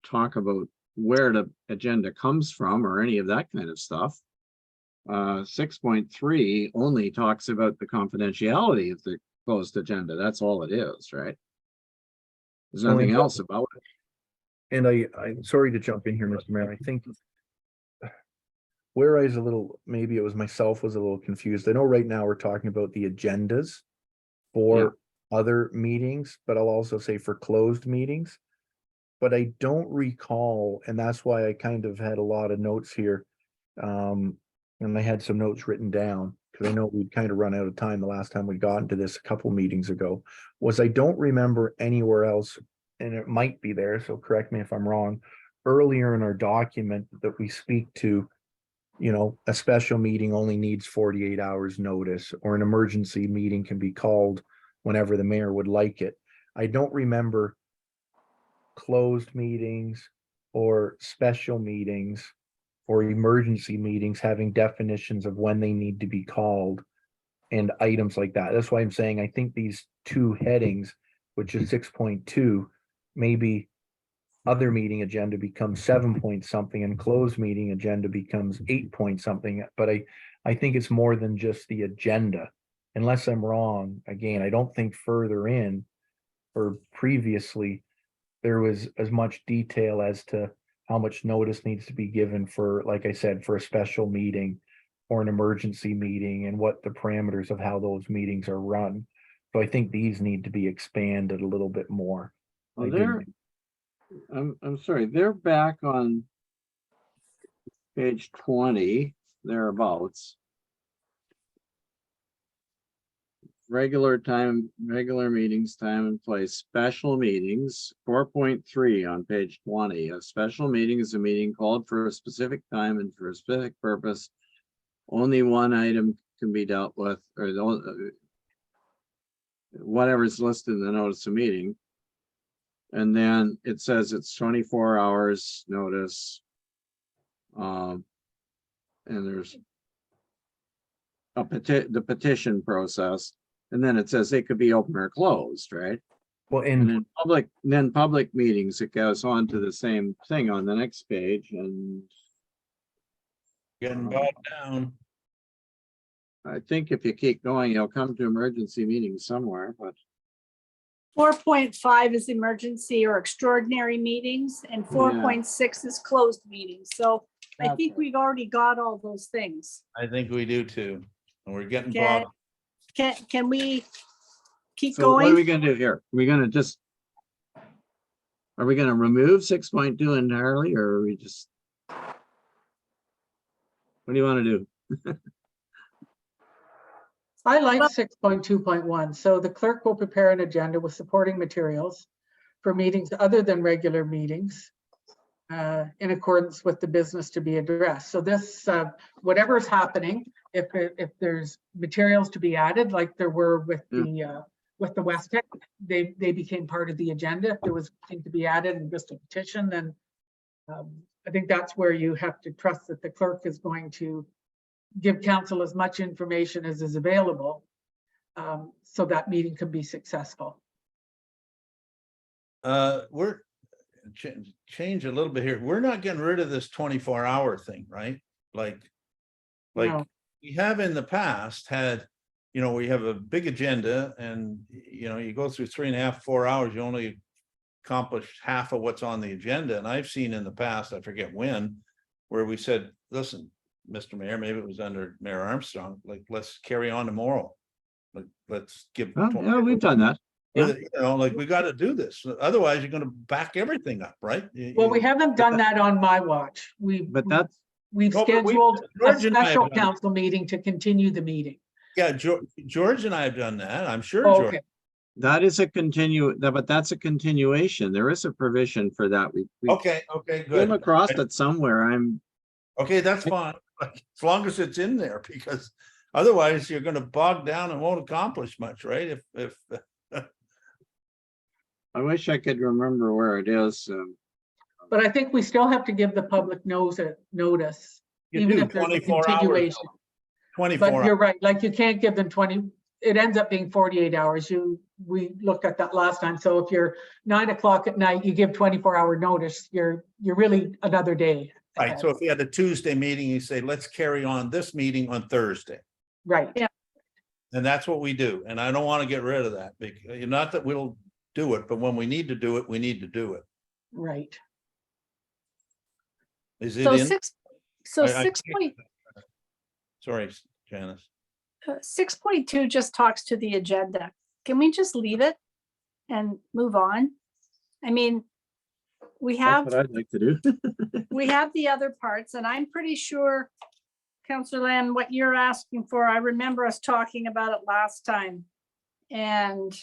talk about where the agenda comes from or any of that kind of stuff. 6.3 only talks about the confidentiality of the closed agenda. That's all it is, right? There's nothing else about it. And I'm sorry to jump in here, Mr. Mayor. I think where I was a little, maybe it was myself was a little confused. I know right now we're talking about the agendas for other meetings, but I'll also say for closed meetings. But I don't recall, and that's why I kind of had a lot of notes here. And I had some notes written down because I know we'd kind of run out of time the last time we got into this a couple meetings ago, was I don't remember anywhere else, and it might be there, so correct me if I'm wrong, earlier in our document that we speak to, a special meeting only needs 48 hours notice, or an emergency meeting can be called whenever the mayor would like it. I don't remember closed meetings or special meetings or emergency meetings having definitions of when they need to be called and items like that. That's why I'm saying I think these two headings, which is 6.2, maybe other meeting agenda becomes 7 point something and closed meeting agenda becomes 8 point something. But I think it's more than just the agenda. Unless I'm wrong, again, I don't think further in or previously there was as much detail as to how much notice needs to be given for, like I said, for a special meeting or an emergency meeting and what the parameters of how those meetings are run. So I think these need to be expanded a little bit more. Well, I'm sorry, they're back on page 20, thereabouts. Regular meetings, time and place, special meetings, 4.3 on page 20. A special meeting is a meeting called for a specific time and for a specific purpose. Only one item can be dealt with, or whatever's listed in the notice of meeting. And then it says it's 24 hours notice. And there's the petition process. And then it says they could be open or closed, right? Well, And and in public meetings, it goes on to the same thing on the next page. And Getting bogged down. I think if you keep going, you'll come to emergency meetings somewhere, but 4.5 is emergency or extraordinary meetings, and 4.6 is closed meetings. So I think we've already got all those things. I think we do too. And we're getting Can, bogged. can we keep so what are we going? gonna do here? Are we gonna remove 6.2 entirely, or are we just? What do you want to do? I like 6.2.1. So the clerk will prepare an agenda with supporting materials for meetings other than regular meetings in accordance with the business to be addressed. So this, whatever is happening, if there's materials to be added, like there were with the West Tech, they became part of the agenda. If there was something to be added and just a petition, then I think that's where you have to trust that the clerk is going to give council as much information as is available so that meeting can be successful. We're, change a little bit here. We're not getting rid of this 24-hour thing, right? Like No. we have in the past had, we have a big agenda and, you go through 3.5, 4 hours, you only accomplish half of what's on the agenda. And I've seen in the past, I forget when, where we said, listen, Mr. Mayor, maybe it was under Mayor Armstrong, like, let's carry on tomorrow. Like, let's give. Well, yeah, we've done that. Yeah. Like, we got to do this. Otherwise, you're going to back everything up, right? Well, we haven't done that on my watch. But that's, We've No, but scheduled a George and I have special done it. council meeting to continue the meeting. Yeah, George and I have done that. I'm sure, Oh, George. okay, that is a but that's a continuation. There is a provision for that. We Okay, came good. across it somewhere. Okay, that's fine. As long as it's in there, because otherwise you're gonna bog down and won't accomplish much, right? If I wish I could remember where it is. but I think we still have to give the public notice, you even do if there's a 24 hours. continuation. 24 But you're hours. right, like you can't give them 20, it ends up being 48 hours. We looked at that last time. So if you're 9 o'clock at night, you give 24-hour notice, you're really another day. Right, ahead. so if you had a Tuesday meeting, you say, let's carry on this meeting on Thursday. Right, Yeah. And that's what we do. And I don't want to get rid of that because not that we'll do it, but when we need to do it, we need to do it. right. Is it So in? so I 6 can't- point, Sorry, Janice. 6.2 just talks to the agenda. Can we just leave it and move on? I mean, we That's have, what I'd like to do. we have the other parts, and I'm pretty sure, Councillor Lamb, what you're asking for, I remember us talking about it last time. And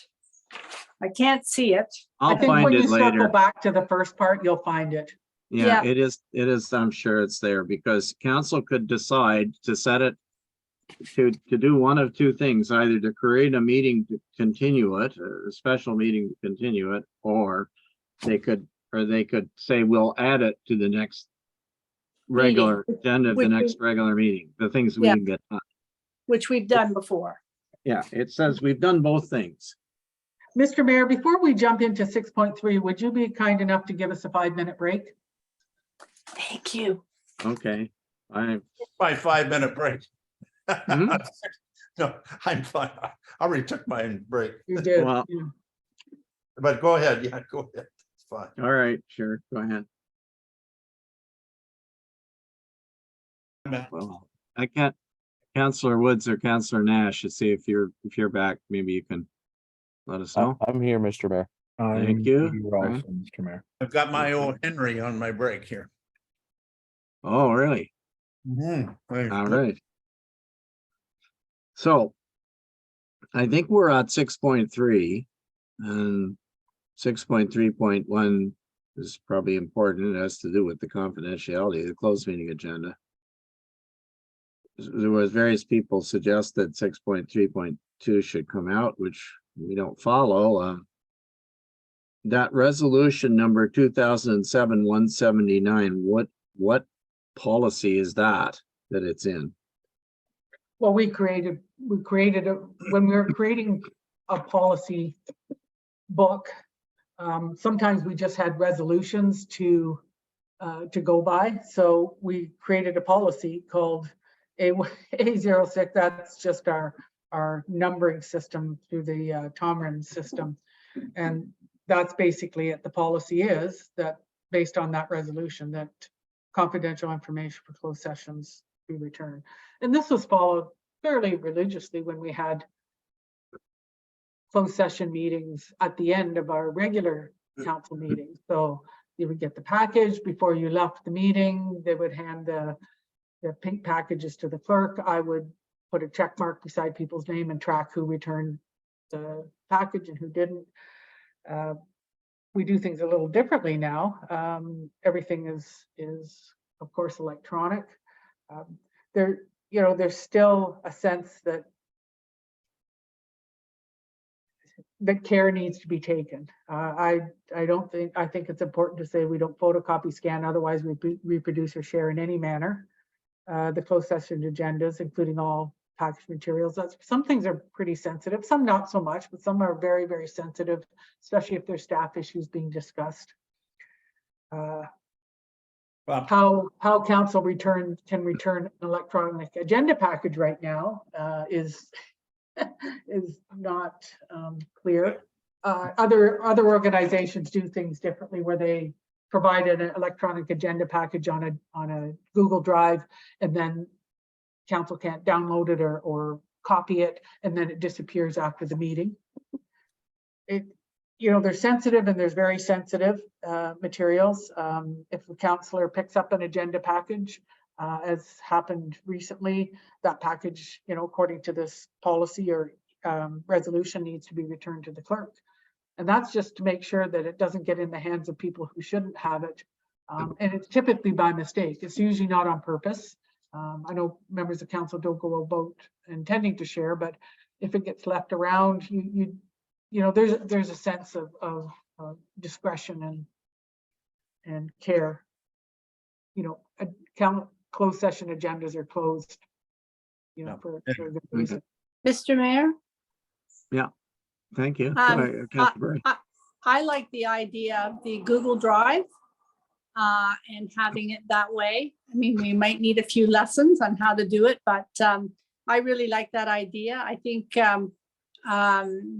I can't see it. I I'll think when find you it circle later. back to the first part, you'll find it. Yeah, Yeah. it is. I'm sure it's there because council could decide to set it to do one of two things, either to create a meeting to continue it, a special meeting to continue it, or they could say, we'll add it to the next regular agenda of the Which next is- regular meeting, the things we Yeah. can get done. Which we've done before. Yeah, it says we've done both things. Mr. Mayor, before we jump into 6.3, would you be kind enough to give us a 5-minute break? Thank you. Okay, My 5-minute break. Hmm? No, I'm fine. I already took my break, You did. Well- yeah. but go ahead. Yeah, go ahead. It's fine. all right, sure, go ahead. Well, I can't, Councillor Woods or Councillor Nash, to see if you're back, maybe you can let us know. I'm here, Mr. Mayor. Thank you. You're also, Mr. Mayor. I've got my old Henry on my break here. Oh, really? Mhm. All right. So I think we're at 6.3 and 6.3.1 is probably important. It has to do with the confidentiality of the closed meeting agenda. There was various people suggested 6.3.2 should come out, which we don't follow. That resolution number 2007-179, what policy is that it's in? Well, we created when we were creating a policy book, sometimes we just had resolutions to go by. So we created a policy called A06. That's just our numbering system through the Tomrin system. And that's basically it. The policy is that based on that resolution that confidential information for closed sessions be returned. And this was followed fairly religiously when we had closed session meetings at the end of our regular council meetings. So you would get the package before you left the meeting. They would hand the pink packages to the clerk. I would put a check mark beside people's name and track who returned the package and who didn't. We do things a little differently now. Everything is of course electronic. There's still a sense that care needs to be taken. I think it's important to say we don't photocopy, scan, otherwise reproduce or share in any manner the closed session agendas, including all packaged materials. Some things are pretty sensitive, some not so much, but some are very, very sensitive, especially if there's staff issues being discussed. How council can return an electronic agenda package right now is not clear. Other organizations do things differently where they provide an electronic agenda package on a Google Drive, and then council can't download it or copy it, and then it disappears after the meeting. There's sensitive and there's very sensitive materials. If a councillor picks up an agenda package, as happened recently, that package, according to this policy or resolution, needs to be returned to the clerk. And that's just to make sure that it doesn't get in the hands of people who shouldn't have it. And it's typically by mistake. It's usually not on purpose. I know members of council don't go about intending to share, but if it gets left around, there's a sense of discretion and care. Closed session agendas are closed, for a good reason. Mr. Mayor? Thank you. I like the idea of the Google Drive and having it that way. I mean, we might need a few lessons on how to do it, but I really like that idea. I think the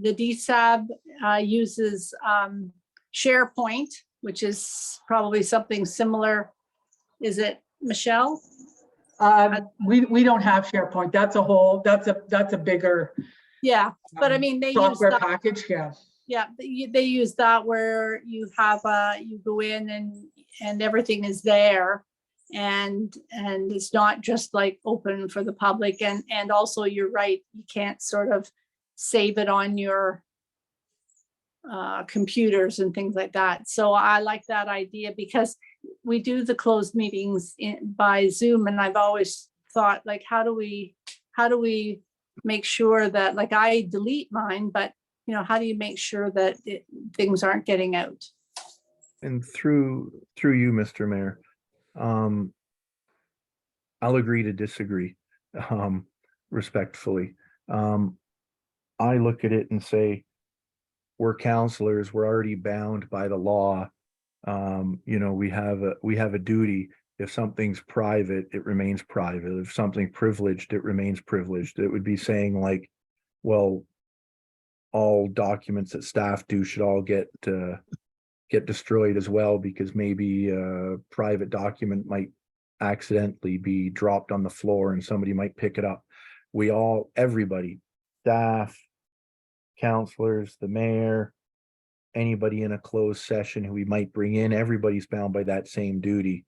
DSAB uses SharePoint, which is probably something similar. Is it, Michelle? We don't have SharePoint. That's a bigger. Yeah, but I mean, they use software that package. Yeah. Yeah, they use that where you have you go in and everything is there, and it's not just like open for the public, and also you're right, you can't sort of save it on your computers and things like that. So I like that idea because we do the closed meetings by Zoom, and I've always thought, like, how do we make sure that, like, I delete mine, but how do you make sure that things aren't getting out? And through you, Mr. Mayor, I'll agree to disagree, respectfully. I look at it and say, we're counselors, we're already bound by the law. We have a duty. If something's private, it remains private. If something privileged, it remains privileged. It would be saying, like, well, all documents that staff do should all get destroyed as well, because maybe a private document might accidentally be dropped on the floor and somebody might pick it up. Everybody, staff, counselors, the mayor, anybody in a closed session who we might bring in, everybody's bound by that same duty,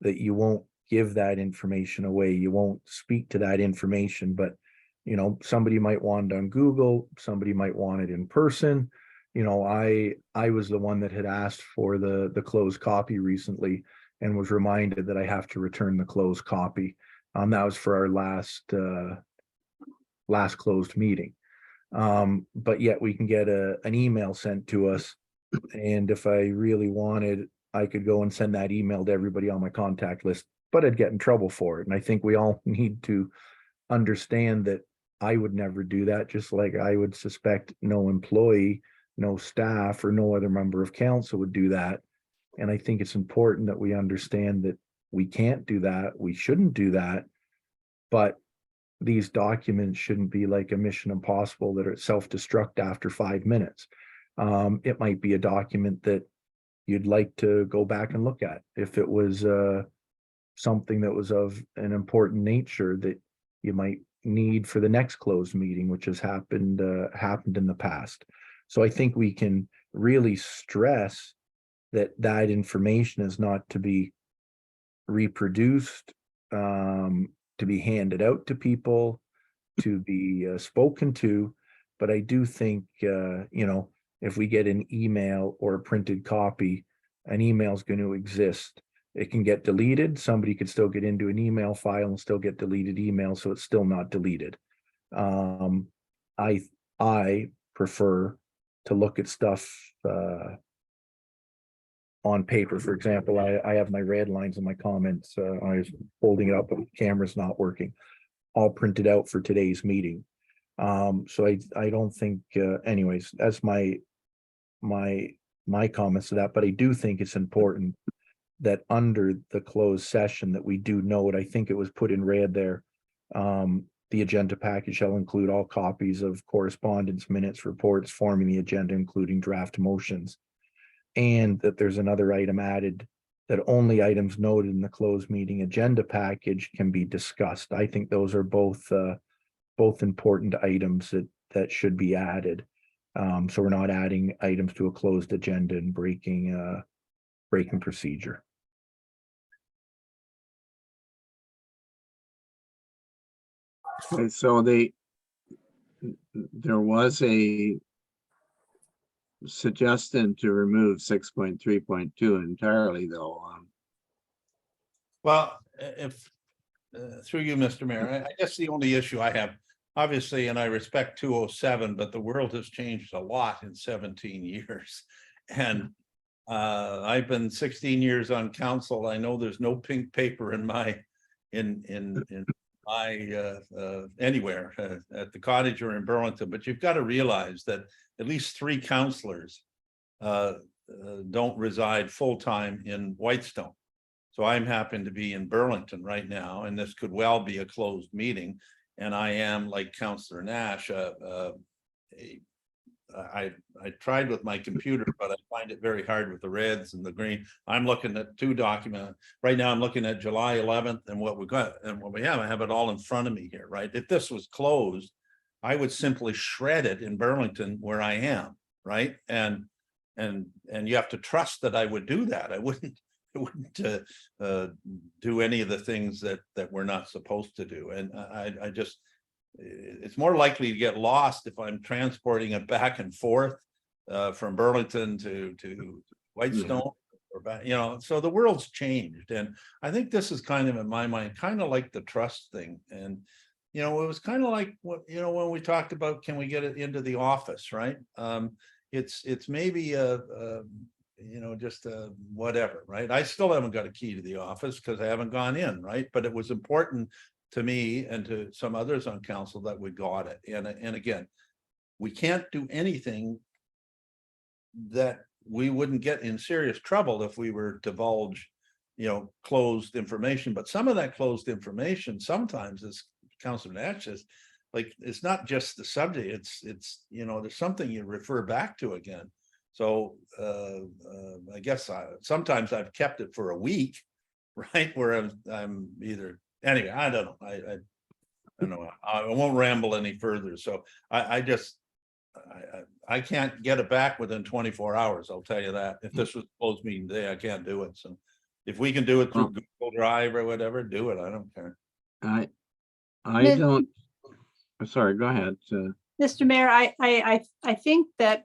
that you won't give that information away. You won't speak to that information, but somebody might want it on Google, somebody might want it in person. I was the one that had asked for the closed copy recently and was reminded that I have to return the closed copy. That was for our last closed meeting. But yet we can get an email sent to us. And if I really wanted, I could go and send that email to everybody on my contact list, but I'd get in trouble for it. And I think we all need to understand that I would never do that, just like I would suspect no employee, no staff, or no other member of council would do that. And I think it's important that we understand that we can't do that, we shouldn't do that, but these documents shouldn't be like a Mission Impossible that are self-destruct after 5 minutes. It might be a document that you'd like to go back and look at. If it was something that was of an important nature that you might need for the next closed meeting, which has happened in the past. So I think we can really stress that information is not to be reproduced, to be handed out to people, to be spoken to. But I do think, if we get an email or a printed copy, an email is going to exist. It can get deleted. Somebody could still get into an email file and still get deleted email, so it's still not deleted. I prefer to look at stuff on paper. For example, I have my red lines in my comments. I was holding it up, but the camera's not working. All printed out for today's meeting. So I don't think, anyways, that's my comments to that, but I do think it's important that under the closed session that we do note, I think it was put in red there. The agenda package shall include all copies of correspondence, minutes, reports forming the agenda, including draft motions. And that there's another item added that only items noted in the closed meeting agenda package can be discussed. I think those are both important items that should be added. So we're not adding items to a closed agenda and breaking procedure. Okay, so there was a suggestion to remove 6.3.2 entirely, though. Well, if, through you, Mr. Mayor, I guess the only issue I have, obviously, and I respect 207, but the world has changed a lot in 17 years. And I've been 16 years on council. I know there's no pink paper in my, anywhere at the cottage or in Burlington, but you've got to realize that at least 3 councillors don't reside full-time in Whitestone. So I'm happen to be in Burlington right now, and this could well be a closed meeting. And I am, like Councillor Nash, I tried with my computer, but I find it very hard with the reds and the green. I'm looking at 2 documents. Right now I'm looking at July 11th and what we got and what we have. I have it all in front of me here, right? If this was closed, I would simply shred it in Burlington where I am, right? And you have to trust that I would do that. I wouldn't do any of the things that we're not supposed to do. And I just, it's more likely to get lost if I'm transporting it back and forth from Burlington to Whitestone or back, you know, so the world's changed. And I think this is kind of, in my mind, kind of like the trust thing. And, you know, it was kind of like what, you know, when we talked about, can we get it into the office, right? It's maybe you know, just whatever, right? I still haven't got a key to the office because I haven't gone in, right? But it was important to me and to some others on council that we got it. And again, we can't do anything that we wouldn't get in serious trouble if we were divulge, you know, closed information. But some of that closed information sometimes, as Councilor Nash says, like, it's not just the subject, it's you know, there's something you refer back to again. So I guess sometimes I've kept it for a week, right? Where I'm either, anyway, I don't know. I don't know. I won't ramble any further. So I just, I can't get it back within 24 hours. I'll tell you that. If this was a closed meeting today, I can't do it. So if we can do it through Google Drive or whatever, do it. I don't care. I Ms. don't, sorry, go ahead. Mr. Mayor, I think that,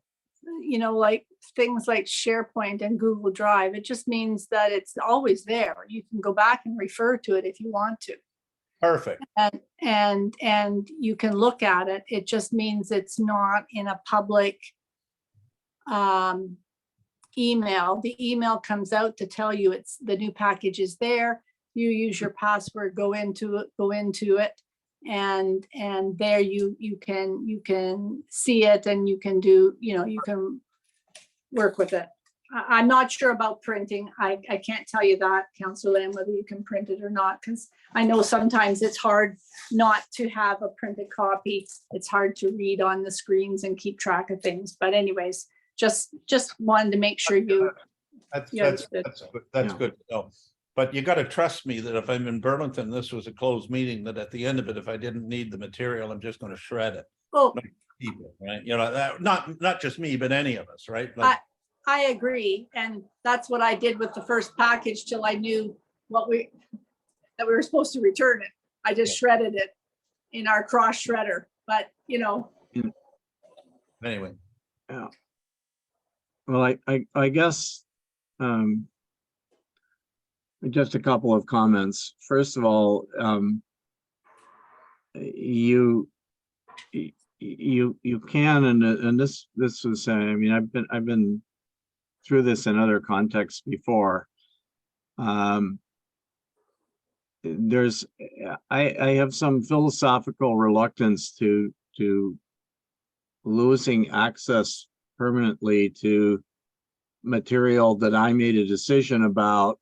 you know, like things like SharePoint and Google Drive, it just means that it's always there. You can go back and refer to it if you want to. Perfect. And you can look at it. It just means it's not in a public email. The email comes out to tell you it's the new package is there. You use your password, go into it, and there you can see it, and you can do, you know, you can work with it. I'm not sure about printing. I can't tell you that, Councillor Lamb, whether you can print it or not, because I know sometimes it's hard not to have a printed copy. It's hard to read on the screens and keep track of things. But anyways, just wanted to make sure you. That's Yeah, good. That's good to know. But you got to trust me that if I'm in Burlington, this was a closed meeting, that at the end of it, if I didn't need the material, I'm just going to shred it. Oh, People, right? You know, that, not just me, but any of us, right? Like, I agree. And that's what I did with the first package till I knew that we were supposed to return it. I just shredded it in our cross shredder, but you know. anyway. Yeah. Well, I guess just a couple of comments. First of all, you can, and this was, I mean, I've been through this in other contexts before. There's, I have some philosophical reluctance to losing access permanently to material that I made a decision about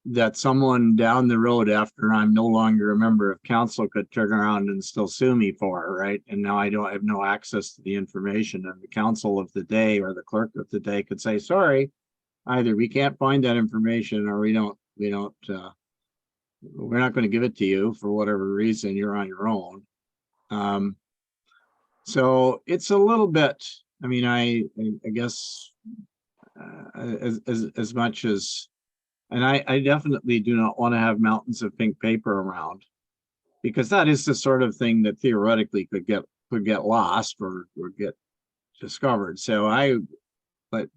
that someone down the road after I'm no longer a member of council could turn around and still sue me for, right? And now I don't have no access to the information, and the council of the day or the clerk of the day could say, sorry, either we can't find that information or we're not going to give it to you for whatever reason, you're on your own. So it's a little bit, I mean, I guess as much as, and I definitely do not want to have mountains of pink paper around, because that is the sort of thing that theoretically could get lost or get discovered. So but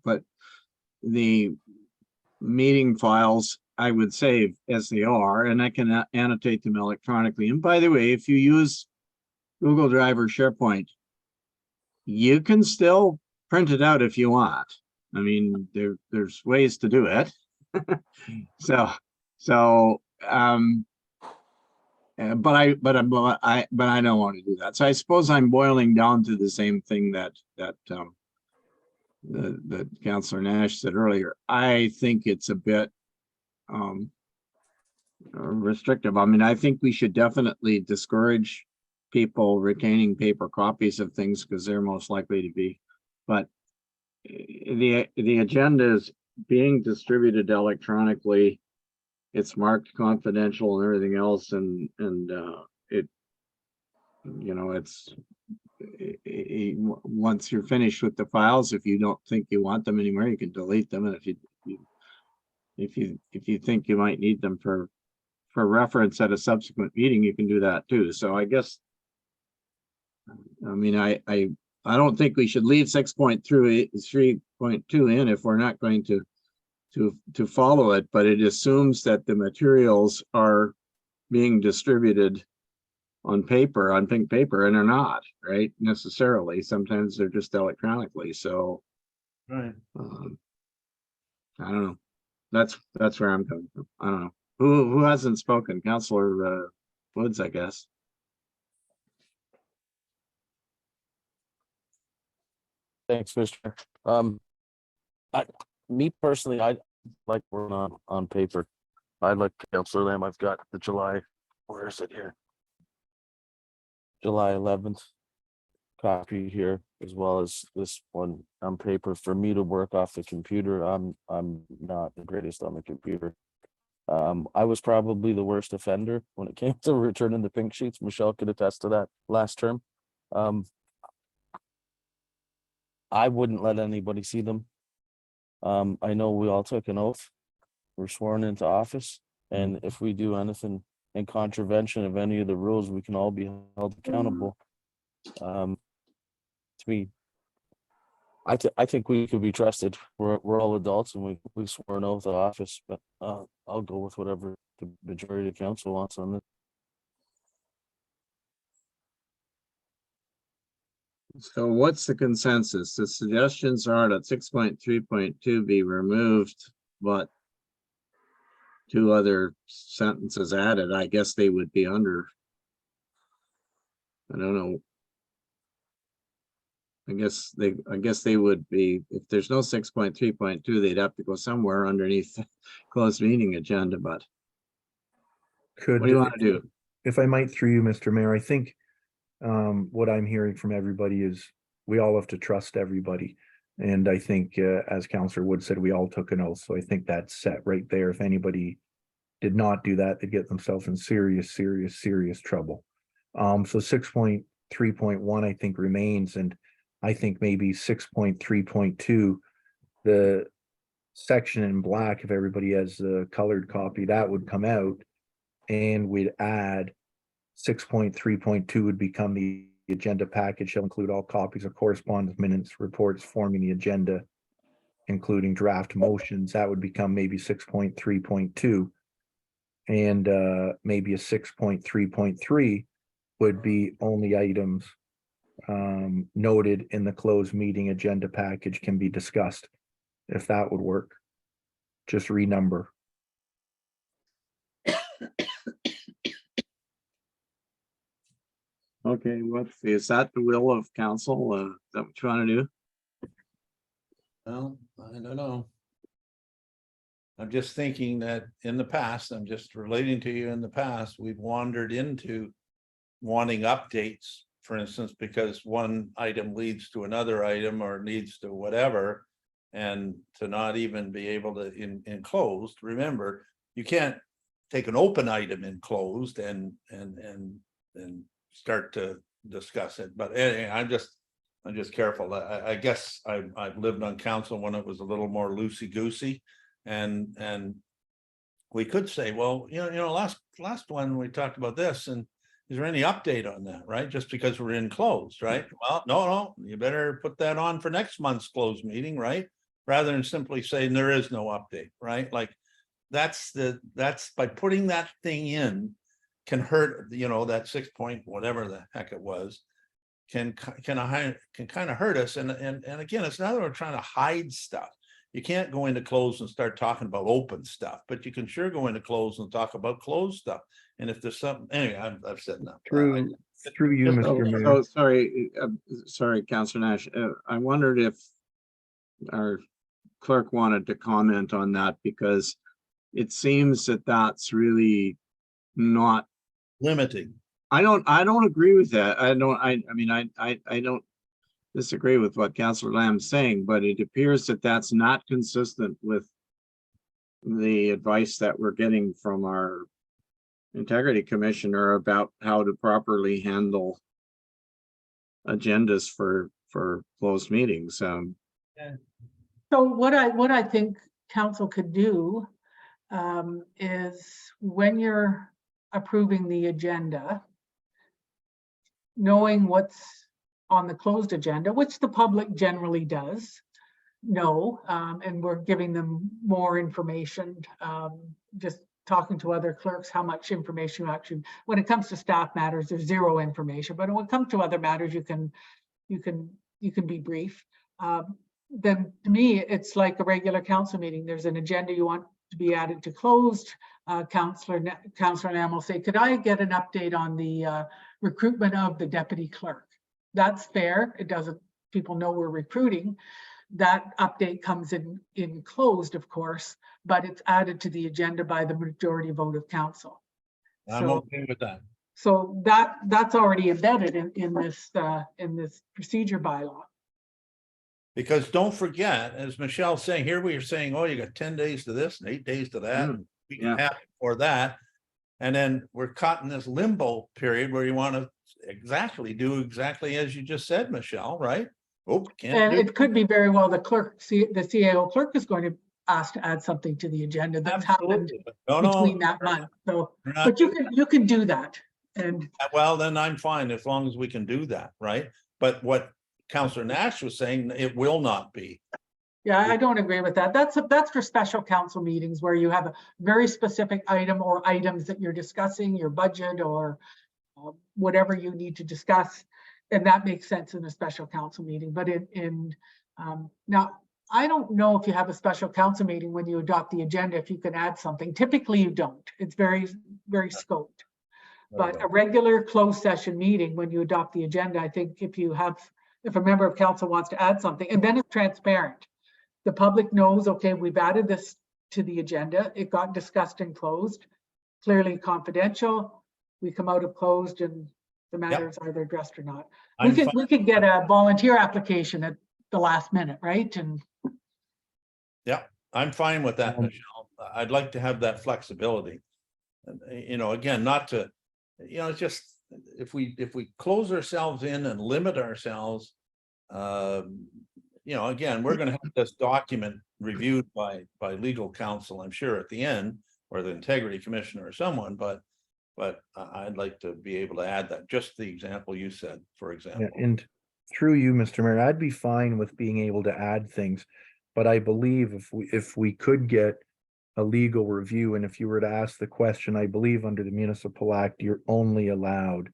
the meeting files, I would save as they are, and I can annotate them electronically. And by the way, if you use Google Drive or SharePoint, you can still print it out if you want. I mean, there's ways to do it. So, but I don't want to do that. So I suppose I'm boiling down to the same thing that Councillor Nash said earlier. I think it's a bit restrictive. I mean, I think we should definitely discourage people retaining paper copies of things because they're most likely to be, but the agenda is being distributed electronically. It's marked confidential and everything else, and it, you know, it's once you're finished with the files, if you don't think you want them anymore, you can delete them, and if you think you might need them for reference at a subsequent meeting, you can do that too. So I guess, I mean, I don't think we should leave 6.3.2 in if we're not going to follow it, but it assumes that the materials are being distributed on paper, on pink paper, and they're not, right? Necessarily. Sometimes they're just electronically. So Right. I don't know. That's where I'm coming from. I don't know. Who hasn't spoken? Councillor Woods, I guess. Thanks, Mr. Me personally, I like working on paper. I like Councillor Lamb. I've got the July, where is it here? July 11th copy here, as well as this one on paper. For me to work off the computer, I'm not the greatest on the computer. I was probably the worst offender when it came to returning the pink sheets. Michelle could attest to that last term. I wouldn't let anybody see them. I know we all took an oath. We're sworn into office, and if we do anything in contravention of any of the rules, we can all be held accountable. To me, I think we could be trusted. We're all adults, and we swore an oath of office. But I'll go with whatever the majority of council wants on this. So what's the consensus? The suggestions are that 6.3.2 be removed, but 2 other sentences added. I guess they would be under, I don't know. I guess they would be, if there's no 6.3.2, they'd have to go somewhere underneath the closed meeting agenda, but what do you want to do? If I might, through you, Mr. Mayor, I think what I'm hearing from everybody is we all have to trust everybody. And I think, as Councillor Wood said, we all took an oath. So I think that's set right there. If anybody did not do that, they'd get themselves in serious trouble. So 6.3.1, I think, remains. And I think maybe 6.3.2, the section in black, if everybody has the colored copy, that would come out. And we'd add 6.3.2 would become the agenda package shall include all copies of correspondence, minutes, reports forming the agenda, including draft motions. That would become maybe 6.3.2. And maybe a 6.3.3 would be only items noted in the closed meeting agenda package can be discussed, if that would work. Just renumber. Okay, is that the will of council? Is that what you want to do? Well, I don't know. I'm just thinking that in the past, I'm just relating to you in the past, we've wandered into wanting updates, for instance, because one item leads to another item or leads to whatever. And to not even be able to in closed, remember, you can't take an open item in closed and start to discuss it. But anyway, I'm just careful. I guess I've lived on council when it was a little more loosey-goosey. And we could say, well, last one, we talked about this, and is there any update on that, right? Just because we're in closed, right? Well, no, you better put that on for next month's closed meeting, right? Rather than simply saying there is no update, right? Like, that's by putting that thing in can hurt, that 6 point, whatever the heck it was, can kind of hurt us. And again, it's not that we're trying to hide stuff. You can't go into closed and start talking about open stuff, but you can sure go into closed and talk about closed stuff. And if there's something, anyway, I've said enough. Through you, So- Mr. Mayor. so sorry, Councillor Nash. I wondered if our clerk wanted to comment on that, because it seems that that's really not, Limiting. I don't agree with that. I mean, I don't disagree with what Councillor Lamb's saying, but it appears that that's not consistent with the advice that we're getting from our integrity commissioner about how to properly handle agendas for closed meetings. So what I think council could do is, when you're approving the agenda, knowing what's on the closed agenda, which the public generally does know, and we're giving them more information, just talking to other clerks, how much information you actually, when it comes to staff matters, there's zero information, but when it comes to other matters, you can be brief. Then to me, it's like a regular council meeting. There's an agenda you want to be added to closed. Councillor Lamb will say, could I get an update on the recruitment of the deputy clerk? That's fair. It doesn't, people know we're recruiting. That update comes in closed, of course, but it's added to the agenda by the majority vote of council. I'm So- okay with that. So that's already embedded in this procedure bylaw. Because don't forget, as Michelle's saying, here we are saying, oh, you got 10 days to this and 8 days to that. Mm, We yeah. can have it for that. And then we're caught in this limbo period where you want to do exactly as you just said, Michelle, right? Oh, can't And do. it could be very well the CAO clerk is going to ask to add something to the agenda that's happened Absolutely. But no, between that we're not- month. So, we're not but doing you can do that. And well, then I'm fine as long as we can do that, right? But what Councillor Nash was saying, it will not be. yeah, I don't agree with that. That's for special council meetings where you have a very specific item or items that you're discussing, your budget or whatever you need to discuss. And that makes sense in a special council meeting. But now, I don't know if you have a special council meeting when you adopt the agenda, if you can add something. Typically you don't. It's very, very scoped. But a regular closed session meeting, when you adopt the agenda, I think if a member of council wants to add something, and then it's transparent. The public knows, okay, we've added this to the agenda. It got discussed and closed, clearly confidential. We come out of closed and the matter is either addressed or not. I'm We fine. could get a volunteer application at the last minute, right? And I'm fine with that, Um, Michelle. I'd like to have that flexibility. And, again, not to, it's just, if we close ourselves in and limit ourselves, again, we're gonna have this document reviewed by legal counsel, I'm sure, at the end, or the integrity commissioner or someone, but I'd like to be able to add that, just the example you said, for example. Yeah, and through you, Mr. Mayor, I'd be fine with being able to add things. But I believe if we could get a legal review, and if you were to ask the question, I believe under the Municipal Act, you're only allowed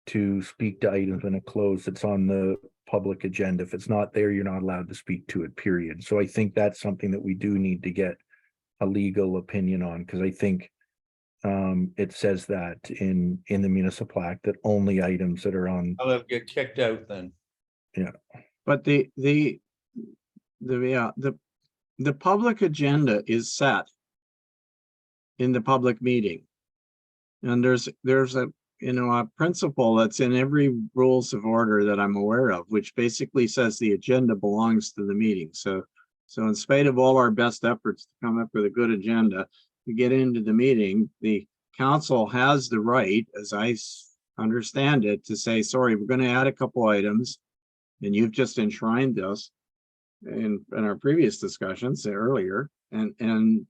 to speak to items in a close that's on the public agenda. If it's not there, you're not allowed to speak to it, period. So I think that's something that we do need to get a legal opinion on, because I think it says that in the Municipal Act that only items that are on. I'll have to get kicked out then. but the public agenda is set in the public meeting. And there's a, a principle that's in every rules of order that I'm aware of, which basically says the agenda belongs to the meeting. So in spite of all our best efforts to come up with a good agenda, to get into the meeting, the council has the right, as I understand it, to say, sorry, we're going to add a couple items. And you've just enshrined this in our previous discussions earlier, and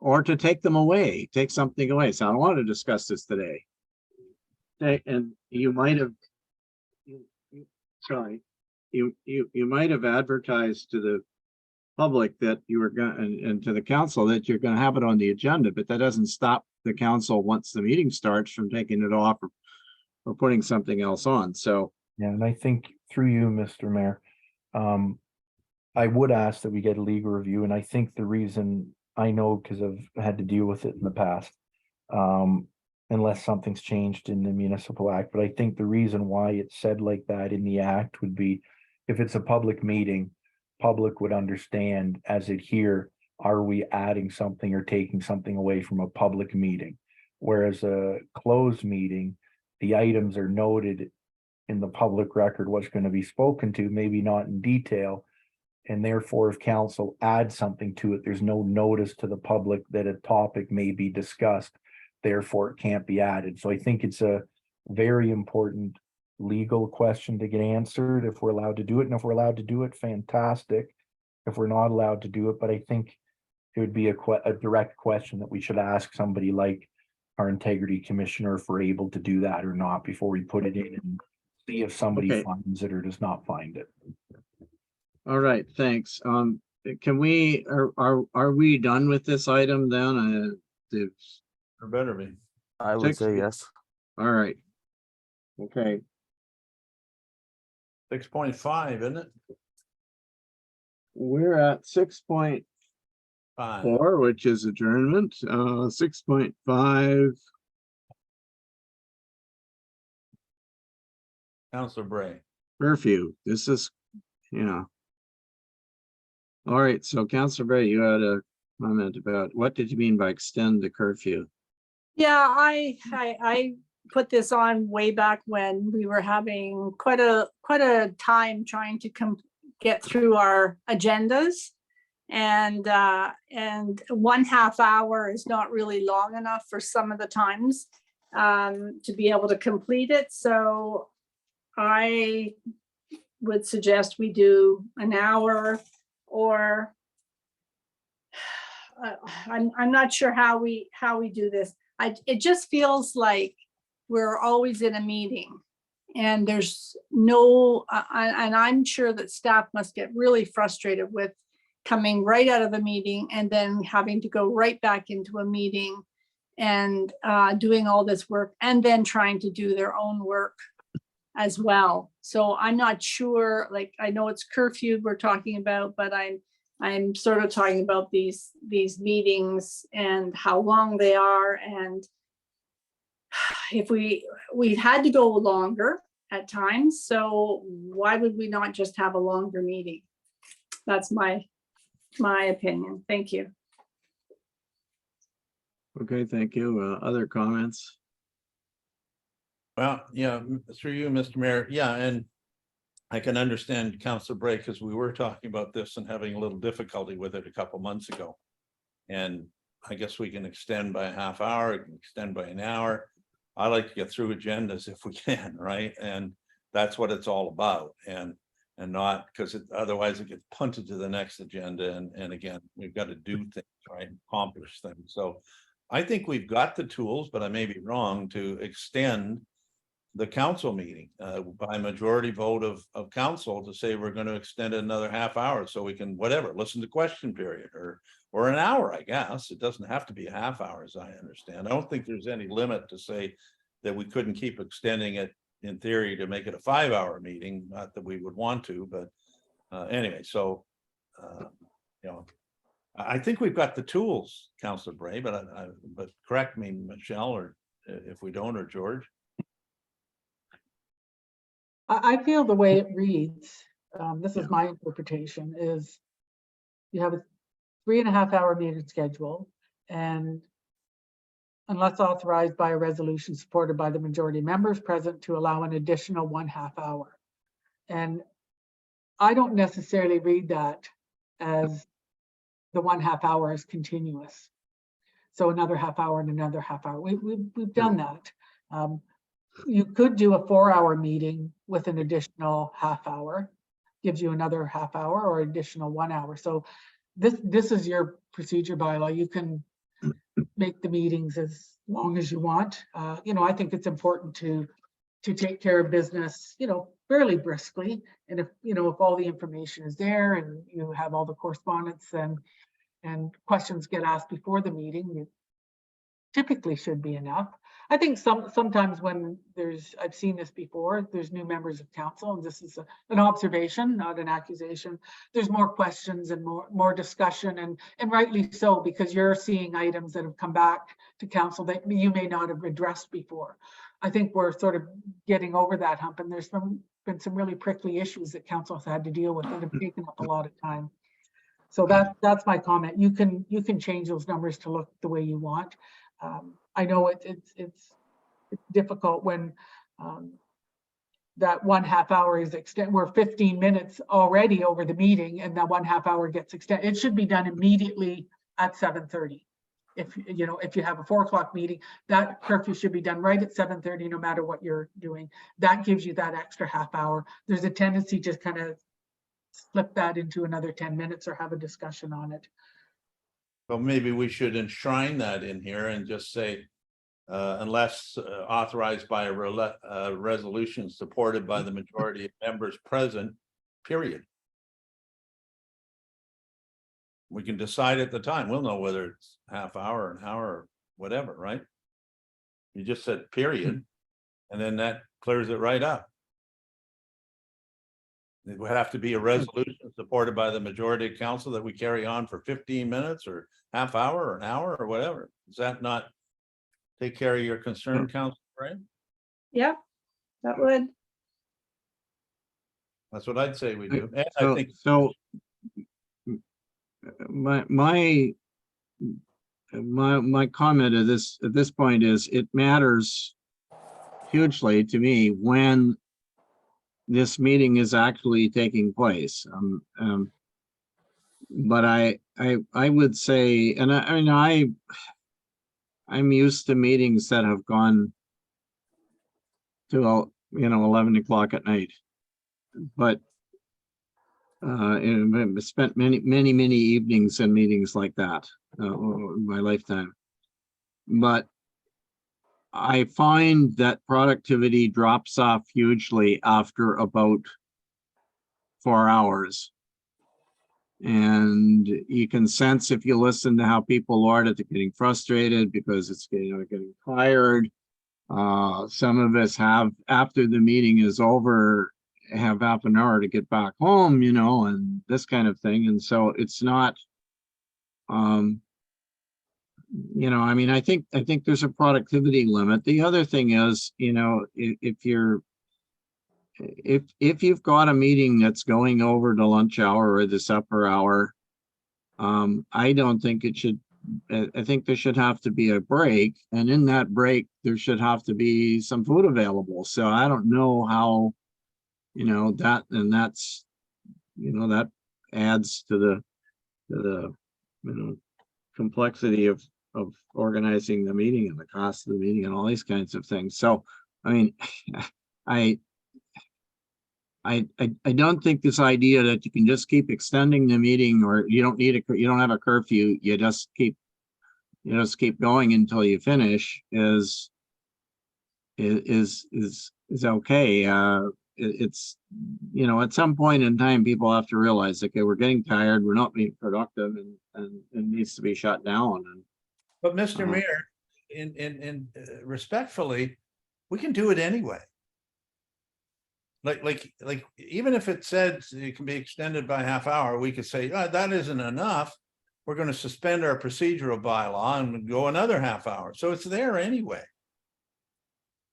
or to take them away, take something away. So I don't want to discuss this today. Okay, and you might have, sorry, you might have advertised to the public that you were going, and to the council that you're going to have it on the agenda, but that doesn't stop the council once the meeting starts from taking it off or putting something else on. So Yeah, and I think through you, Mr. Mayor, I would ask that we get a legal review, and I think the reason I know, because I've had to deal with it in the past, unless something's changed in the municipal act, but I think the reason why it's said like that in the act would be if it's a public meeting, public would understand as it here, are we adding something or taking something away from a public meeting? Whereas a closed meeting, the items are noted in the public record, what's going to be spoken to, maybe not in detail. And therefore, if council adds something to it, there's no notice to the public that a topic may be discussed. Therefore, it can't be added. So I think it's a very important legal question to get answered if we're allowed to do it. And if we're allowed to do it, fantastic. If we're not allowed to do it, but I think it would be a direct question that we should ask somebody like our integrity commissioner if we're able to do that or not before we put it in and see if somebody Okay. finds it or does not find it. all right, thanks. Can we, are we done with this item then? Or better be. I would Six say feet. yes. All right. Okay, 6.5, isn't it? we're at 6.4, 5. which is adjournment. 6.5. Counselor Bray. Curfew. This is, yeah. All right, so Councilor Bray, you had a comment about, what did you mean by extend the curfew? Yeah, I put this on way back when we were having quite a time trying to get through our agendas. And 1/2 hour is not really long enough for some of the times to be able to complete it. So I would suggest we do an hour, or I'm not sure how we do this. It just feels like we're always in a meeting and there's no, and I'm sure that staff must get really frustrated with coming right out of a meeting and then having to go right back into a meeting and doing all this work and then trying to do their own work as well. So I'm not sure, like, I know it's curfew we're talking about, but I'm sort of talking about these meetings and how long they are. And if we had to go longer at times, so why would we not just have a longer meeting? That's my opinion. Thank you. Okay, thank you. Other comments? Well, yeah, through you, Mr. Mayor. Yeah, and I can understand Councilor Bray, because we were talking about this and having a little difficulty with it a couple months ago. And I guess we can extend by a 1/2 hour, we can extend by an hour. I like to get through agendas if we can, right? And that's what it's all about. And not, because otherwise it gets punted to the next agenda. And again, we've got to do things, right? Accomplish things. So I think we've got the tools, but I may be wrong, to extend the council meeting by majority vote of council to say we're going to extend it another 1/2 hour so we can, whatever, listen to question period or an hour, I guess. It doesn't have to be a 1/2 hour, as I understand. I don't think there's any limit to say that we couldn't keep extending it in theory to make it a 5-hour meeting, not that we would want to, but anyway, so you know, I think we've got the tools, Councilor Bray, but correct me, Michelle, or if we don't, or George. I feel the way it reads, this is my interpretation, is you have a 3.5 hour meeting schedule, and unless authorized by a resolution supported by the majority of members present, to allow an additional 1/2 hour. And I don't necessarily read that as the 1/2 hour is continuous. So another 1/2 hour and another 1/2 hour. We've done that. You could do a 4-hour meeting with an additional 1/2 hour, gives you another 1/2 hour or additional 1 hour. So this is your procedure bylaw. You can make the meetings as long as you want. I think it's important to take care of business, fairly briskly. And if all the information is there and you have all the correspondence and questions get asked before the meeting, it typically should be enough. I think sometimes when I've seen this before, there's new members of council, and this is an observation, not an accusation. There's more questions and more discussion, and rightly so, because you're seeing items that have come back to council that you may not have addressed before. I think we're sort of getting over that hump, and there's been some really prickly issues that council has had to deal with that have taken up a lot of time. So that's my comment. You can change those numbers to look the way you want. I know it's difficult when that 1/2 hour is extended. We're 15 minutes already over the meeting, and that 1/2 hour gets extended. It should be done immediately at 7:30. If you have a 4 o'clock meeting, that curfew should be done right at 7:30, no matter what you're doing. That gives you that extra 1/2 hour. There's a tendency to kind of slip that into another 10 minutes or have a discussion on it. Well, maybe we should enshrine that in here and just say, unless authorized by a resolution supported by the majority of members present, period. We can decide at the time. We'll know whether it's 1/2 hour, an hour, or whatever, right? You just said period, and then that clears it right up. It would have to be a resolution supported by the majority of council that we carry on for 15 minutes or 1/2 hour or an hour or whatever. Does that not take care of your concern, Councilor Brand? Yeah, that would. That's what I'd say we do. And I think So my comment at this point is, it matters hugely to me when this meeting is actually taking place. But I would say, and I'm used to meetings that have gone to 11 o'clock at night, but and I've spent many evenings in meetings like that in my lifetime. But I find that productivity drops off hugely after about 4 hours. And you can sense, if you listen to how people are, that they're getting frustrated because it's getting tired. Some of us have, after the meeting is over, have half an hour to get back home, and this kind of thing. And so it's not, I think there's a productivity limit. The other thing is, if you've got a meeting that's going over the lunch hour or the supper hour, I don't think it should. I think there should have to be a break, and in that break, there should have to be some food available. So I don't know how, that adds to the complexity of organizing the meeting and the cost of the meeting and all these kinds of things. So, I don't think this idea that you can just keep extending the meeting, or you don't have a curfew, you just keep going until you finish is okay. It's, at some point in time, people have to realize, okay, we're getting tired, we're not being productive, and it needs to be shut down. But Mr. Mayor, in respectfully, we can do it anyway. Like even if it says it can be extended by 1/2 hour, we could say, that isn't enough. We're going to suspend our procedural bylaw and go another 1/2 hour. So it's there anyway.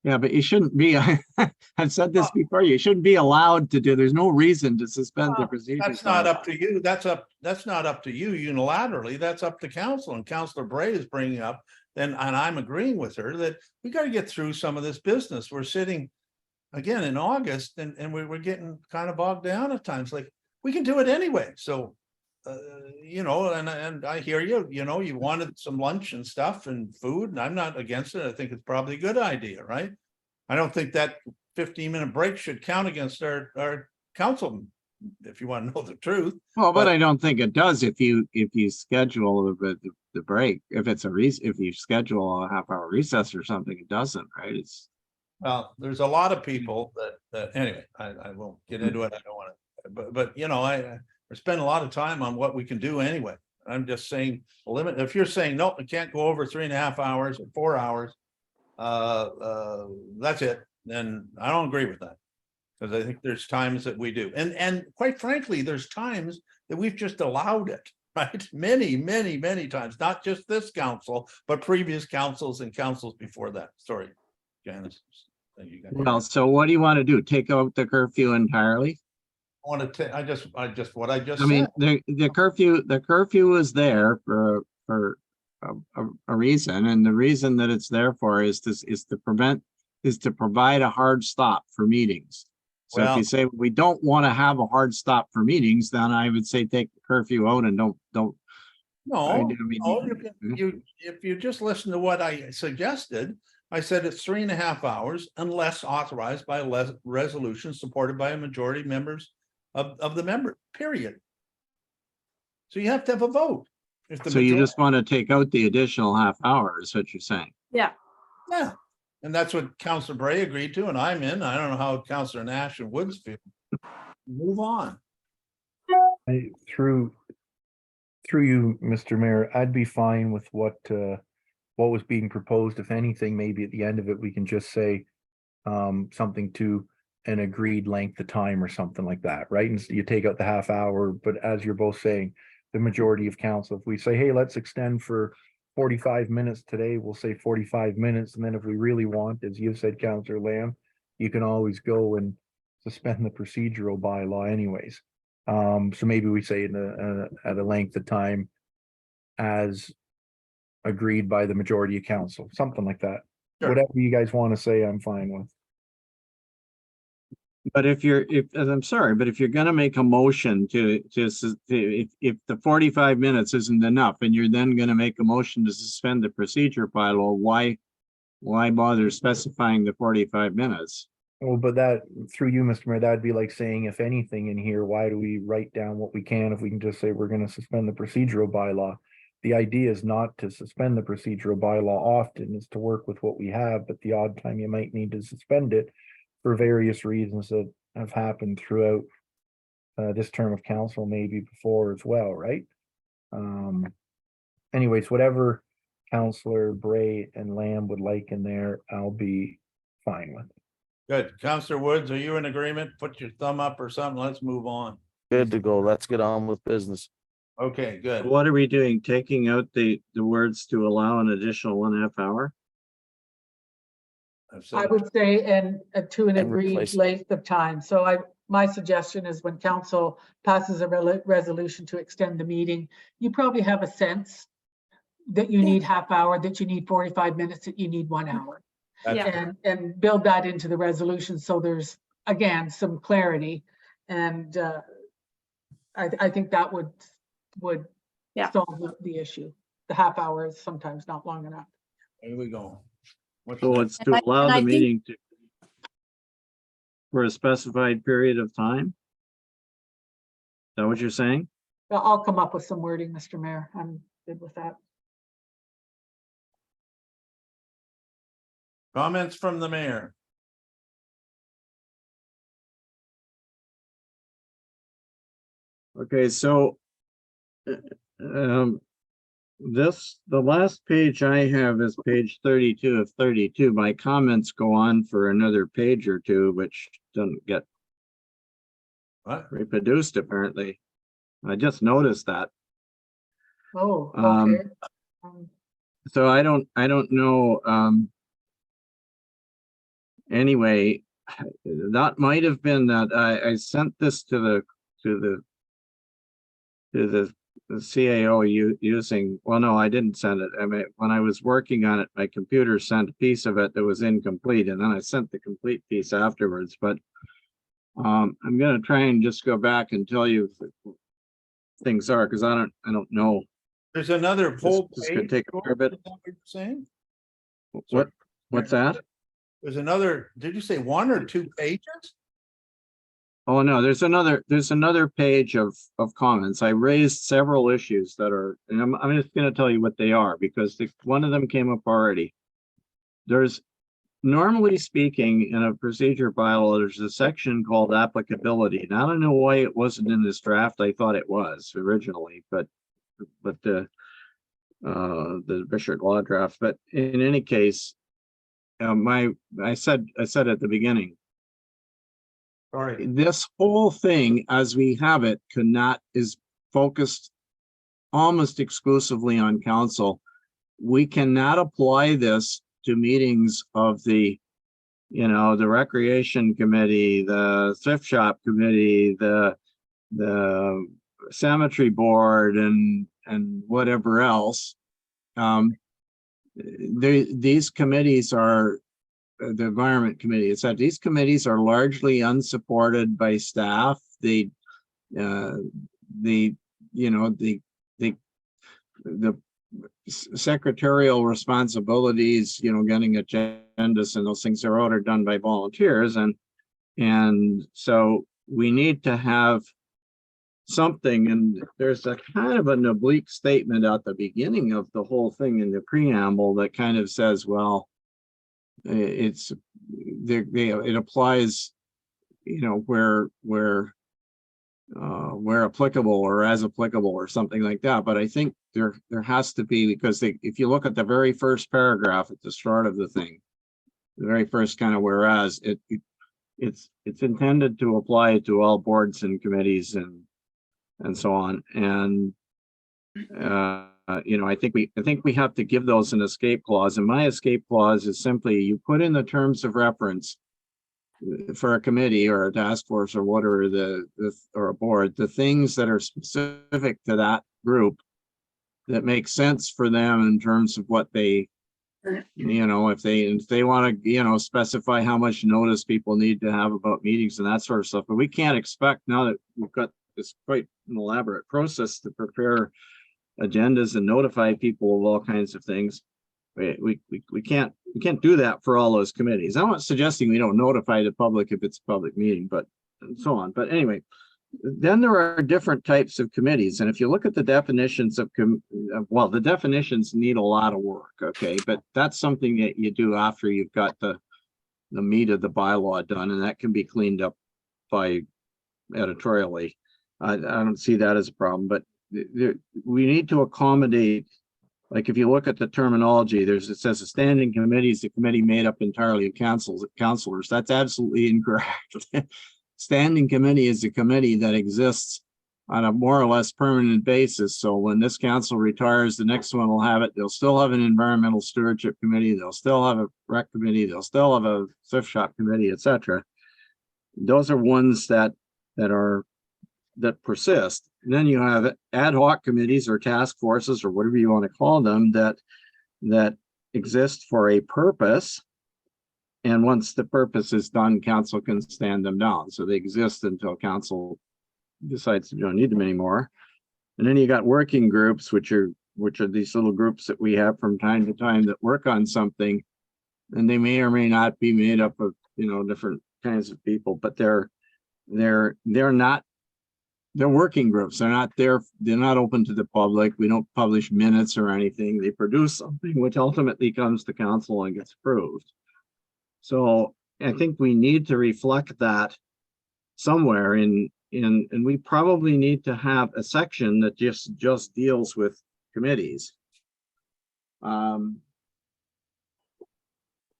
Yeah, but you shouldn't be, I've said this before, you shouldn't be allowed to do, there's no reason to suspend the procedure. That's not up to you. That's not up to you unilaterally. That's up to council. And Councilor Bray is bringing up then, and I'm agreeing with her that we gotta get through some of this business. We're sitting again in August and we're getting kind of bogged down at times, like, we can do it anyway, so. You know, and I hear you, you know, you wanted some lunch and stuff and food, and I'm not against it. I think it's probably a good idea, right? I don't think that 15-minute break should count against our council, if you want to know the truth. Well, but But- I don't think it does if you schedule the break. If it's if you schedule a half-hour recess or something, it doesn't, right? It's, Well, there's a lot of people that anyway, I won't get into it. I don't want to, but you know, I spend a lot of time on what we can do anyway. I'm just saying, limit, if you're saying, no, it can't go over 3.5 hours or 4 hours. That's it, then I don't agree with that. Because I think there's times that we do. And quite frankly, there's times that we've just allowed it, right? Many times, not just this council, but previous councils and councils before that. Sorry, Janice. You got- well, so what do you want to do? Take out the curfew entirely? I want to, I just, what I just I mean, said. the curfew is there for a reason, and the reason that it's there for is to provide a hard stop for meetings. So if Well- you say we don't want to have a hard stop for meetings, then I would say take the curfew out and don't. No, I mean, no, if you just listen to what I suggested, I said it's 3.5 hours unless authorized by a resolution supported by a majority members of the member, period. So you have to have a vote. If the So you majority- just want to take out the additional half hour is what you're saying. Yeah, Yeah, and that's what Councillor Bray agreed to, and I'm in. I don't know how Councillor Nash and Woods feel. Move on. Through you, Mr. Mayor, I'd be fine with what was being proposed. If anything, maybe at the end of it, we can just say something to an agreed length of time or something like that, right? And so you take out the half hour, but as you're both saying, the majority of council, if we say, hey, let's extend for 45 minutes today, we'll say 45 minutes. And then if we really want, as you've said, Councillor Lamb, you can always go and suspend the procedural bylaw anyways. So maybe we say at a length of time as agreed by the majority of council, something like that. Sure. Whatever you guys want to say, I'm fine with. But I'm sorry, but if you're gonna make a motion if the 45 minutes isn't enough and you're then gonna make a motion to suspend the procedure bylaw, why bother specifying the 45 minutes? Well, but that, through you, Mr. Mayor, that'd be like saying, if anything in here, why do we write down what we can if we can just say we're gonna suspend the procedural bylaw? The idea is not to suspend the procedural bylaw often, is to work with what we have, but the odd time you might need to suspend it for various reasons that have happened throughout this term of council, maybe before as well, right? Anyways, whatever Councillor Bray and Lamb would like in there, I'll be fine with. Good. Councillor Woods, are you in agreement? Put your thumb up or something. Let's move on. Good to go. Let's get on with business. Okay, good. What are we doing? Taking out the words to allow an additional 1/2 hour? I've said I it. would say, and to an And agreed replace it. length of time. So my suggestion is when council passes a resolution to extend the meeting, you probably have a sense that you need half hour, that you need 45 minutes, that you need 1 hour. That's- Yeah. And build that into the resolution. So there's, again, some clarity. And I think that would Yeah. solve the issue. The half hour is sometimes not long enough. Here we go. What's So next? it's to allow and I the think- meeting for a specified period of time? Is that what you're saying? I'll come up with some wording, Mr. Mayor. I'm good with that. Comments from the mayor? Okay, so the last page I have is page 32 of 32. My comments go on for another page or two, which doesn't get What? reproduced apparently. I just noticed that. Oh, Um, okay. So I don't know. Anyway, that might have been that I sent this to the the CAO using, well, no, I didn't send it. I mean, when I was working on it, my computer sent a piece of it that was incomplete, and then I sent the complete piece afterwards, but I'm gonna try and just go back and tell you if things are, because I don't know. There's another whole This could page. take a fair bit. Is that what you're saying? What's that? There's another, did you say 1 or 2 pages? Oh, no, there's another page of comments. I raised several issues that are, and I'm just gonna tell you what they are, because one of them came up already. There's, normally speaking, in a procedure bylaw, there's a section called applicability. And I don't know why it wasn't in this draft. I thought it was originally, but the Bishop Law draft, but in any case, I said at the beginning, Sorry. this whole thing as we have it is focused almost exclusively on council. We cannot apply this to meetings of the, the recreation committee, the thrift shop committee, the cemetery board, and whatever else. These committees are, the environment committee, it's that these committees are largely unsupported by staff. The secretarial responsibilities, getting agendas and those things are all done by volunteers, and so we need to have something. And there's a kind of an oblique statement at the beginning of the whole thing in the preamble that kind of says, well, it applies, where applicable or as applicable or something like that. But I think there has to be, because if you look at the very first paragraph at the start of the thing, the very first kind of whereas, it's intended to apply to all boards and committees and so on. And I think we have to give those an escape clause. And my escape clause is simply, you put in the terms of reference for a committee or a task force or whatever, or a board, the things that are specific to that group that make sense for them in terms of what they, if they want to, specify how much notice people need to have about meetings and that sort of stuff. But we can't expect, now that we've got this quite an elaborate process to prepare agendas and notify people of all kinds of things. We can't do that for all those committees. I'm not suggesting we don't notify the public if it's a public meeting, but and so on. But anyway, then there are different types of committees. And if you look at the definitions of, well, the definitions need a lot of work. Okay. But that's something that you do after you've got the meat of the bylaw done, and that can be cleaned up by editorially. I don't see that as a problem, but we need to accommodate, like if you look at the terminology, it says a standing committee is a committee made up entirely of councilors. That's absolutely incorrect. Standing committee is a committee that exists on a more or less permanent basis. So when this council retires, the next one will have it. They'll still have an environmental stewardship committee. They'll still have a rec committee. They'll still have a thrift shop committee, etc. Those are ones that persist. And then you have ad hoc committees or task forces or whatever you want to call them that exist for a purpose. And once the purpose is done, council can stand them down. So they exist until council decides you don't need them anymore. And then you got working groups, which are these little groups that we have from time to time that work on something. And they may or may not be made up of, different kinds of people, but they're working groups. They're not open to the public. We don't publish minutes or anything. They produce something which ultimately comes to council and gets approved. So I think we need to reflect that somewhere and we probably need to have a section that just deals with committees. And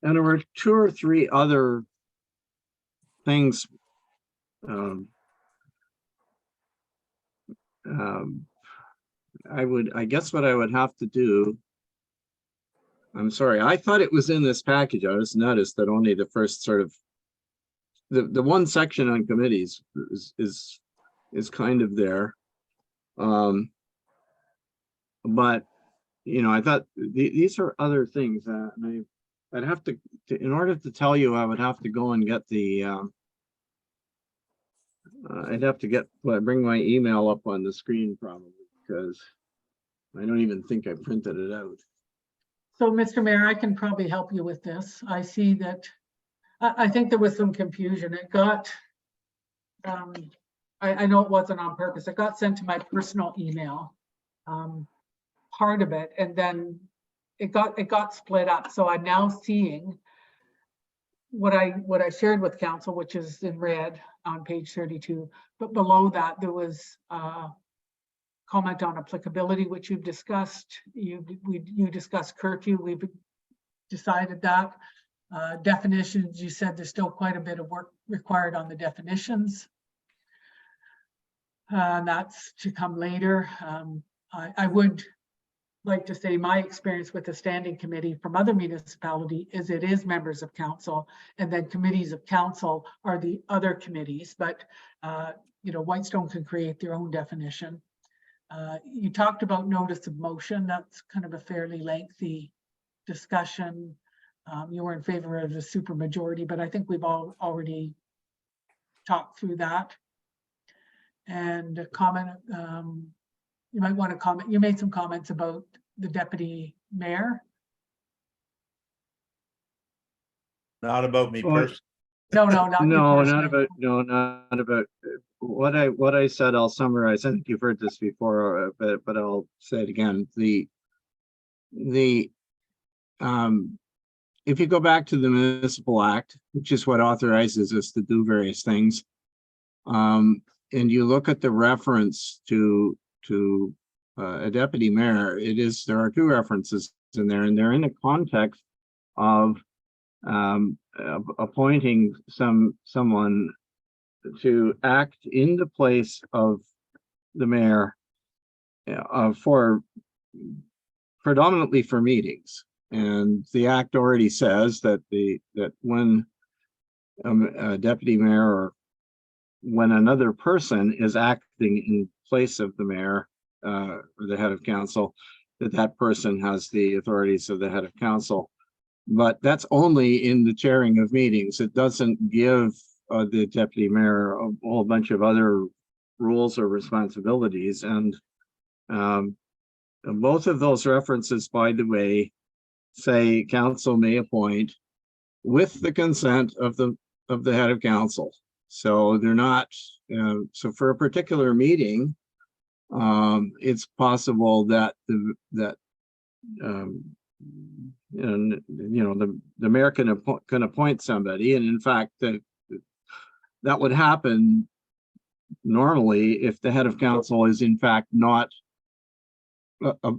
there were 2 or 3 other things. I guess what I would have to do, I'm sorry, I thought it was in this package. I just noticed that only the first sort of, the one section on committees is kind of there. But, you know, I thought these are other things, and I'd have to, in order to tell you, I would have to go and get the, I'd have to bring my email up on the screen probably, because I don't even think I printed it out. So, Mr. Mayor, I can probably help you with this. I see that, I think there was some confusion. It got, I know it wasn't on purpose. It got sent to my personal email, part of it, and then it got split up. So I'm now seeing what I shared with council, which is in red on page 32, but below that there was comment on applicability, which you've discussed. You discussed curfew. We've decided that. Definitions, you said there's still quite a bit of work required on the definitions. That's to come later. I would like to say my experience with the standing committee from other municipality is it is members of council, and then committees of council are the other committees, but you know, Whitestone can create their own definition. You talked about notice of motion. That's kind of a fairly lengthy discussion. You were in favor of the supermajority, but I think we've all already talked through that. And a comment, you might want to comment. You made some comments about the deputy mayor. Not about me Well, personally. No, not you No, personally. not about what I said. I'll summarize. I think you've heard this before, but I'll say it again. If you go back to the Municipal Act, which is what authorizes us to do various things, and you look at the reference to a deputy mayor, there are two references in there, and they're in the context of appointing someone to act in the place of the mayor for predominantly for meetings. And the act already says that when a deputy mayor, or when another person is acting in place of the mayor or the head of council, that person has the authorities of the head of council. But that's only in the chairing of meetings. It doesn't give the deputy mayor a whole bunch of other rules or responsibilities. And both of those references, by the way, say council may appoint with the consent of the head of council. So they're not, so for a particular meeting, it's possible that the mayor can appoint somebody, and in fact that would happen normally if the head of council is in fact not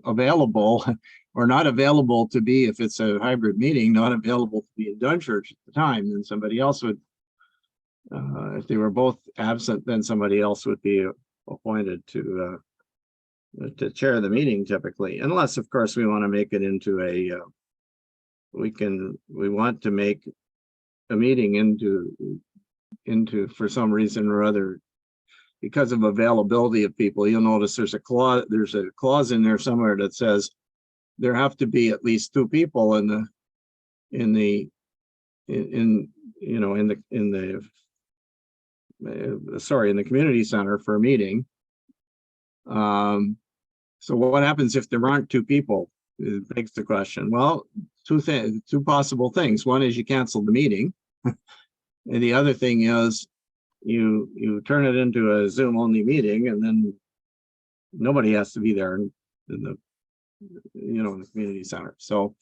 available, or not available to be, if it's a hybrid meeting, not available to be in Dunchurch at the time, then somebody else would, if they were both absent, then somebody else would be appointed to chair the meeting typically, unless of course we want to make it into a we want to make a meeting into for some reason or other, because of availability of people. You'll notice there's a clause in there somewhere that says there have to be at least two people in the community center for a meeting. So what happens if there aren't two people? It begs the question. Well, two possible things. One is you cancel the meeting, and the other thing is you turn it into a Zoom only meeting, and then nobody has to be there in the the community center. So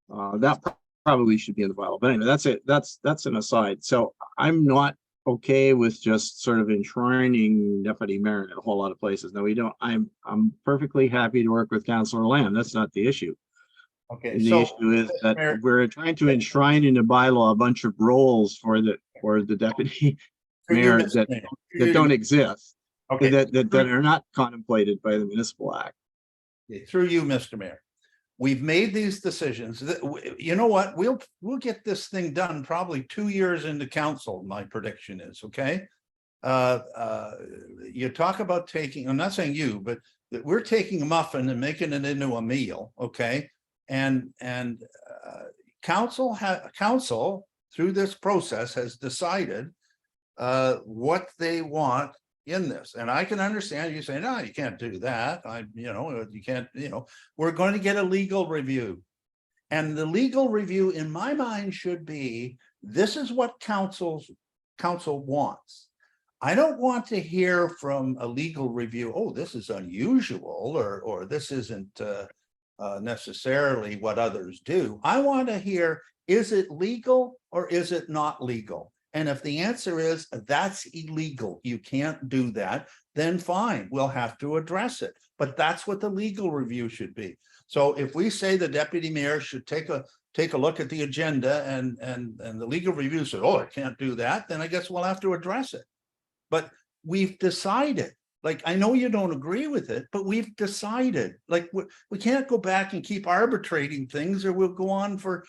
that probably should be in the bylaw. But anyway, that's it. That's an aside. So I'm not okay with just sort of enshrining deputy mayor in a whole lot of places. No, we don't. I'm perfectly happy to work with Councillor Lamb. That's not the issue. Okay, The so issue is that Mayor- we're trying to enshrine in the bylaw a bunch of roles for the deputy through you, mayor Mr. that Mayor, through you, don't exist, okay, that are not contemplated by the Municipal Act. through you, Mr. Mayor. We've made these decisions. You know what? We'll get this thing done probably 2 years into council, my prediction is, okay? you talk about taking, I'm not saying you, but that we're taking a muffin and making it into a meal, okay? And council through this process has decided what they want in this. And I can understand you saying, no, you can't do that. You can't, we're going to get a legal review. And the legal review in my mind should be, this is what council wants. I don't want to hear from a legal review, oh, this is unusual, or this isn't necessarily what others do. I want to hear, is it legal or is it not legal? And if the answer is that's illegal, you can't do that, then fine, we'll have to address it. But that's what the legal review should be. So if we say the deputy mayor should take a look at the agenda and the legal review said, oh, I can't do that, then I guess we'll have to address it. But we've decided, like, I know you don't agree with it, but we've decided, like, we can't go back and keep arbitrating things, or we'll go on for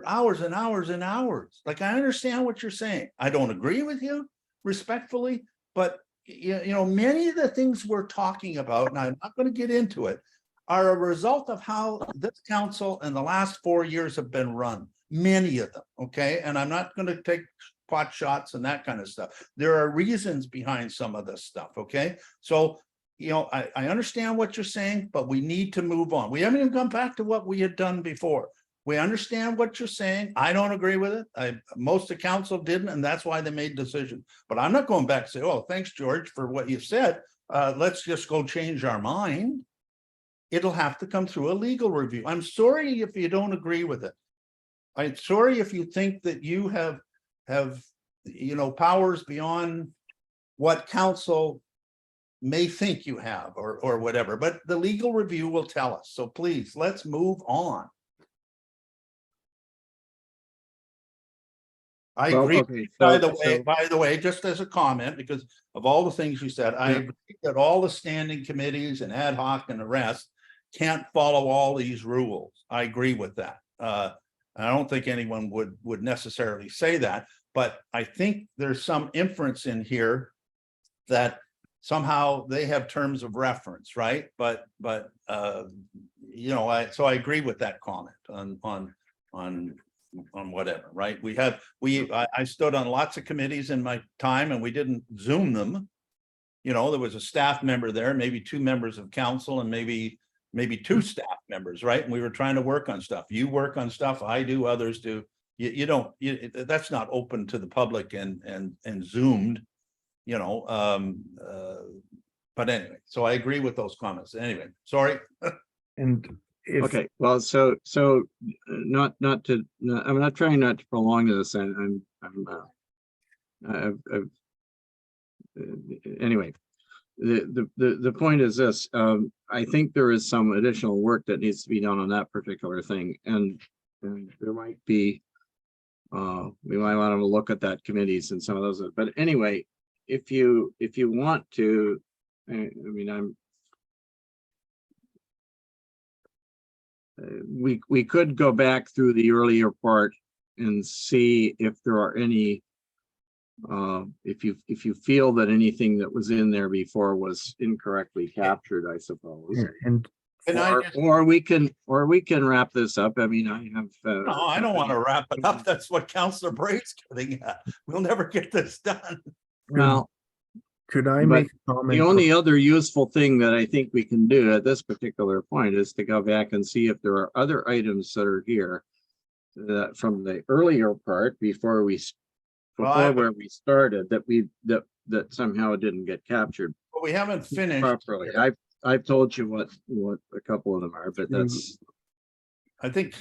hours and hours and hours. Like, I understand what you're saying. I don't agree with you respectfully, but many of the things we're talking about, and I'm not going to get into it, are a result of how this council in the last 4 years have been run. Many of them, okay? And I'm not going to take pot shots and that kind of stuff. There are reasons behind some of this stuff, okay? So, I understand what you're saying, but we need to move on. We haven't even gone back to what we had done before. We understand what you're saying. I don't agree with it. Most of council didn't, and that's why they made decisions. But I'm not going back to say, oh, thanks, George, for what you said. Let's just go change our mind. It'll have to come through a legal review. I'm sorry if you don't agree with it. I'm sorry if you think that you have powers beyond what council may think you have, or whatever, but the legal review will tell us. So please, let's move on. I agree. Okay, By the way, just as a comment, because of all the things you said, I agree that all the standing committees and ad hoc and the rest can't follow all these rules. I agree with that. I don't think anyone would necessarily say that, but I think there's some inference in here that somehow they have terms of reference, right? But so I agree with that comment on whatever, right? I stood on lots of committees in my time, and we didn't Zoom them. There was a staff member there, maybe 2 members of council, and maybe 2 staff members, right? And we were trying to work on stuff. You work on stuff, I do, others do. That's not open to the public and Zoomed, but anyway, so I agree with those comments. Anyway, sorry. And if, okay, well, so I'm not trying not to prolong this, and anyway, the point is this, I think there is some additional work that needs to be done on that particular thing, and there might be, we might want to look at that committees and some of those, but anyway, if you want to, we could go back through the earlier part and see if there are any, if you feel that anything that was in there before was incorrectly captured, I suppose. and Or we can wrap this up. I mean, I have. No, I don't want to wrap it up. That's what Councillor Braid's getting at. We'll never get this done. Well, could I but make a comment? the only other useful thing that I think we can do at this particular point is to go back and see if there are other items that are here that from the earlier part before we where we started that somehow somehow didn't get captured But we haven't finished. properly. I've told you what a couple of them are, but that's. I think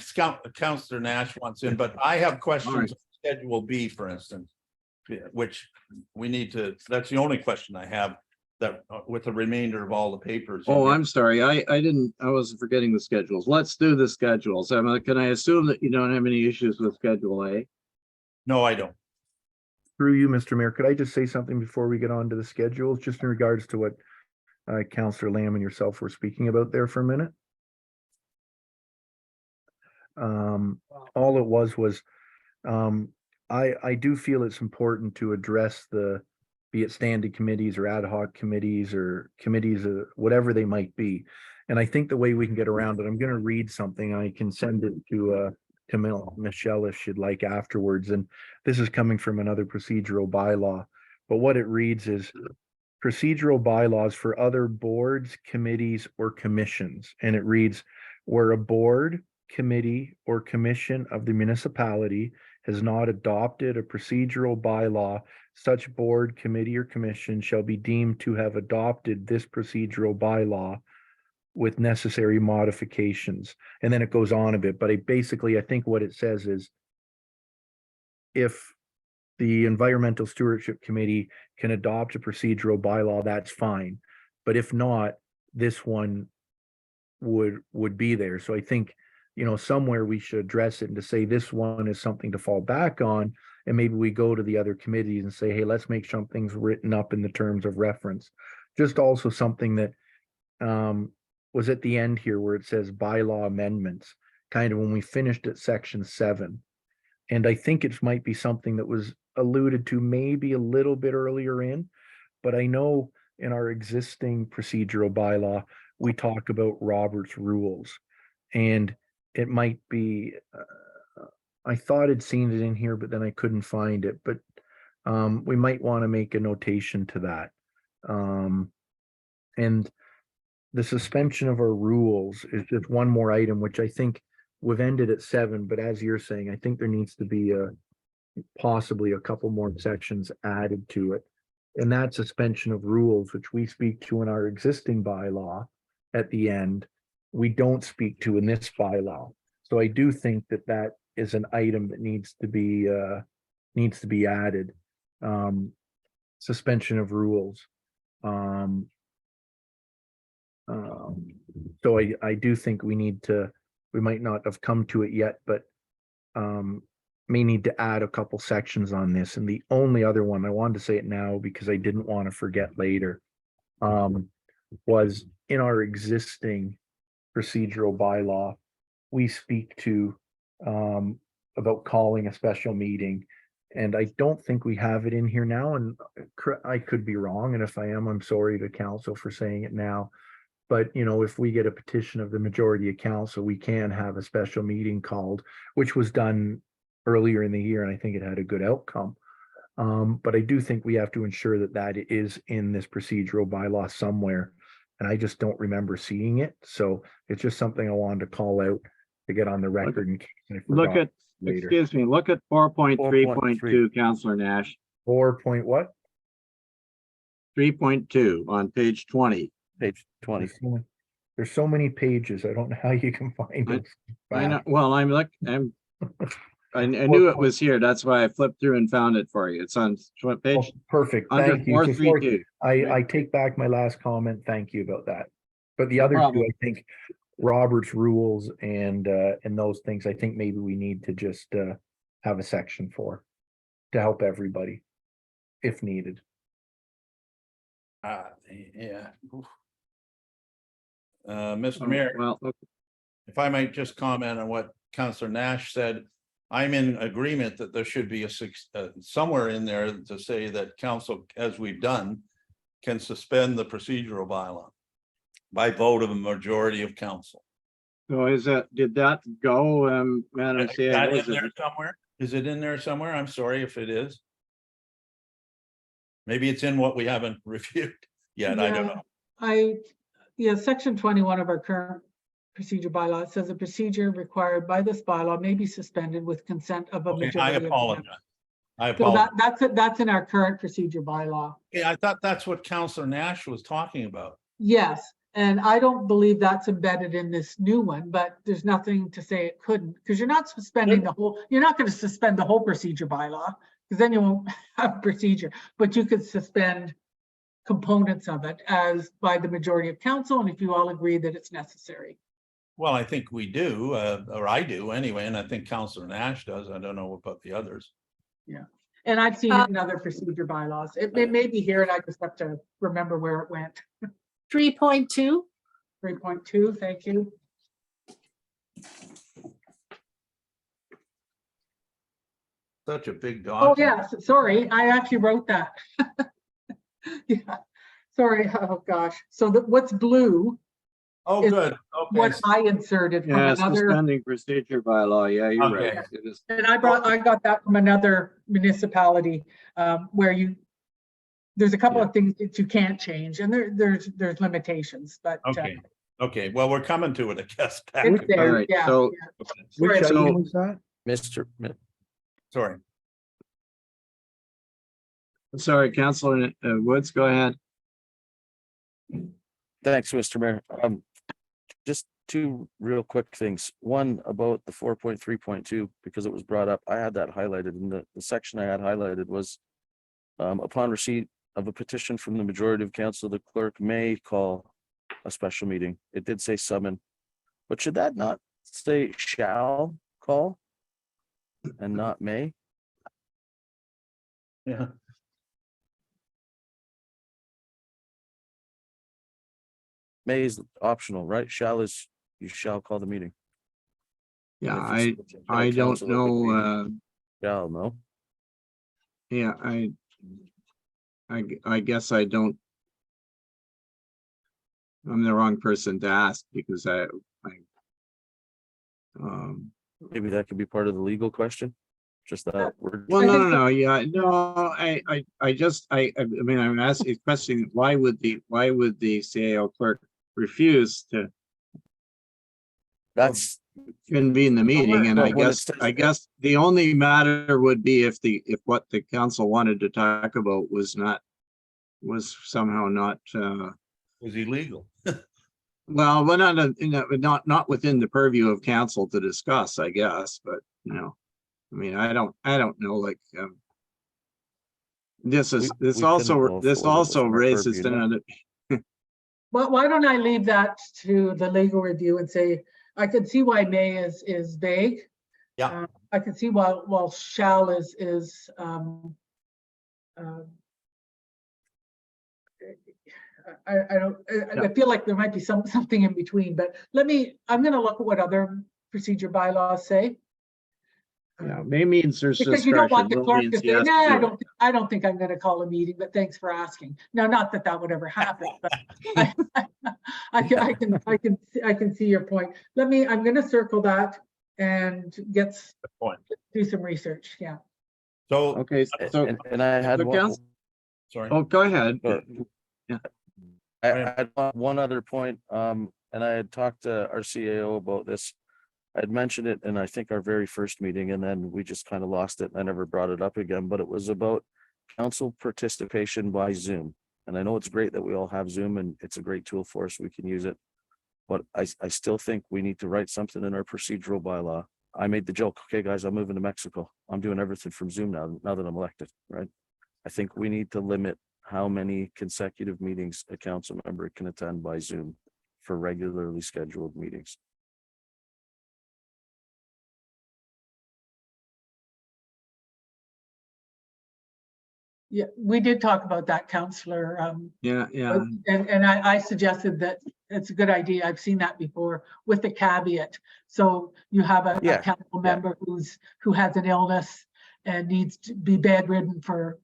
Councillor Nash wants in, but I have questions Alright. on Schedule B, for instance, which we need to, that's the only question I have that with the remainder of all the papers. in Oh, here. I'm sorry. I wasn't forgetting the schedules. Let's do the schedules. Can I assume that you don't have any issues with Schedule A? No, I don't. Through you, Mr. Mayor, could I just say something before we get on to the schedules, just in regards to what Councillor Lamb and yourself were speaking about there for a minute? All it was I do feel it's important to address the be it standing committees or ad hoc committees or committees, whatever they might be. And I think the way we can get around it, I'm going to read something. I can send it to Michelle if she'd like afterwards. And this is coming from another procedural bylaw. But what it reads is procedural bylaws for other boards, committees, or commissions. And it reads, where a board, committee, or commission of the municipality has not adopted a procedural bylaw, such board, committee, or commission shall be deemed to have adopted this procedural bylaw with necessary modifications. And then it goes on a bit, but I think what it says is if the Environmental Stewardship Committee can adopt a procedural bylaw, that's fine. But if not, this one would be there. So I think, somewhere we should address it and to say this one is something to fall back on. And maybe we go to the other committees and say, hey, let's make something's written up in the terms of reference. Just also something that was at the end here where it says bylaw amendments, kind of when we finished at section 7. And I think it might be something that was alluded to maybe a little bit earlier in, but I know in our existing procedural bylaw, we talk about Robert's rules. And it might be, I thought I'd seen it in here, but then I couldn't find it, but we might want to make a notation to that. And the suspension of our rules is just one more item, which I think we've ended at 7, but as you're saying, I think there needs to be possibly a couple more sections added to it. And that suspension of rules, which we speak to in our existing bylaw at the end, we don't speak to in this bylaw. So I do think that that is an item that needs to be added. Suspension of rules. So I do think we might not have come to it yet, but may need to add a couple sections on this. And the only other one, I wanted to say it now because I didn't want to forget later, was in our existing procedural bylaw, we speak to about calling a special meeting. And I don't think we have it in here now, and I could be wrong. And if I am, I'm sorry to council for saying it now. But, if we get a petition of the majority of council, we can have a special meeting called, which was done earlier in the year, and I think it had a good outcome. But I do think we have to ensure that that is in this procedural bylaw somewhere. And I just don't remember seeing it. So it's just something I wanted to call out to get on the record in case I Look forgot at, later. excuse me, look at 4.3.2, Counselor Nash, 4 point what? 3.2 on page 20. Page 20. There's so many pages. I don't know how you can find it. I know, well, I knew it was here. That's why I flipped through and found it for you. It's on page Perfect. under Thank you. So sorry, 432. I take back my last comment. Thank you about that. But the other problem. two, I think Robert's rules and those things, I think maybe we need to just have a section for to help everybody if needed. Yeah. Mr. Oh, Mayor, well, okay. if I might just comment on what Councillor Nash said, I'm in agreement that there should be somewhere in there to say that council, as we've done, can suspend the procedural bylaw by vote of a majority of council. So did that go, Madam Is that in Chair? there somewhere? Is it in there somewhere? I'm sorry if it is. Maybe it's in what we haven't reviewed yet. I don't know. Section 21 of our current procedure bylaw says a procedure required by this bylaw may be suspended with consent of a Okay, majority. I of the apologize. I So apologize. that's in our current procedure bylaw. Yeah, I thought that's what Councillor Nash was talking about. Yes, and I don't believe that's embedded in this new one, but there's nothing to say it couldn't, because you're not suspending you're not going to suspend the whole procedure bylaw, because then you won't have procedure, but you could suspend components of it as by the majority of council, and if you all agree that it's necessary. Well, I think we do, or I do anyway, and I think Councillor Nash does. I don't know about the others. Yeah, and I've seen it in other procedure bylaws. It may be here, and I just have to remember where it went. 3.2. 3.2, thank you. Such a big Oh, document. yes, sorry, I actually wrote that. Yeah, sorry, oh gosh. So what's blue, Oh, Is good. what Okay. I inserted from Yeah, another, suspending procedure bylaw. Yeah, you're right. Okay. It is. and I got that from another municipality, where there's a couple Yeah. of things that you can't change, and there's limitations, but. Okay. Okay. Well, we're coming to it, I guess. Back It's to- there, All right, yeah. so- yeah. Which Sorry, so- item was that? Sorry. Sorry, Councilor Woods, go ahead. Thanks, Mr. Mayor. Just two real quick things. One about the 4.3.2, because it was brought up. I had that highlighted, and the section I had highlighted was upon receipt of a petition from the majority of council, the clerk may call a special meeting. It did say summon, but should that not say shall call and not may? Yeah. May is optional, right? Shall is, you shall call the meeting. Yeah, And if it's I general don't counsel, it would know, be Shall, no? yeah, I guess I don't. I'm the wrong person to ask because Maybe that could be part of the legal question. Just that word. well, I no, think no, no, yeah, no, I mean, I'm asking, questioning, why would the CAO clerk refuse to That's, convene the meeting? And But when it says- I guess the only matter would be if what the council wanted to talk about was somehow not, Was illegal. well, not within the purview of council to discuss, I guess, but, you know, I mean, I don't know, like, this We couldn't also go forward with our raises purview, no. another, Well, why don't I leave that to the legal review and say, I can see why may is vague. Yeah. I can see why, shall is, I don't, I feel like there might be something in between, but I'm gonna look at what other procedure bylaws say. yeah, may means there's Because you don't want discretion, the will clerk means to he say, has to nah, do it. I don't think I'm gonna call a meeting, but thanks for asking. Now, not that that would ever happen, but I can see your point. I'm gonna circle that and Good point. do some research, yeah. So, Okay, so, and I had so one, council, sorry. oh, go ahead. Sure. Yeah. I Right. had one other point, and I had talked to our CAO about this. I'd mentioned it in, I think, our very first meeting, and then we just kind of lost it. And I never brought it up again, but it was about council participation by Zoom. And I know it's great that we all have Zoom and it's a great tool for us. We can use it. But I still think we need to write something in our procedural bylaw. I made the joke, okay, guys, I'm moving to Mexico. I'm doing everything from Zoom now that I'm elected, right? I think we need to limit how many consecutive meetings a council member can attend by Zoom for regularly scheduled meetings. Yeah, we did talk about that, Counselor. Yeah, yeah, And I suggested that it's a good idea. I've seen that before with the caveat. So you have a Yeah, council yeah. member who has an illness and needs to be bedridden for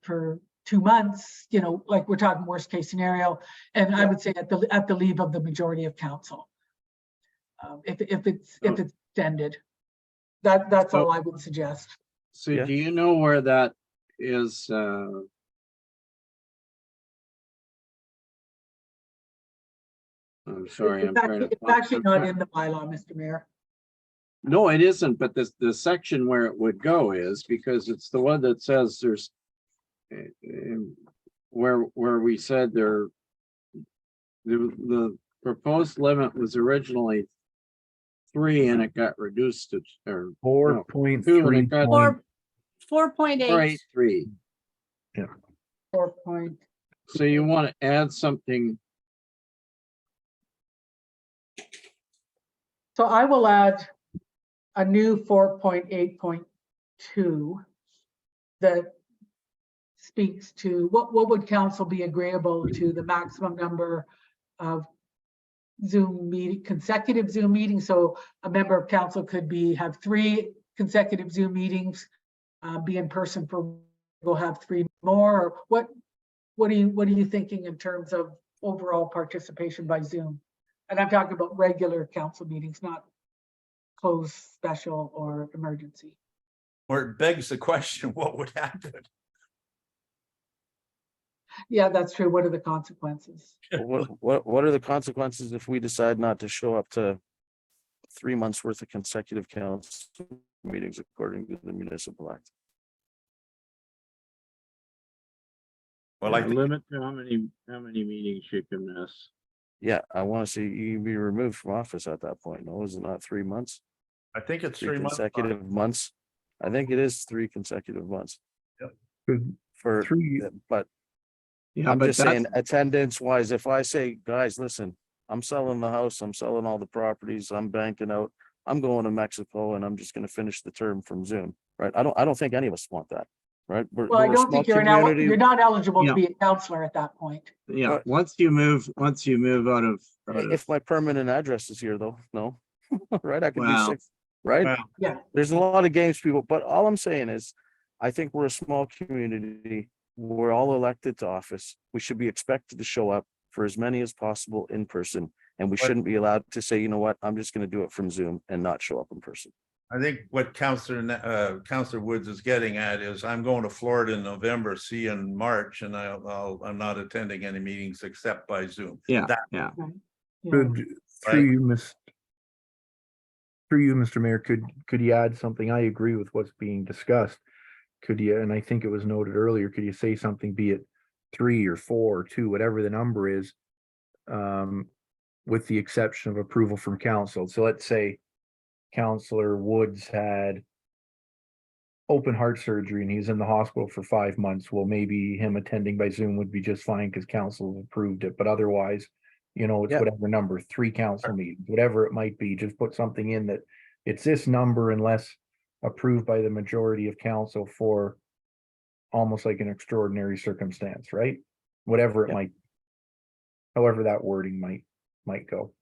2 months, you know, like we're talking worst case scenario. And I would say at the leave of the majority of council. If it's extended, that's all I would suggest. so Yeah. do you know where that is, I'm sorry, I'm trying to. It's actually not in the bylaw, Mr. Mayor. No, it isn't, but the section where it would go is, because it's the one that says there's where we said the proposed limit was originally 3 and it got reduced to, or 4.3. 4.8. 4.83. 4 point. So you want to add something, So I will add a new 4.8.2 that speaks to what would council be agreeable to the maximum number of Zoom meeting, consecutive Zoom meetings. So a member of council could have 3 consecutive Zoom meetings, be in person for, we'll have 3 more, or what are you thinking in terms of overall participation by Zoom? And I'm talking about regular council meetings, not closed, special, or emergency. Or it begs the question, what would happen? Yeah, that's true. What are the consequences? What are the consequences if we decide not to show up to 3 months worth of consecutive council meetings according to the municipal act? Well, I A think, limit to how many meetings you can miss. Yeah, I want to see you be removed from office at that point. No, is it not 3 months? it's 3 3 months. consecutive months? I think it is 3 consecutive months Good. for, Three- but Yeah, I'm but just that's, saying attendance wise, if I say, guys, listen, I'm selling the house, I'm selling all the properties, I'm banking out, I'm going to Mexico and I'm just gonna finish the term from Zoom, right? I don't think any of us want that, right? Well, I We're a don't small think you're community. not eligible Yeah. to be a counselor at that point. yeah, Right. once you move out of. If my permanent address is here though, no, right? I could do Well, 6, right? Well, Yeah, There's a lot of games people, but all I'm saying is, I think we're a small community. We're all elected to office. We should be expected to show up for as many as possible in person. And we But- shouldn't be allowed to say, you know what, I'm just gonna do it from Zoom and not show up in person. I think what Counselor Woods is getting at is I'm going to Florida in November, see you in March, and I'm not attending any meetings except by Zoom. yeah, That- yeah. yeah. Could, through you, Mr. Mayor, could you add something? I agree with what's being discussed. Could you, and I think it was noted earlier, could you say something, be it 3 or 4 or 2, whatever the number is, with the exception of approval from council? So let's say Counselor Woods had open heart surgery and he's in the hospital for 5 months. Well, maybe him attending by Zoom would be just fine because council approved it, but otherwise, it's Yeah. whatever number, 3 council meetings, whatever it might be, just put something in that it's this number unless approved by the majority of council for almost like an extraordinary circumstance, right? Whatever it Yeah. might, however that wording might go.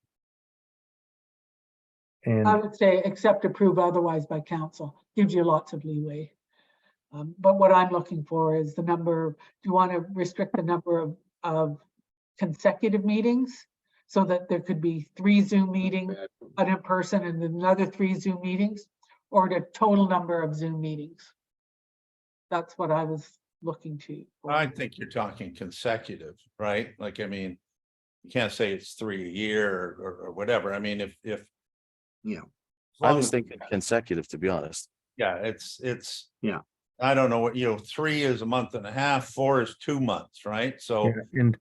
I And would say accept, approve, otherwise by council, gives you lots of leeway. But what I'm looking for is the number, do you want to restrict the number of consecutive meetings? So that there could be 3 Zoom meetings, an in-person and then another 3 Zoom meetings, or the total number of Zoom meetings? That's what I was looking to. I think you're talking consecutive, right? Like, I mean, you can't say it's 3 a year or whatever. I mean, if. Yeah. as I long was as- thinking consecutive, to be honest. Yeah, it's. Yeah. I don't know what, 3 is a month and a half, 4 is 2 months, right? So, yeah, and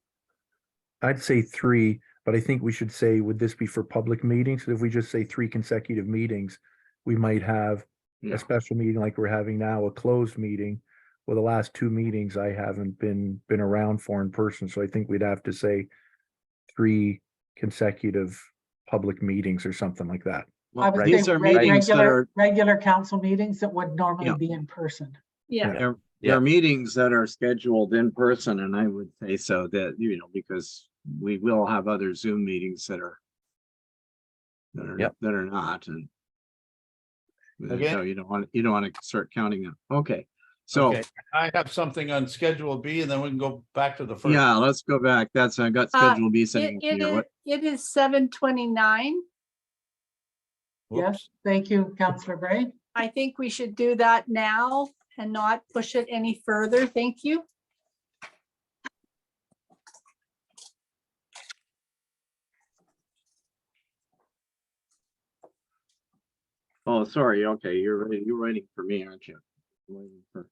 I'd say 3, but I think we should say, would this be for public meetings? If we just say 3 consecutive meetings, we might have Yeah. a special meeting like we're having now, a closed meeting. Well, the last 2 meetings I haven't been around for in person, so I think we'd have to say 3 consecutive public meetings or something like that. I Well, would these say are meetings that are, regular council meetings that would normally Yeah. be in person. Yeah, they're Yeah. meetings that are scheduled in person, and I would say so that, because we will have other Zoom meetings that are Yep. that are not, and Okay. so you don't want to start counting them. Okay, so, okay, I have something on Schedule B and then we can go back to the first. yeah, let's go back. I got Schedule B sitting here. What, it is 7:29. Yes, Whoops. thank you, Councillor Gray. I think we should do that now and not push it any further. Thank you. oh, sorry, okay, you're waiting for me, aren't you? Waiting for.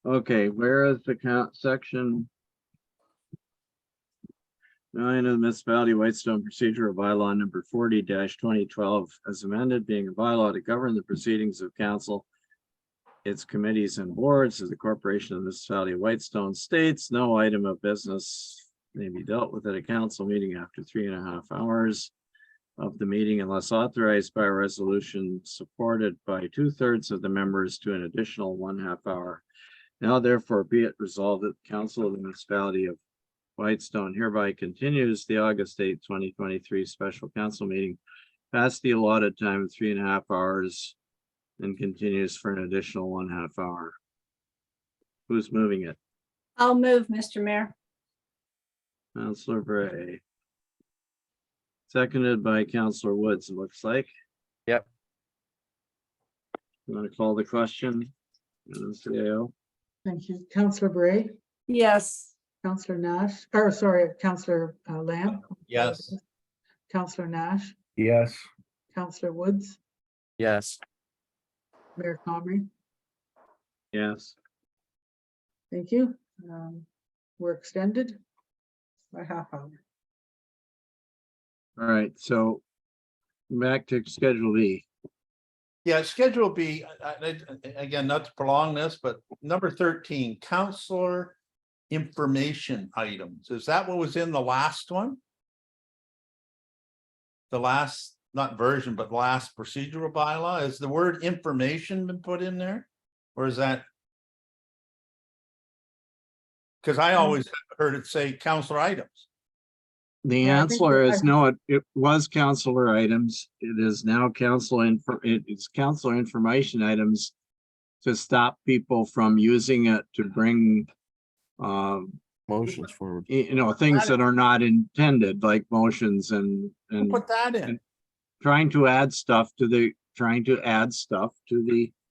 Okay, where is the count section? 9 of the Municipality Whitestone Procedural Bylaw number 40-2012 as amended, being a bylaw to govern the proceedings of council, its committees and boards of the Corporation of the Municipality of Whitestone states no item of business may be dealt with at a council meeting after 3.5 hours of the meeting unless authorized by a resolution supported by 2/3 of the members to an additional 1/2 hour. Now therefore be it resolved that the Council of the Municipality of Whitestone hereby continues the August 8th, 2023 special council meeting past the allotted time of 3.5 hours and continues for an additional 1/2 hour. Who's moving it? I'll move, Mr. Mayor. Counselor Bray. Seconded by Counselor Woods, it looks like. Yep. You want to call the question? CAO? Thank you. Counselor Bray, Yes. Counselor Nash, or sorry, Counselor Lamb. Yes. Counselor Nash, Yes. Counselor Woods, Yes. Mayor Comrie. Yes. Thank you. We're extended by 1/2 hour. All right, so back to Schedule B. Yeah, Schedule B, again, not to prolong this, but number 13, counselor information items. Is that what was in the last one? The last, not version, but last procedural bylaw? Is the word information been put in there? Or is that? Because I always heard it say counselor items. The Yeah, I think answer that- is no, it was counselor items. It is now it's counselor information items to stop people from using it to bring Motions forward. things that are not intended, like motions and Who put that in? trying to add stuff to the.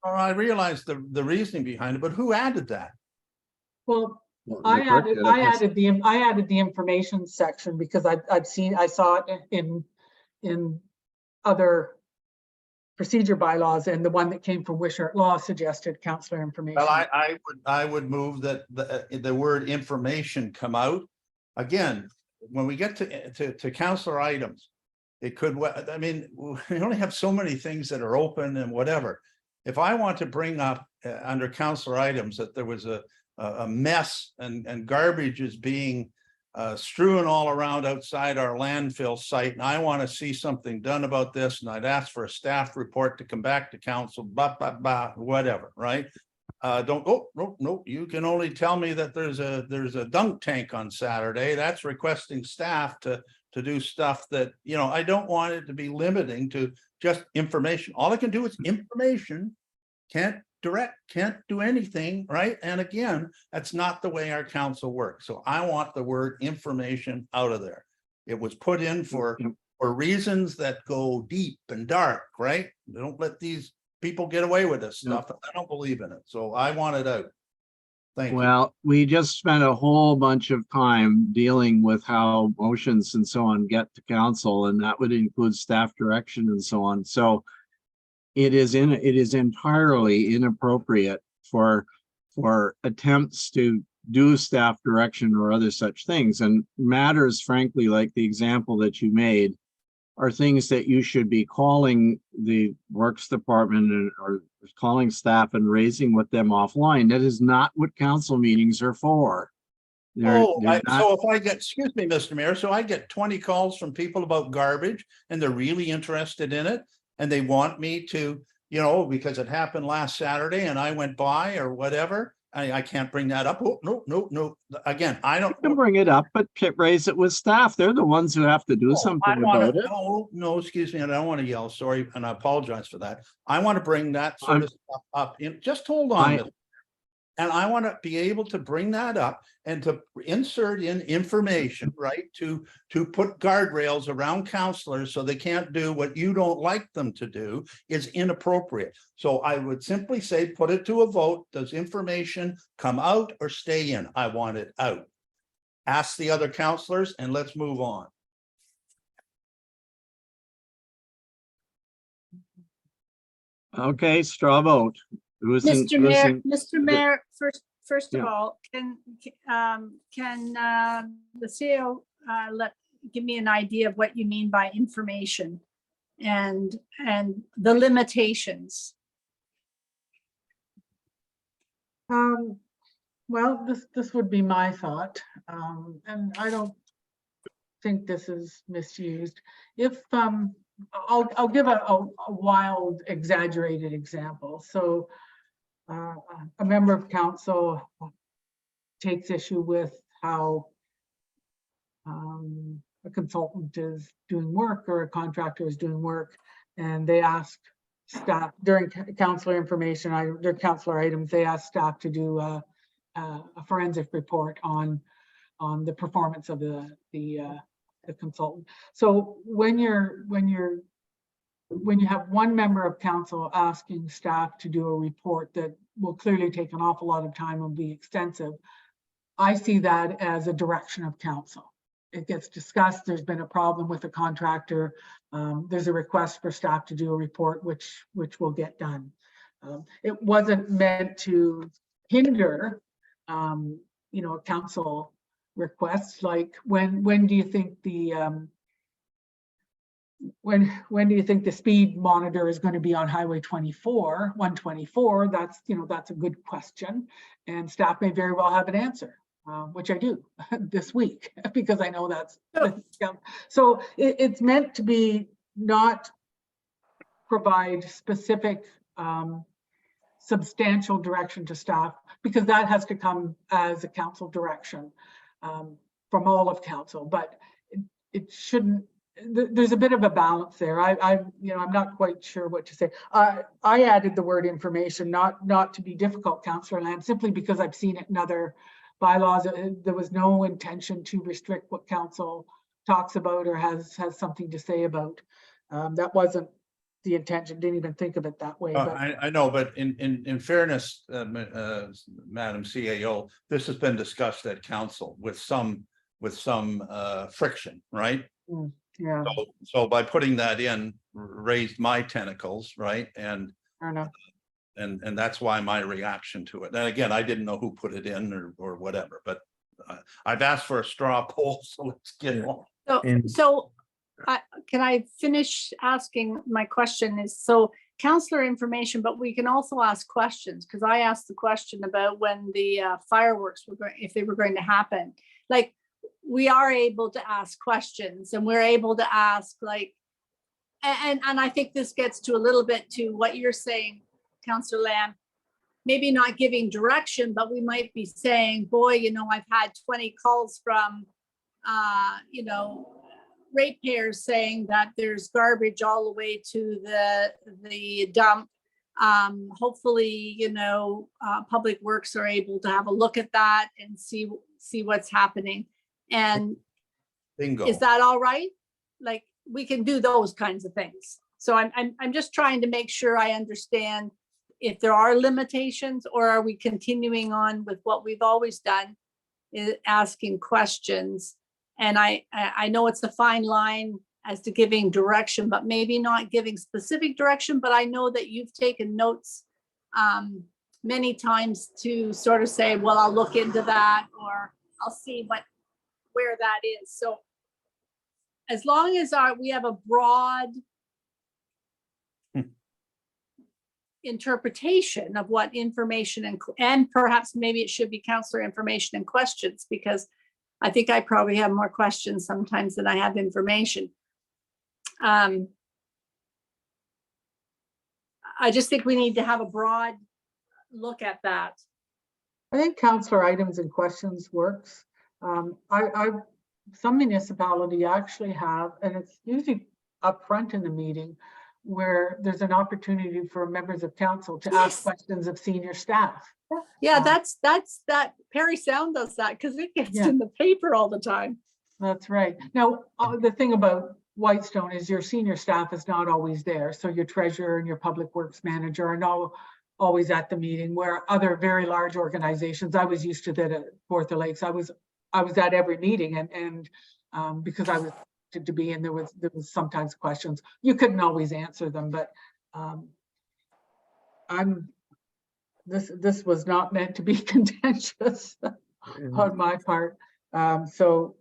Oh, I realized the reasoning behind it, but who added that? Well, well, I the clerk added, did it. I added the information section because I saw it in other procedure bylaws, and the one that came from Wishart Law suggested counselor information. Well, I would move that the word information come out. Again, when we get to counselor items, it could, I mean, we only have so many things that are open and whatever. If I want to bring up under counselor items that there was a mess and garbage is being strewn all around outside our landfill site, and I want to see something done about this, and I'd ask for a staff report to come back to council, blah, blah, blah, whatever, right? Don't go, no, you can only tell me that there's a dunk tank on Saturday. That's requesting staff to do stuff that, I don't want it to be limiting to just information. All I can do is information, can't direct, can't do anything, right? And again, that's not the way our council works. So I want the word information out of there. It was put in for reasons that go deep and dark, right? Don't let these people get away with this stuff. I don't believe in it. So I want it out. Thank you. Well, we just spent a whole bunch of time dealing with how motions and so on get to council, and that would include staff direction and so on. So it is entirely inappropriate for attempts to do staff direction or other such things. And matters, frankly, like the example that you made, are things that you should be calling the works department or calling staff and raising with them offline. That is not what council meetings are for. So if I get, excuse me, Mr. Mayor, so I get 20 calls from people about garbage and they're really interested in it. And they want me to, because it happened last Saturday and I went by or whatever. I can't bring that up. Oh, no. Again, I don't. You can bring it up, but raise it with staff. They're the ones who have to do something about it. No, excuse me. I don't want to yell. Sorry. And I apologize for that. I want to bring that sort of stuff up. Just hold on. And I want to be able to bring that up and to insert in information, right? To put guardrails around counselors so they can't do what you don't like them to do is inappropriate. So I would simply say, put it to a vote. Does information come out or stay in? I want it out. Ask the other counselors and let's move on. Okay, straw vote. Mr. Mayor, first of all, can the CEO give me an idea of what you mean by information and the limitations? Well, this would be my thought, and I don't think this is misused. If I'll give a wild, exaggerated example. So a member of council takes issue with how a consultant is doing work or a contractor is doing work, and they asked staff during counselor information, their counselor items, they asked staff to do a forensic report on the performance of the consultant. So when you have one member of council asking staff to do a report that will clearly take an awful lot of time and be extensive, I see that as a direction of council. It gets discussed, there's been a problem with the contractor, there's a request for staff to do a report, which will get done. It wasn't meant to hinder, a council request, like when do you think the when do you think the speed monitor is going to be on Highway 124? That's a good question, and staff may very well have an answer, which I do this week, because I know that's so it's meant to be not provide specific substantial direction to staff, because that has to come as a council direction from all of council, but it shouldn't. There's a bit of a balance there. I'm not quite sure what to say. I added the word information, not to be difficult, Councillor Lamb, simply because I've seen it in other bylaws. There was no intention to restrict what council talks about or has something to say about. That wasn't the intention. Didn't even think of it that way. But I know, but in fairness, Madam CAO, this has been discussed at council with some friction, right? yeah, So by putting that in, raised my tentacles, right? And fair enough. and that's why my reaction to it. And again, I didn't know who put it in or whatever, but I've asked for a straw poll, so let's get it on. So can I finish asking my question? Is so counselor information, but we can also ask questions, because I asked the question about when the fireworks were going, if they were going to happen. Like, we are able to ask questions, and we're able to ask, like, and I think this gets to a little bit to what you're saying, Councillor Lamb, maybe not giving direction, but we might be saying, boy, I've had 20 calls from, ratepayers saying that there's garbage all the way to the dump. Hopefully, Public Works are able to have a look at that and see what's happening. And Bingo. is that all right? Like, we can do those kinds of things. So I'm just trying to make sure I understand if there are limitations, or are we continuing on with what we've always done, is asking questions. And I know it's a fine line as to giving direction, but maybe not giving specific direction. But I know that you've taken notes many times to sort of say, well, I'll look into that, or I'll see where that is. So as long as we have a broad interpretation of what information and perhaps maybe it should be counselor information and questions, because I think I probably have more questions sometimes than I have information. I just think we need to have a broad look at that. I think counselor items and questions works. Some municipality actually have, and it's usually upfront in the meeting, where there's an opportunity for members of council to ask questions of senior staff. Yeah, that's that Perry Sound does that, because it gets in the paper all the time. That's right. Now, the thing about Whitestone is your senior staff is not always there. So your treasurer and your public works manager are not always at the meeting, where other very large organizations, I was used to that at Forth Lakes. I was at every meeting, and because I was to be in, there was sometimes questions. You couldn't always answer them, but this was not meant to be contentious on my part. So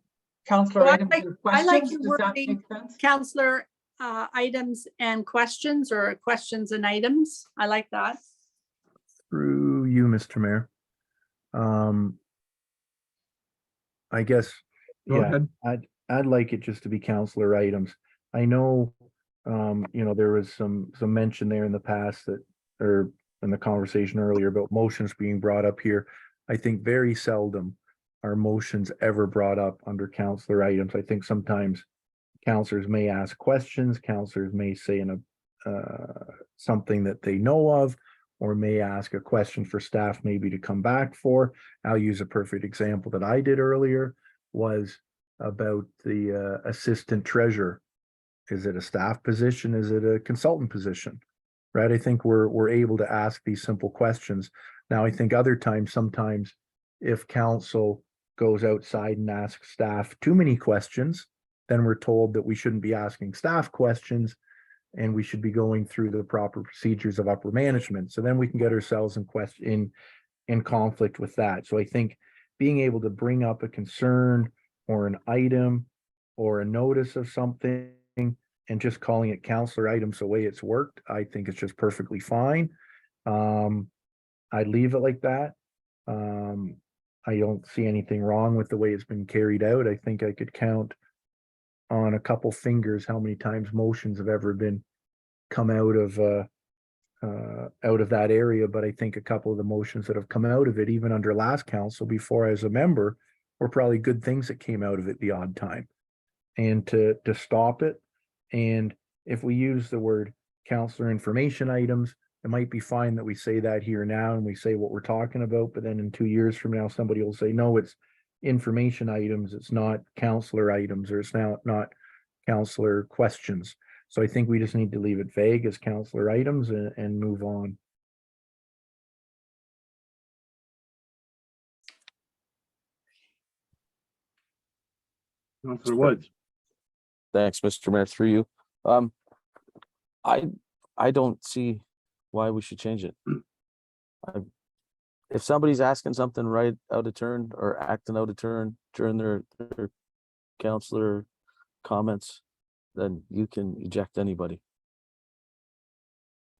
Councillor items and questions, I like your does that wording, make sense? Councillor items and questions, or questions and items. I like that. Through you, Mr. Mayor. I guess, Go yeah, ahead. I'd like it just to be counselor items. I know, there was some mention there in the past that, or in the conversation earlier about motions being brought up here. I think very seldom our motions ever brought up under counselor items. I think sometimes counselors may ask questions, counselors may say something that they know of, or may ask a question for staff maybe to come back for. I'll use a perfect example that I did earlier was about the assistant treasurer. Is it a staff position? Is it a consultant position? Right? I think we're able to ask these simple questions. Now, I think other times, sometimes if council goes outside and asks staff too many questions, then we're told that we shouldn't be asking staff questions and we should be going through the proper procedures of upper management. So then we can get ourselves in conflict with that. So I think being able to bring up a concern or an item or a notice of something and just calling it counselor items the way it's worked, I think it's just perfectly fine. I'd leave it like that. I don't see anything wrong with the way it's been carried out. I think I could count on a couple fingers how many times motions have ever been come out of that area. But I think a couple of the motions that have come out of it, even under last council before I was a member, were probably good things that came out of it the odd time. And to stop it, and if we use the word counselor information items, it might be fine that we say that here now and we say what we're talking about, but then in 2 years from now, somebody will say, no, it's information items, it's not counselor items, or it's now not counselor questions. So I think we just need to leave it vague as counselor items and move on. Councillor Woods. Thanks, Mr. Mayor, through you. I don't see why we should change it. If somebody's asking something right out of turn or acting out of turn during their counselor comments, then you can eject anybody.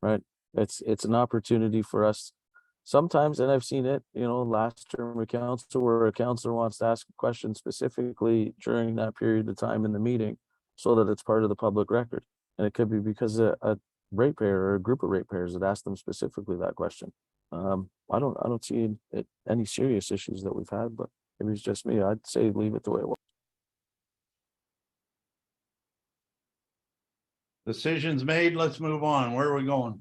Right? It's an opportunity for us sometimes, and I've seen it, last term of council where a counselor wants to ask a question specifically during that period of time in the meeting so that it's part of the public record. And it could be because a ratepayer or a group of ratepayers that asked them specifically that question. I don't see any serious issues that we've had, but maybe it's just me. I'd say leave it the way it was. Decisions made, let's move on. Where are we going?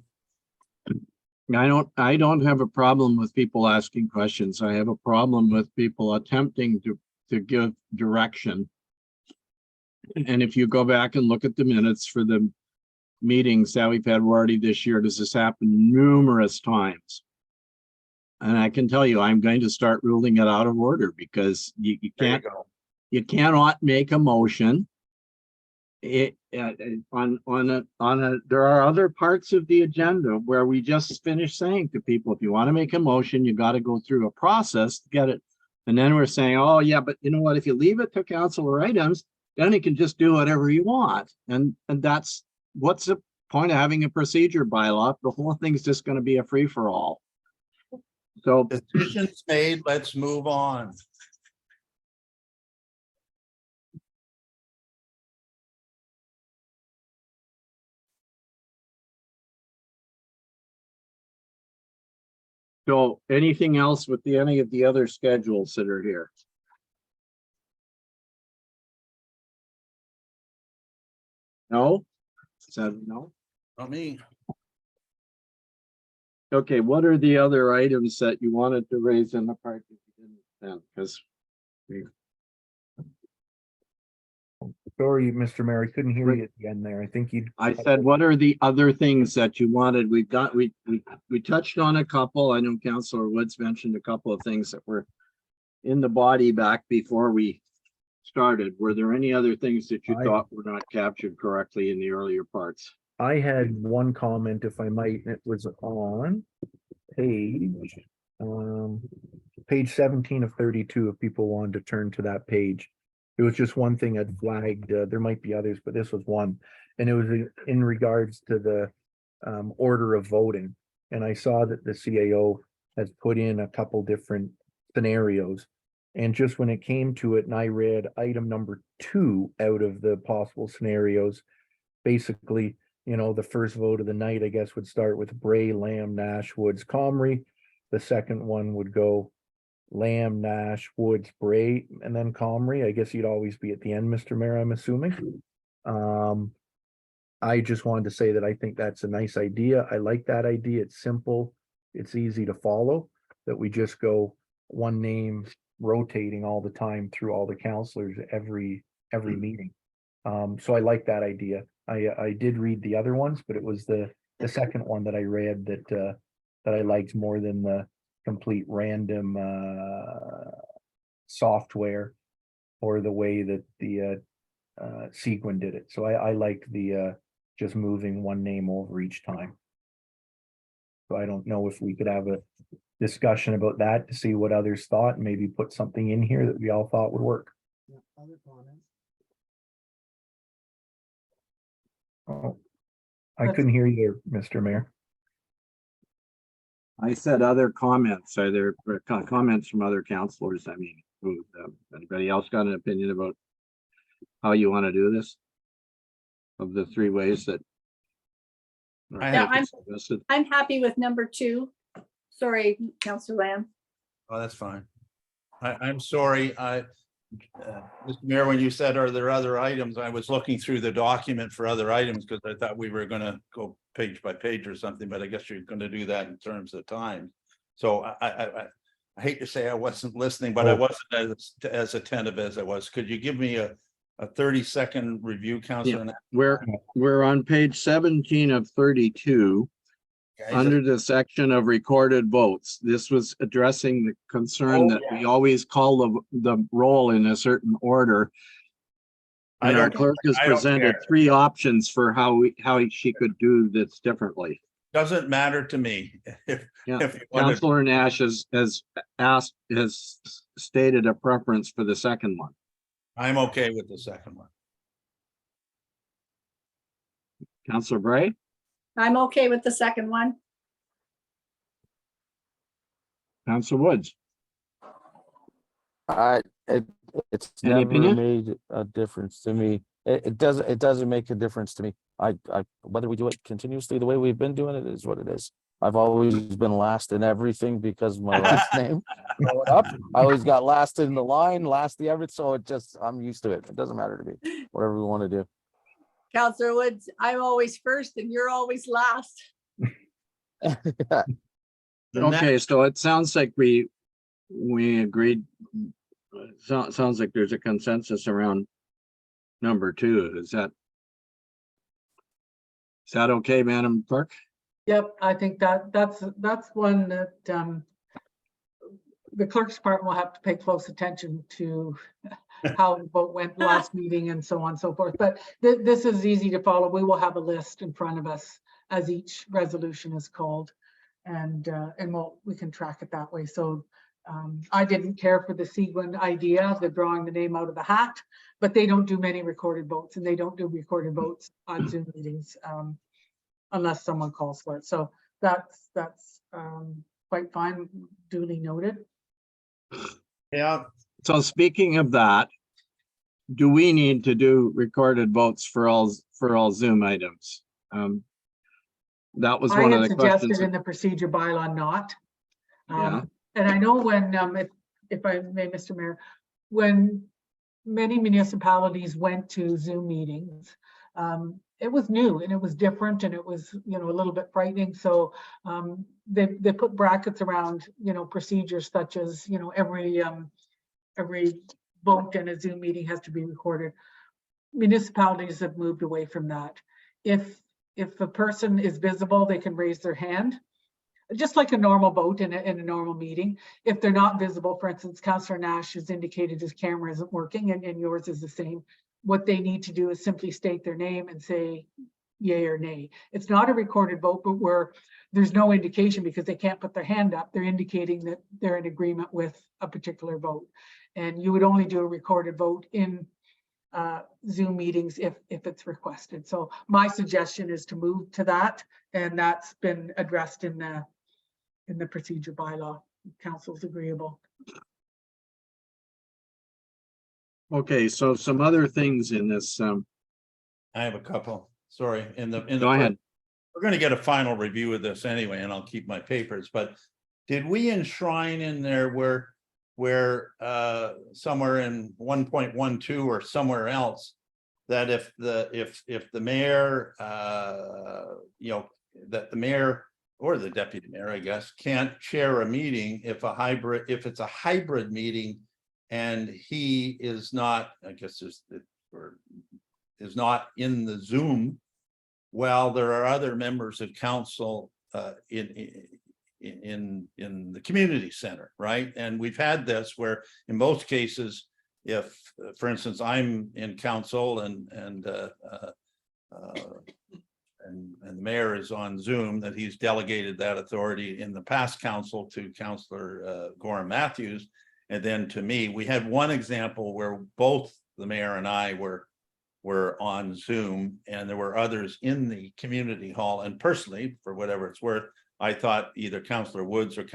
I don't have a problem with people asking questions. I have a problem with people attempting to give direction. And if you go back and look at the minutes for the meetings that we've had already this year, this has happened numerous times. And I can tell you, I'm going to start ruling it out of order because you cannot make a motion. There are other parts of the agenda where we just finished saying to people, if you want to make a motion, you got to go through a process to get it. And then we're saying, oh yeah, but you know what, if you leave it to councilor items, then you can just do whatever you want. And that's what's the point of having a procedure bylaw? The whole thing's just going to be a free-for-all. So Decisions made, let's move on. So anything else with any of the other schedules that are here? No? Is that no? Not me. Okay, what are the other items that you wanted to raise in the part that you didn't? Because Sorry, Mr. Mayor, I couldn't hear you at the end there. I think I said, what are the other things that you wanted? We touched on a couple. I know Councillor Woods mentioned a couple of things that were in the body back before we started. Were there any other things that you thought were not captured correctly in the earlier parts? I had one comment, if I might, and it was on page 17 of 32, if people wanted to turn to that page. It was just one thing I'd flagged. There might be others, but this was one. And it was in regards to the order of voting. And I saw that the CAO has put in a couple different scenarios. And just when it came to it, and I read item number 2 out of the possible scenarios, basically, the first vote of the night, I guess, would start with Bray, Lamb, Nash, Woods, Comrie. The second one would go Lamb, Nash, Woods, Bray, and then Comrie. I guess you'd always be at the end, Mr. Mayor, I'm assuming. I just wanted to say that I think that's a nice idea. I like that idea. It's simple. It's easy to follow, that we just go one name rotating all the time through all the counselors every meeting. So I like that idea. I did read the other ones, but it was the second one that I read that I liked more than the complete random software or the way that the Sequin did it. So I like the just moving one name over each time. So I don't know if we could have a discussion about that to see what others thought, and maybe put something in here that we all thought would work. Oh, I couldn't hear you there, Mr. Mayor. I said other comments. Are there comments from other counselors? I mean, anybody else got an opinion about how you want to do this? Of the three ways that. Yeah, I'm happy with number 2. Sorry, Councillor Lamb. Oh, that's fine. I'm sorry, Mr. Mayor, when you said, are there other items? I was looking through the document for other items because I thought we were gonna go page by page or something, but I guess you're gonna do that in terms of time. So I hate to say I wasn't listening, but I wasn't as attentive as I was. Could you give me a 30-second review, Councilor? We're on page 17 of 32. Under the section of recorded votes. This was addressing the concern that we always call the roll in a certain order. And our clerk has presented 3 options for how she could do this differently. Doesn't matter to me. If you wanted- Councillor Nash has stated a preference for the second one. I'm okay with the second one. Councillor Bray? I'm okay with the second one. Councillor Woods? It's Any never opinion? made a difference to me. It doesn't make a difference to me. I whether we do it continuously the way we've been doing it is what it is. I've always been last in everything because of my last name. Growing up, I always got last in the line, last the everything. So I'm used to it. It doesn't matter to me. Whatever we want to do. Councillor Woods, I'm always first and you're always last. Okay, so it sounds like we agreed. Sounds like there's a consensus around number 2. Is that okay, Madam Clerk? Yep, I think that's one that the clerk's department will have to pay close attention to how the vote went last meeting and so on and so forth. But this is easy to follow. We will have a list in front of us as each resolution is called, and we can track it that way. So I didn't care for the Sequin idea of the drawing the name out of the hat, but they don't do many recorded votes, and they don't do recorded votes on Zoom meetings unless someone calls for it. So that's quite fine, duly noted. Yeah, So speaking of that, do we need to do recorded votes for all Zoom items? That was one of the questions. Suggested in the procedure bylaw not. Yeah. And I know when, if I may, Mr. Mayor, when many municipalities went to Zoom meetings, it was new and it was different and it was, a little bit frightening. So they put brackets around, procedures such as, every vote in a Zoom meeting has to be recorded. Municipalities have moved away from that. If a person is visible, they can raise their hand, just like a normal vote in a normal meeting. If they're not visible, for instance, Councillor Nash has indicated his camera isn't working and yours is the same. What they need to do is simply state their name and say yay or nay. It's not a recorded vote, but where there's no indication because they can't put their hand up, they're indicating that they're in agreement with a particular vote. And you would only do a recorded vote in Zoom meetings if it's requested. So my suggestion is to move to that, and that's been addressed in the procedure bylaw. Council's agreeable. Okay, so some other things in this. I have a couple. Sorry, Go ahead. We're going to get a final review of this anyway, and I'll keep my papers. But did we enshrine in there where where somewhere in 1.12 or somewhere else, that if the mayor, you know, that the mayor or the deputy mayor, I guess, can't chair a meeting if it's a hybrid meeting and he is not, I guess is not in the Zoom, well, there are other members of council in the community center, right? And we've had this where in most cases, if, for instance, I'm in council and the mayor is on Zoom, that he's delegated that authority in the past council to Councillor Gorham Matthews. And then to me, we had one example where both the mayor and I were on Zoom, and there were others in the community hall. And personally, for whatever it's worth, I thought either Councillor Woods or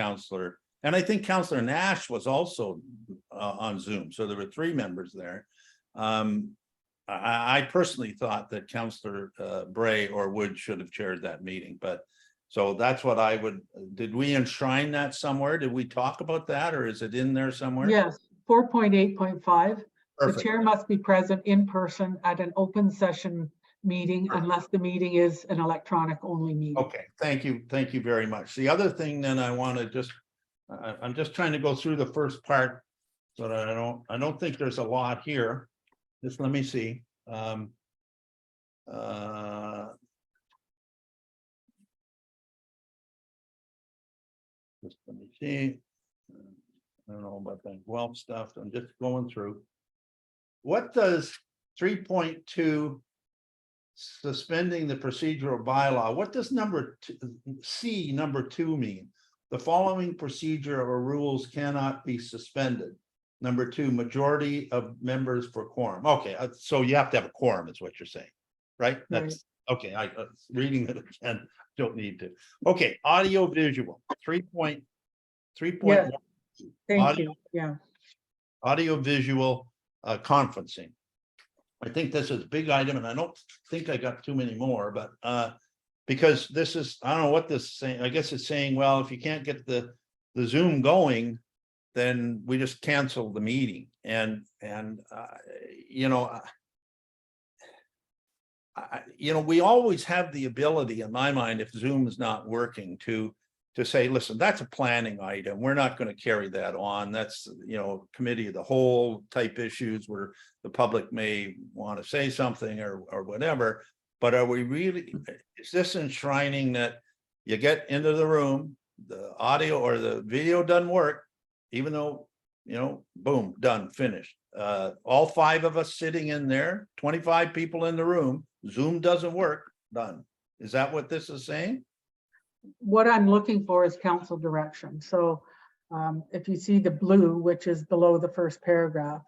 and I think Councillor Nash was also on Zoom. So there were 3 members there. I personally thought that Councillor Bray or Wood should have chaired that meeting, but so that's what I would, did we enshrine that somewhere? Did we talk about that, or is it in there somewhere? Yes, 4.8.5. The Perfect. chair must be present in person at an open session meeting unless the meeting is an electronic only meeting. Okay, thank you very much. The other thing then I want to just, I'm just trying to go through the first part, but I don't think there's a lot here. Just let me see. Just let me see. I don't know about that Guelph stuff. I'm just going through. What does 3.2 suspending the procedural bylaw, what does number two mean? The following procedure or rules cannot be suspended. Number 2, majority of members for quorum. Okay, so you have to have a quorum is what you're saying, right? That's okay. I reading it again, don't need to. Okay, audio visual 3.3.1. Yes. Thank Audio- you. Yeah. Audio visual conferencing. I think this is a big item, and I don't think I got too many more, but because this is, I don't know what this is saying. I guess it's saying, well, if you can't get the Zoom going, then we just cancel the meeting. And you know, we always have the ability, in my mind, if Zoom is not working, to say, listen, that's a planning item. We're not going to carry that on. That's, committee of the whole type issues where the public may want to say something or whatever. But are we really, is this enshrining that you get into the room, the audio or the video doesn't work, even though, boom, done, finished. All 5 of us sitting in there, 25 people in the room, Zoom doesn't work, done. Is that what this is saying? What I'm looking for is council direction. So if you see the blue, which is below the first paragraph.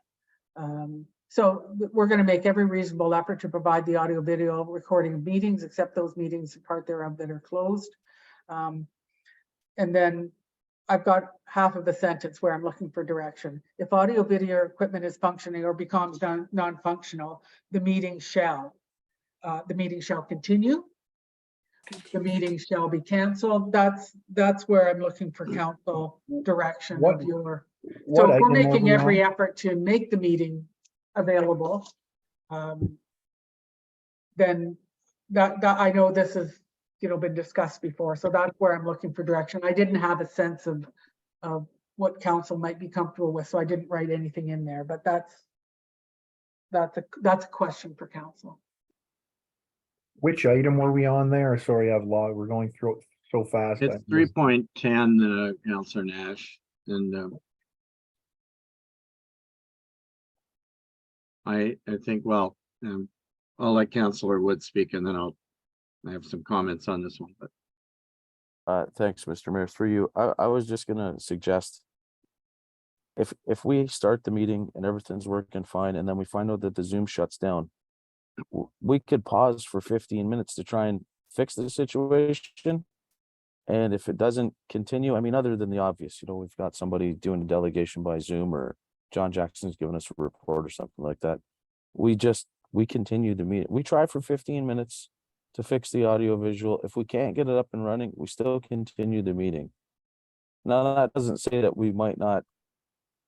So we're going to make every reasonable effort to provide the audio video recording of meetings, except those meetings, part thereof, that are closed. And then I've got half of the sentence where I'm looking for direction. If audio video equipment is functioning or becomes non-functional, the meeting shall continue. The meeting shall be canceled. That's where I'm looking for council direction of your. So if we're making every effort to make the meeting available, then that I know this has been discussed before. So that's where I'm looking for direction. I didn't have a sense of what council might be comfortable with, so I didn't write anything in there. But that's a question for council. Which item were we on there? Sorry, we're going through it so fast. It's 3.10, Councillor Nash, and I think, well, I'll let Councillor Wood speak, and then I have some comments on this one. But Thanks, Mr. Mayor. Through you, I was just gonna suggest if we start the meeting and everything's working fine, and then we find out that the Zoom shuts down, we could pause for 15 minutes to try and fix the situation. And if it doesn't continue, I mean, other than the obvious, we've got somebody doing a delegation by Zoom, or John Jackson's giving us a report or something like that. We continue the meeting. We try for 15 minutes to fix the audio visual. If we can't get it up and running, we still continue the meeting. Now, that doesn't say that we might not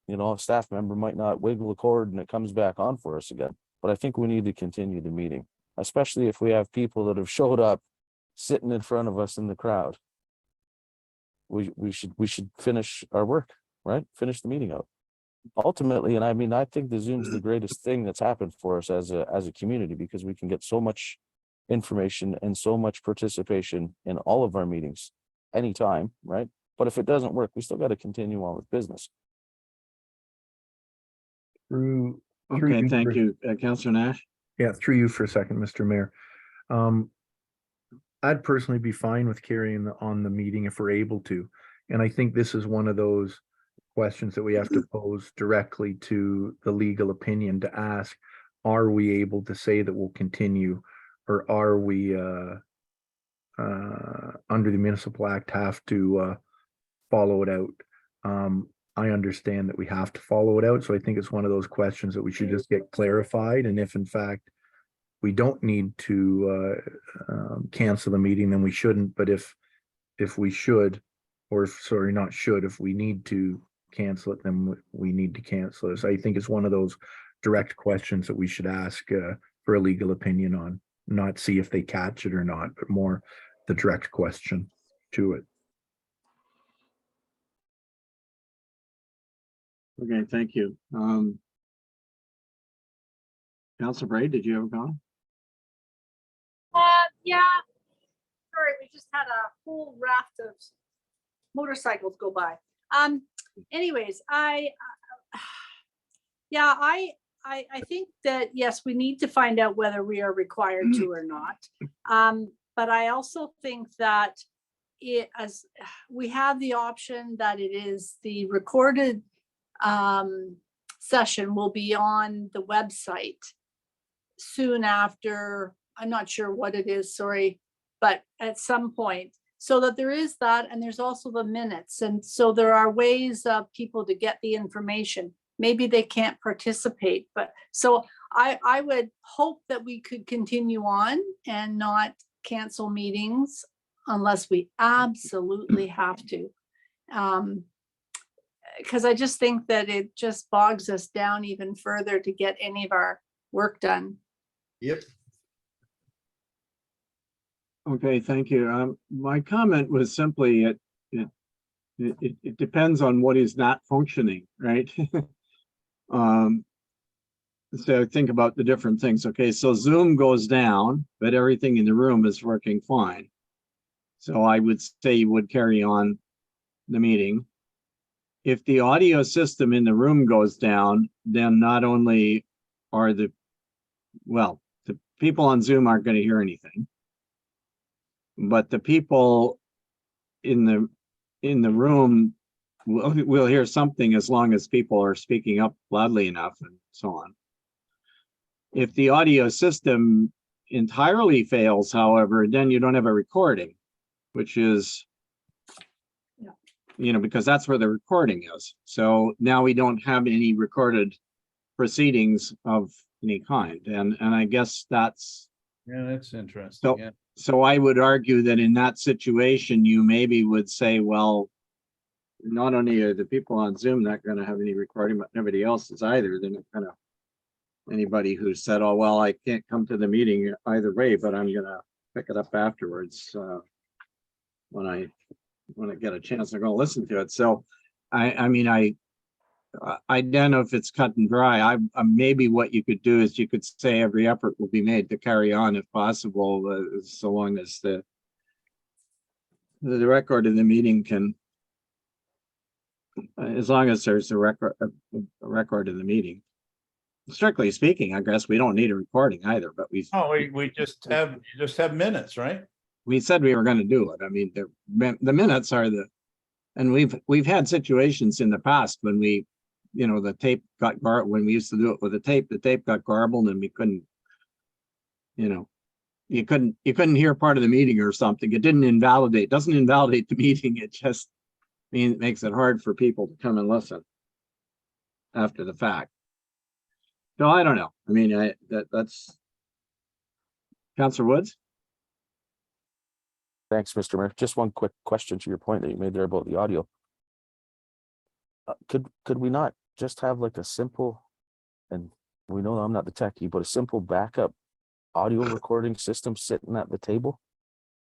You know, a staff member might not wiggle a cord and it comes back on for us again. But I think we need to continue the meeting, especially if we have people that have showed up sitting in front of us in the crowd. We should finish our work, right? Finish the meeting out. Ultimately, and I mean, I think the Zoom's the greatest thing that's happened for us as a community, because we can get so much information and so much participation in all of our meetings anytime, right? But if it doesn't work, we still got to continue on with business. Through Okay, you thank for- you. Councillor Nash? Yeah, through you for a second, Mr. Mayor. I'd personally be fine with carrying on the meeting if we're able to. And I think this is one of those questions that we have to pose directly to the legal opinion to ask, are we able to say that we'll continue, or are we under the Municipal Act have to follow it out? I understand that we have to follow it out, so I think it's one of those questions that we should just get clarified, and if in fact we don't need to cancel the meeting, then we shouldn't, but if we should, or if, sorry, not should, if we need to cancel it, then we need to cancel it. So I think it's one of those direct questions that we should ask for a legal opinion on, not see if they catch it or not, but more the direct question to it. Okay, thank you. Councillor Bray, did you have a comment? Yeah. Sorry, we just had a whole raft of motorcycles go by. Anyways, I think that, yes, we need to find out whether we are required to or not. But I also think that as we have the option that it is the recorded session will be on the website soon after. I'm not sure what it is, sorry, but at some point, so that there is that, and there's also the minutes. And so there are ways of people to get the information. Maybe they can't participate, but so I would hope that we could continue on and not cancel meetings unless we absolutely have to. Because I just think that it just bogs us down even further to get any of our work done. Yep. Okay, thank you. My comment was simply it depends on what is not functioning, right? So think about the different things. Okay, so Zoom goes down, but everything in the room is working fine. So I would say you would carry on the meeting. If the audio system in the room goes down, then not only are the people on Zoom aren't going to hear anything, but the people in the room will hear something as long as people are speaking up loudly enough and so on. If the audio system entirely fails, however, then you don't have a recording, which is, because that's where the recording is. So now we don't have any recorded proceedings of any kind. And I guess that's interesting. Yeah. So I would argue that in that situation, you maybe would say, well, not only are the people on Zoom not going to have any recording, but nobody else is either. Then it kind of anybody who said, oh, well, I can't come to the meeting either way, but I'm going to pick it up afterwards when I get a chance. I'm going to listen to it. So I mean, I don't know if it's cut and dry. Maybe what you could do is you could say every effort will be made to carry on if possible, so long as the record of the meeting can, as long as there's a record of the meeting. Strictly speaking, I guess we don't need a recording either, but we just have minutes, right? We said we were going to do it. I mean, the minutes are and we've had situations in the past when we, the tape got when we used to do it with the tape got garbled and we couldn't, you couldn't hear part of the meeting or something. It doesn't invalidate the meeting. It just makes it hard for people to come and listen after the fact. So I don't know. I mean, that's Councillor Woods. Thanks, Mr. Mayor. Just one quick question to your point that you made there about the audio. Could we not just have like a simple, and we know I'm not the techie, but a simple backup audio recording system sitting at the table?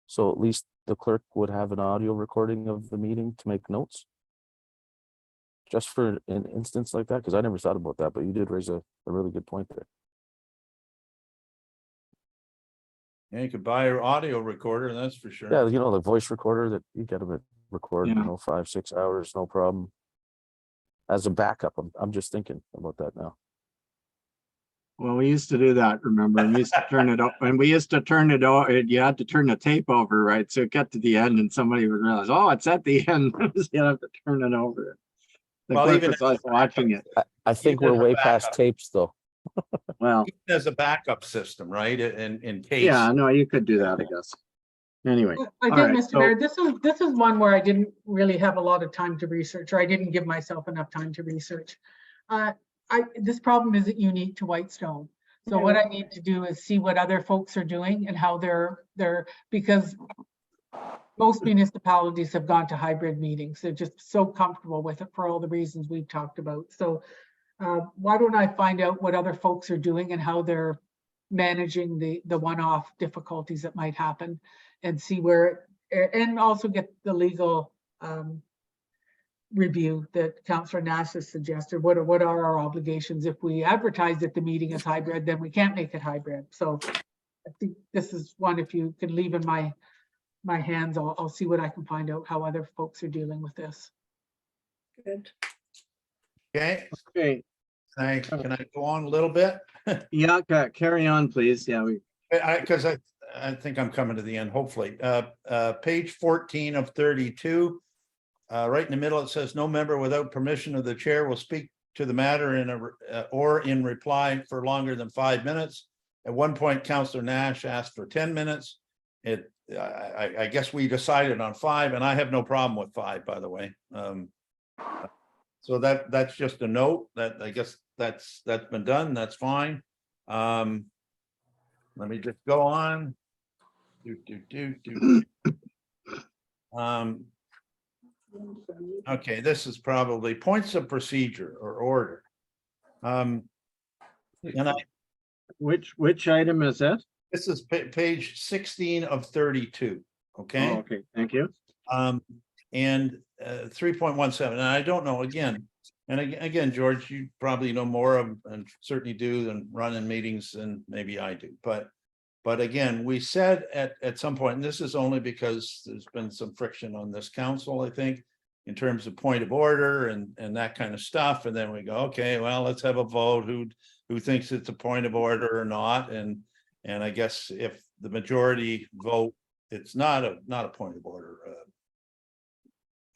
So at least the clerk would have an audio recording of the meeting to make notes? Just for an instance like that, because I never thought about that, but you did raise a really good point there. Yeah, you could buy an audio recorder, that's for sure. Yeah, you know, the voice recorder that you get them at record, Yeah. 5, 6 hours, no problem. As a backup, I'm just thinking about that now. Well, we used to do that, remember? And we used to turn it and we used to turn it over. You had to turn the tape over, right? So it got to the end and somebody would realize, oh, it's at the end. You have to turn it over. The Well, clerk even was always watching it. I think Even we're a way past backup. tapes though. Well, Even as a backup system, right? In case. yeah, no, you could do that, I guess. Anyway, I all think, right, Mr. so- Mayor, this is one where I didn't really have a lot of time to research, or I didn't give myself enough time to research. This problem isn't unique to Whitestone. So what I need to do is see what other folks are doing and how they're because most municipalities have gone to hybrid meetings. They're just so comfortable with it for all the reasons we've talked about. So why don't I find out what other folks are doing and how they're managing the one-off difficulties that might happen, and see where, and also get the legal review that Councillor Nash has suggested. What are our obligations if we advertise that the meeting is hybrid, then we can't make it hybrid. So I think this is one, if you can leave in my hands, I'll see what I can find out how other folks are dealing with this. Good. Okay, okay, can I go on a little bit? yeah, carry on, please. Yeah, Because I think I'm coming to the end, hopefully. Page 14 of 32. Right in the middle, it says, no member without permission of the chair will speak to the matter or in reply for longer than 5 minutes. At one point, Councillor Nash asked for 10 minutes. I guess we decided on 5, and I have no problem with 5, by the way. So that's just a note that I guess that's been done. That's fine. Let me just go on. Okay, this is probably points of procedure or order. And which item is that? this is page 16 of 32. Oh, Okay. okay, thank you. And 3.17, and I don't know, again, George, you probably know more of, and certainly do, than running meetings than maybe I do, but again, we said at some point, and this is only because there's been some friction on this council, I think, in terms of point of order and that kind of stuff, and then we go, okay, well, let's have a vote, who thinks it's a point of order or not, and I guess if the majority vote, it's not a point of order,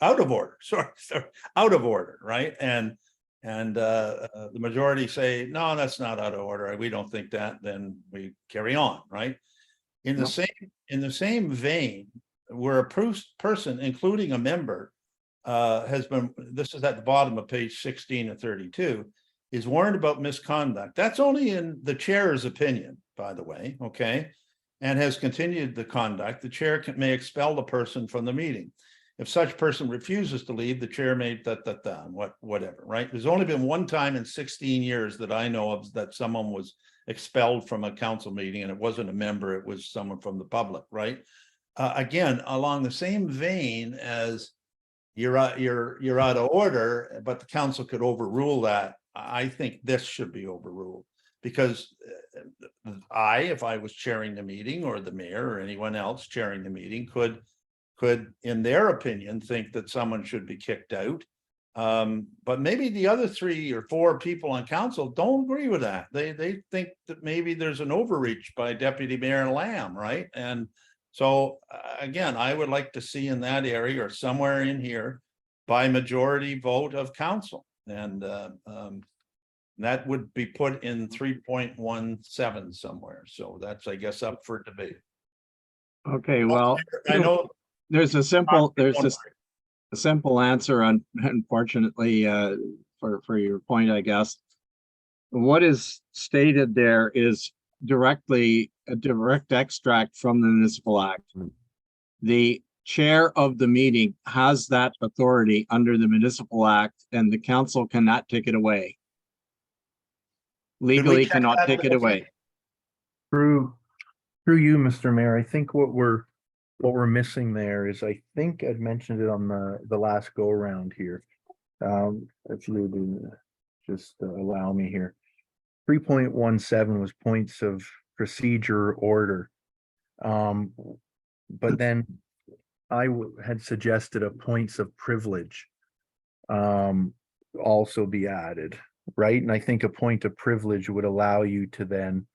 out of order, sorry, out of order, right? And the majority say, no, that's not out of order, we don't think that, then we carry on, right? In the same vein, where a person, including a member, has been, this is at the bottom of page 16 of 32, is warned about misconduct. That's only in the chair's opinion, by the way, okay? And has continued the conduct, the chair may expel the person from the meeting. If such person refuses to leave, the chair may whatever, right? There's only been one time in 16 years that I know of that someone was expelled from a council meeting, and it wasn't a member, it was someone from the public, right? Again, along the same vein as you're out of order, but the council could overrule that. I think this should be overruled, because if I was chairing the meeting, or the mayor or anyone else chairing the meeting could, in their opinion, think that someone should be kicked out. But maybe the other 3 or 4 people on council don't agree with that. They think that maybe there's an overreach by Deputy Mayor Lamb, right? And so again, I would like to see in that area, or somewhere in here, by majority vote of council, and that would be put in 3.17 somewhere. So that's, I guess, up for debate. Okay, well, I know there's a simple answer, unfortunately, for your point, I guess. What is stated there is a direct extract from the municipal act. The chair of the meeting has that authority under the Municipal Act, and the council cannot take it away. Legally check cannot that, take it please? away. Through you, Mr. Mayor, I think what we're missing there is, I think I'd mentioned it on the last go around here. If you would just allow me here. 3.17 was points of procedure order. But then I had suggested a points of privilege also be added, right? And I think a point of privilege would allow you to then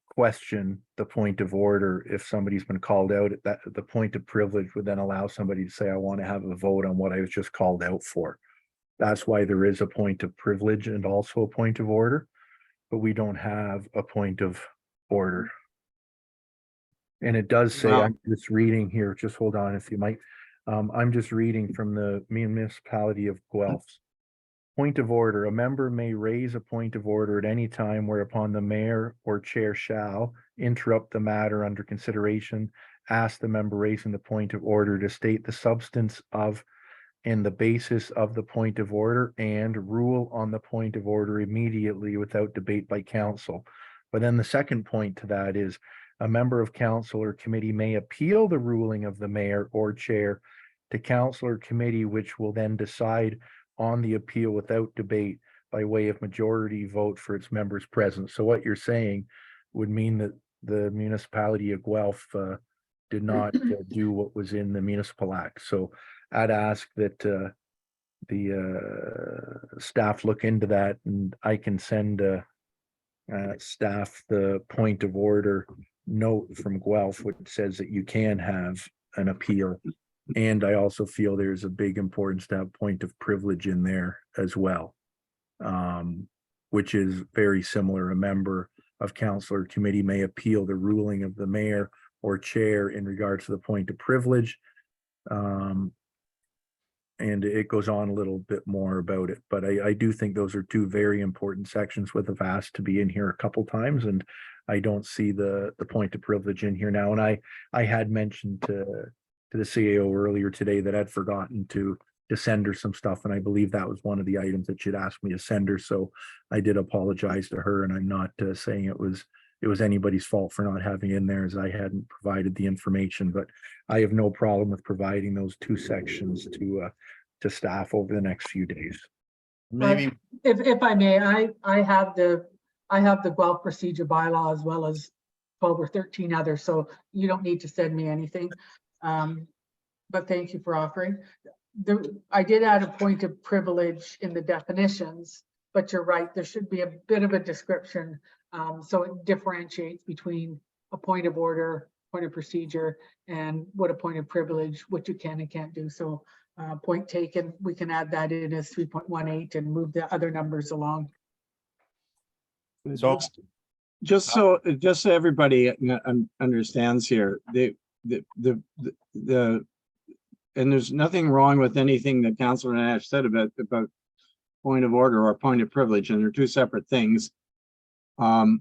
question the point of order if somebody's been called out. At that, the point of privilege would then allow somebody to say, I want to have a vote on what I was just called out for. That's why there is a point of privilege and also a point of order, but we don't have a point of order. And it does say, Well- I'm just reading here, just hold on if you might. I'm just reading from the municipality of Guelph. Point of order, a member may raise a point of order at any time whereupon the mayor or chair shall interrupt the matter under consideration, ask the member raising the point of order to state the substance of and the basis of the point of order and rule on the point of order immediately without debate by council. But then the second point to that is a member of council or committee may appeal the ruling of the mayor or chair to council or committee, which will then decide on the appeal without debate by way of majority vote for its members present. So what you're saying would mean that the municipality of Guelph did not do what was in the Municipal Act. So I'd ask that the staff look into that, and I can send staff the point of order note from Guelph, which says that you can have an appeal. And I also feel there's a big importance to have point of privilege in there as well, which is very similar. A member of council or committee may appeal the ruling of the mayor or chair in regards to the point of privilege. And it goes on a little bit more about it, but I do think those are two very important sections with have asked to be in here a couple times, and I don't see the point of privilege in here now. And I had mentioned to the CAO earlier today that I'd forgotten to send her some stuff, and I believe that was one of the items that she'd asked me to send her. So I did apologize to her, and I'm not saying it was anybody's fault for not having it in there, as I hadn't provided the information. But I have no problem with providing those two sections to staff over the next few days. Maybe, If I may, I have the Guelph procedure bylaw as well as 12 or 13 others, so you don't need to send me anything. But thank you for offering. I did add a point of privilege in the definitions, but you're right, there should be a bit of a description, so it differentiates between a point of order, point of procedure, and what a point of privilege, what you can and can't do. So point taken, we can add that in as 3.18 and move the other numbers along. so Just so everybody understands here, and there's nothing wrong with anything that Councilor Nash said about point of order or point of privilege, and they're two separate things. The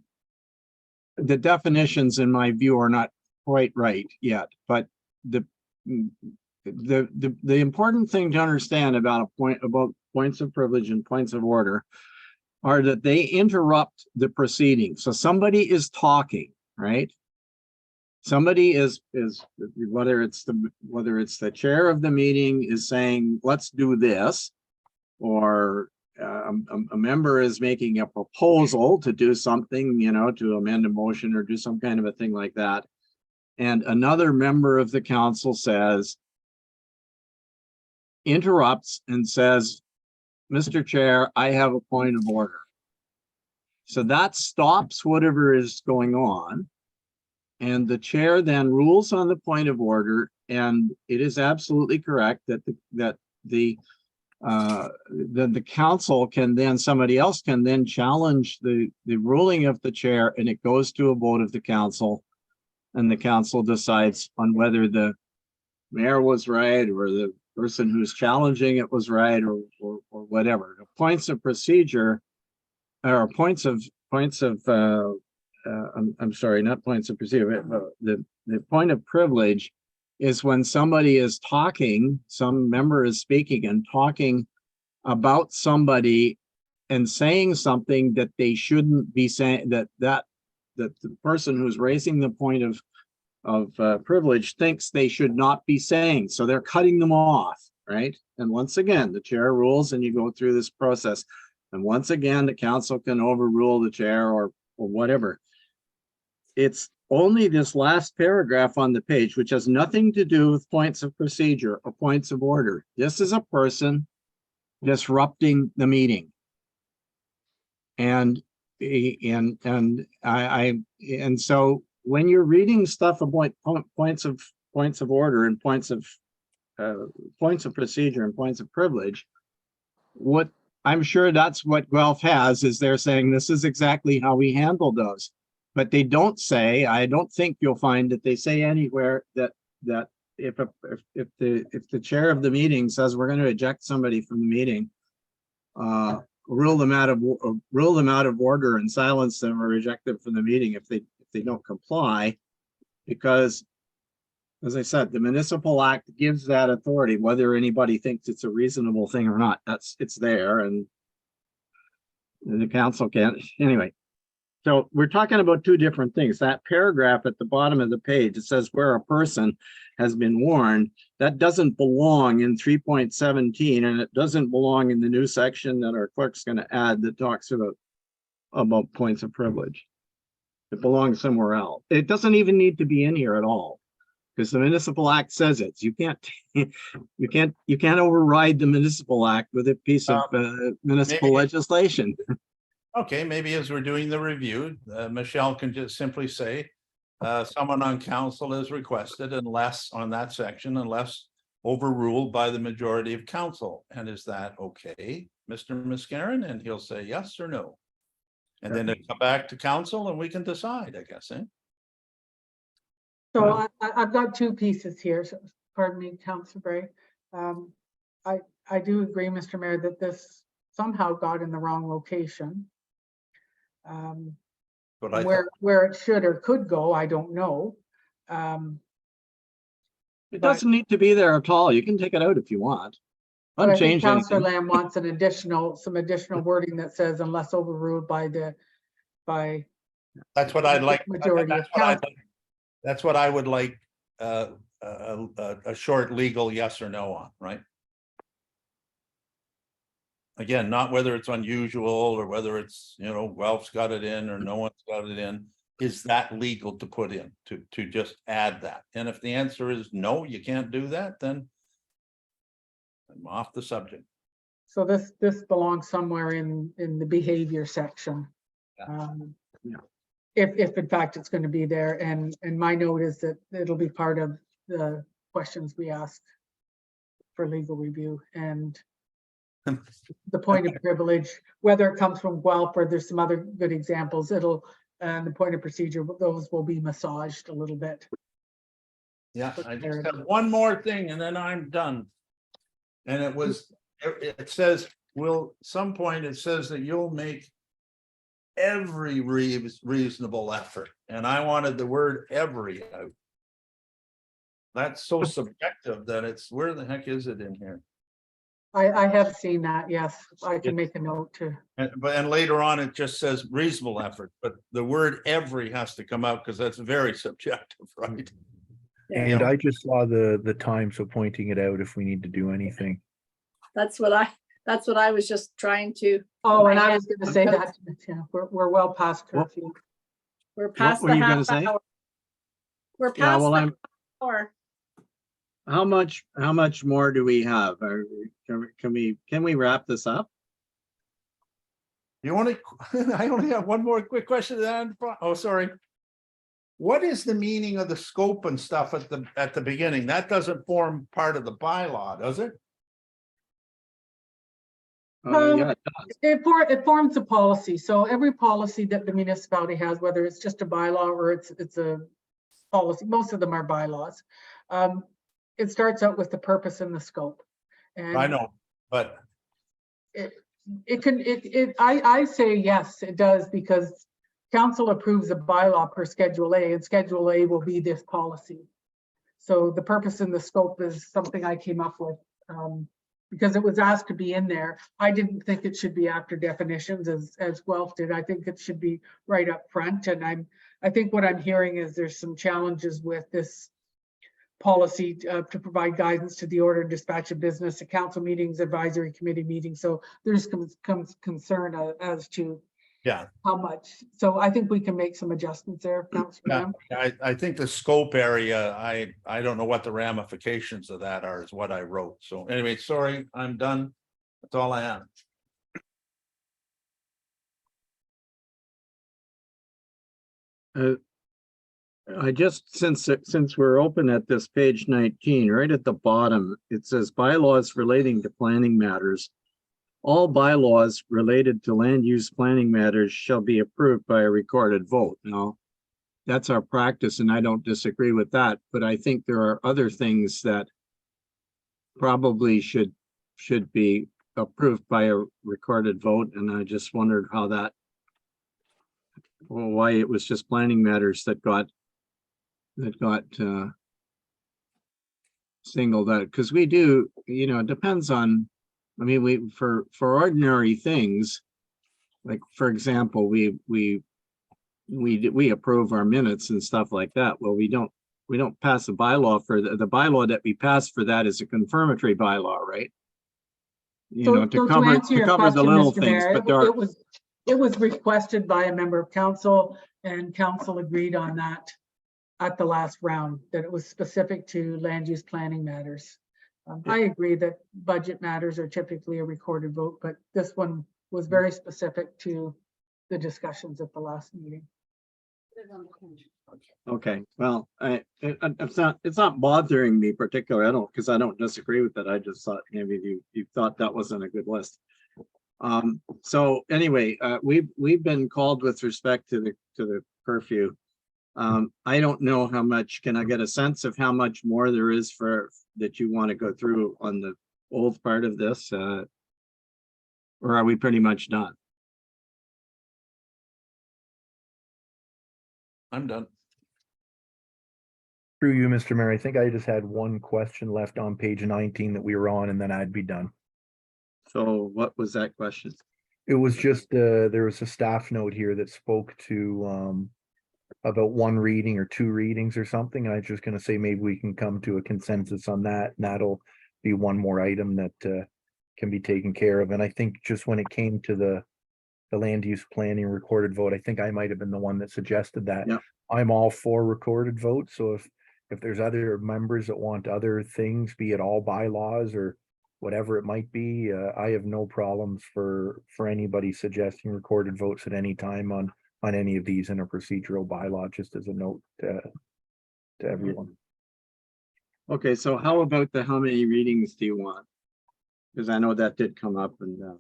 definitions, in my view, are not quite right yet, but the important thing to understand about points of privilege and points of order are that they interrupt the proceeding. So somebody is talking, right? Somebody is whether it's the chair of the meeting is saying, let's do this, or a member is making a proposal to do something, to amend a motion or do some kind of a thing like that. And another member of the council interrupts and says, Mr. Chair, I have a point of order. So that stops whatever is going on. And the chair then rules on the point of order. And it is absolutely correct that the council can then, somebody else can then challenge the ruling of the chair, and it goes to a vote of the council. And the council decides on whether the mayor was right or the person who's challenging it was right, or whatever. The points of procedure, or I'm sorry, not points of procedure, but the point of privilege is when somebody is talking, some member is speaking and talking about somebody and saying something that they shouldn't be saying, that the person who's raising the point of privilege thinks they should not be saying. So they're cutting them off, right? And once again, the chair rules and you go through this process. And once again, the council can overrule the chair or whatever. It's only this last paragraph on the page, which has nothing to do with points of procedure or points of order. This is a person disrupting the meeting. And so when you're reading stuff about points of order and points of procedure and points of privilege, what I'm sure that's what Guelph has, is they're saying this is exactly how we handle those. But they don't say, I don't think you'll find that they say anywhere that if the chair of the meeting says we're going to eject somebody from the meeting, rule them out of order and silence them or reject them from the meeting if they don't comply, because, as I said, the municipal act gives that authority, whether anybody thinks it's a reasonable thing or not. It's there, and the council can't anyway. So we're talking about two different things. That paragraph at the bottom of the page, it says where a person has been warned, that doesn't belong in 3.17, and it doesn't belong in the new section that our clerk's going to add that talks about points of privilege. It belongs somewhere else. It doesn't even need to be in here at all, because the municipal act says it. You can't override the municipal act with a piece of municipal maybe- legislation. Okay, maybe as we're doing the review, Michelle can just simply say, someone on council is requested unless on that section, unless overruled by the majority of council. And is that okay, Mr. Mascarin? And he'll say yes or no. And then it'll come back to council and we can decide, I guess, eh? So I've got two pieces here. So, pardon me, Councillor Bray. I do agree, Mr. Mayor, that this somehow got in the wrong location. But I Where it should or could go, I don't know. It doesn't need to be there at all. You can take it out if you want. But I think Unchange Councillor anything. Lamb wants some additional wording that says unless overruled by that's what I'd like. Majority of That's what I'd council. like. That's what I would like, a short legal yes or no on, right? Again, not whether it's unusual or whether it's, Guelph's got it in or no one's got it in. Is that legal to put in, to just add that? And if the answer is no, you can't do that, then I'm off the subject. So this belongs somewhere in the behavior section. Yeah. Yeah. If in fact it's going to be there, and my note is that it'll be part of the questions we ask for legal review, and the point of privilege, whether it comes from Guelph or there's some other good examples, and the point of procedure, those will be massaged a little bit. Yeah, I just have one more thing and then I'm done. And it says, some point it says that you'll make every reasonable effort. And I wanted the word every out. That's so subjective that where the heck is it in here? I have seen that, yes. I can make a note too. And later on, it just says reasonable effort, but the word every has to come out because that's very subjective, right? And I just saw the time, so pointing it out if we need to do anything. That's what I was just trying to. Oh, and I was going to say that, yeah, we're well past curfew. We're past were the you gonna half say? hour. We're Yeah, past well, the hour. how much more do we have? Can we wrap this up? I only have one more quick question. Oh, sorry. What is the meaning of the scope and stuff at the beginning? That doesn't form part of the bylaw, does it? Yeah, It forms a policy. So every policy that the municipality has, whether it's just a bylaw or it's a policy, most of them are bylaws. It starts out with the purpose and the scope. And I know, but I say yes, it does, because council approves a bylaw per Schedule A, and Schedule A will be this policy. So the purpose and the scope is something I came up with, because it was asked to be in there. I didn't think it should be after definitions as Guelph did. I think it should be right up front. And I think what I'm hearing is there's some challenges with this policy to provide guidance to the order and dispatch of business, at council meetings, advisory committee meetings. So there's comes concern as to Yeah, how much. So I think we can make some adjustments there. Councillor yeah, Lamb. I think the scope area, I don't know what the ramifications of that are, is what I wrote. So anyway, sorry, I'm done. That's all I have. I just, since we're open at this page 19, right at the bottom, it says bylaws relating to planning matters. All bylaws related to land use planning matters shall be approved by a recorded vote. Now, that's our practice and I don't disagree with that, but I think there are other things that probably should be approved by a recorded vote. And I just wondered how that, well, why it was just planning matters that got singled out, because we do, you know, it depends on, I mean, we, for ordinary things, like, for example, we approve our minutes and stuff like that. Well, we don't pass a bylaw for the bylaw that we pass for that is a confirmatory bylaw, right? You know, to cover answer your the question, little Mr. things, Mayor, but there are, it was requested by a member of council, and council agreed on that at the last round, that it was specific to land use planning matters. I agree that budget matters are typically a recorded vote, but this one was very specific to the discussions at the last meeting. okay, well, it's not bothering me particularly. because I don't disagree with it. I just thought maybe you thought that wasn't a good list. So anyway, we've been called with respect to the curfew. I don't know how much, can I get a sense of how much more there is that you want to go through on the old part of this? Or are we pretty much done? I'm done. Through you, Mr. Mayor, I think I just had one question left on page 19 that we were on, and then I'd be done. So what was that question? It was just, there was a staff note here that spoke to, about one reading or two readings or something. I was just gonna say, maybe we can come to a consensus on that, and that'll be one more item that, can be taken care of. And I think just when it came to the land use planning recorded vote, I think I might have been the one that suggested that. Yep. I'm all for recorded votes, so if there's other members that want other things, be it all bylaws or whatever it might be, I have no problems for anybody suggesting recorded votes at any time on any of these in a procedural bylaw, just as a note to everyone. Okay, so how about how many readings do you want? Because I know that did come up and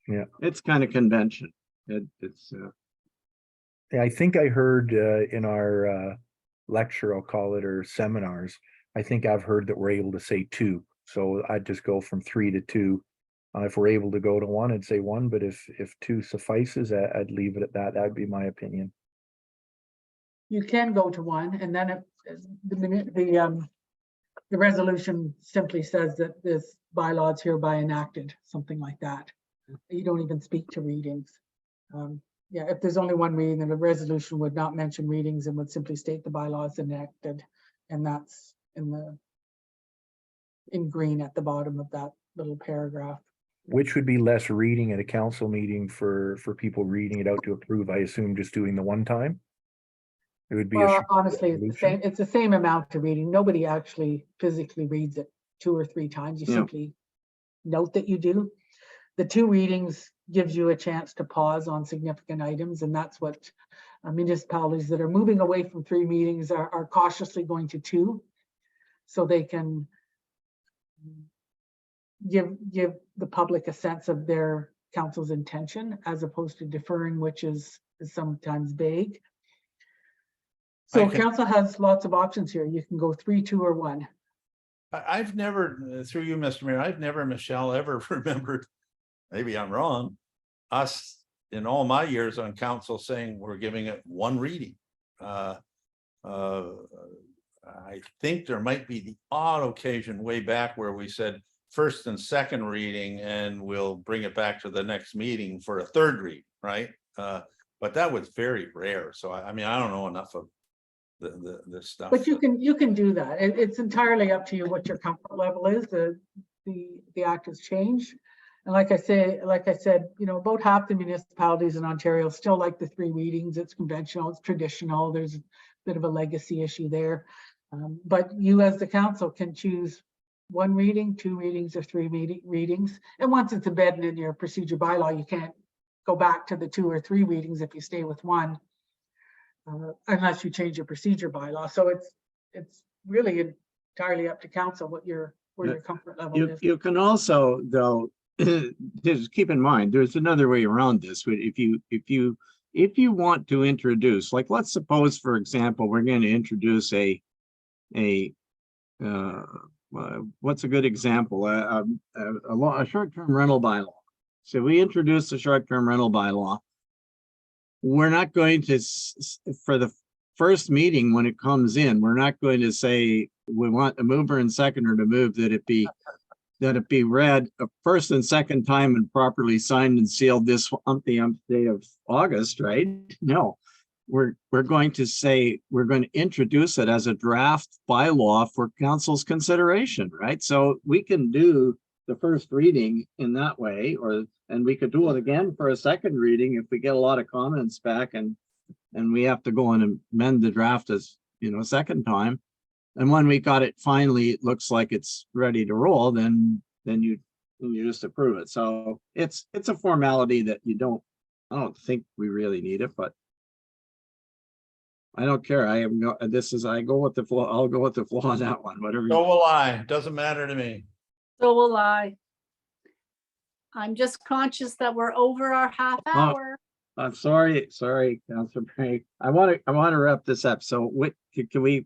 Yeah. It's kind of convention. Yeah, I think I heard in our lecture, I'll call it, or seminars, I think I've heard that we're able to say two. So I'd just go from 3 to 2. If we're able to go to 1, I'd say 1, but if 2 suffices, I'd leave it at that. That'd be my opinion. You can go to 1, and then the resolution simply says that this bylaw is hereby enacted, something like that. You don't even speak to readings. Yeah, if there's only one reading, then the resolution would not mention readings and would simply state the bylaw is enacted, and that's in green at the bottom of that little paragraph. Which would be less reading at a council meeting for people reading it out to approve, I assume, just doing the one time? It would be Well, a honestly, it's the resolution. same. It's the same amount of reading. Nobody actually physically reads it 2 or 3 times. You Yeah. simply note that you do. The 2 readings gives you a chance to pause on significant items, and that's what municipalities that are moving away from 3 meetings are cautiously going to 2, so they can give the public a sense of their council's intention, as opposed to deferring, which is sometimes vague. So council has lots of options here. You can go 3, 2, or 1. I've never, through you, Mr. Mayor, I've never, Michelle, ever remembered, maybe I'm wrong, us in all my years on council saying we're giving it 1 reading. I think there might be the odd occasion way back where we said first and second reading, and we'll bring it back to the next meeting for a third read, right? But that was very rare, so I mean, I don't know enough of the stuff. But you can do that. It's entirely up to you what your comfort level is. The act has changed. And like I said, you know, about half the municipalities in Ontario still like the 3 readings. It's conventional, it's traditional. There's a bit of a legacy issue there. But you as the council can choose 1 reading, 2 readings, or 3 readings. And once it's embedded in your procedure bylaw, you can't go back to the 2 or 3 readings if you stay with 1. Unless you change your procedure bylaw. So it's really entirely up to council where your comfort level is. You can also, though, just keep in mind, there's another way around this. If you want to introduce, like, let's suppose, for example, we're going to introduce what's a good example? A short-term rental bylaw. So we introduce the short-term rental bylaw. We're not going to, for the first meeting when it comes in, we're not going to say we want a mover and seconder to move that it be read a first and second time and properly signed and sealed this on the day of August, right? No, we're going to say we're going to introduce it as a draft bylaw for council's consideration, right? So we can do the first reading in that way, and we could do it again for a second reading if we get a lot of comments back and we have to go and amend the draft as, you know, a second time. And when we got it finally, it looks like it's ready to roll, then you just approve it. So it's a formality that I don't think we really need it, but I don't care. I go with the flow. I'll go with the flow on that one, whatever. So will I. Doesn't matter to me. So will I. I'm just conscious that we're over our half hour. I'm sorry, Councilor Craig. I want to wrap this up. So what could we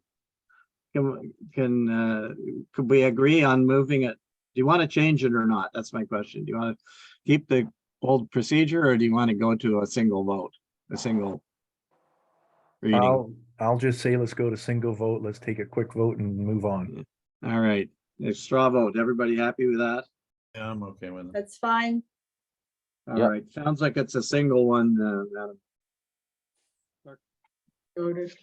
agree on moving it? Do you want to change it or not? That's my question. Do you want to keep the old procedure, or do you want to go to a single vote, a single reading? I'll just say, let's go to single vote. Let's take a quick vote and move on. All right, a straw vote. Everybody happy with that? Yeah, I'm okay with it. That's fine. All Yep. right, sounds like it's a single one, Madam. Voted.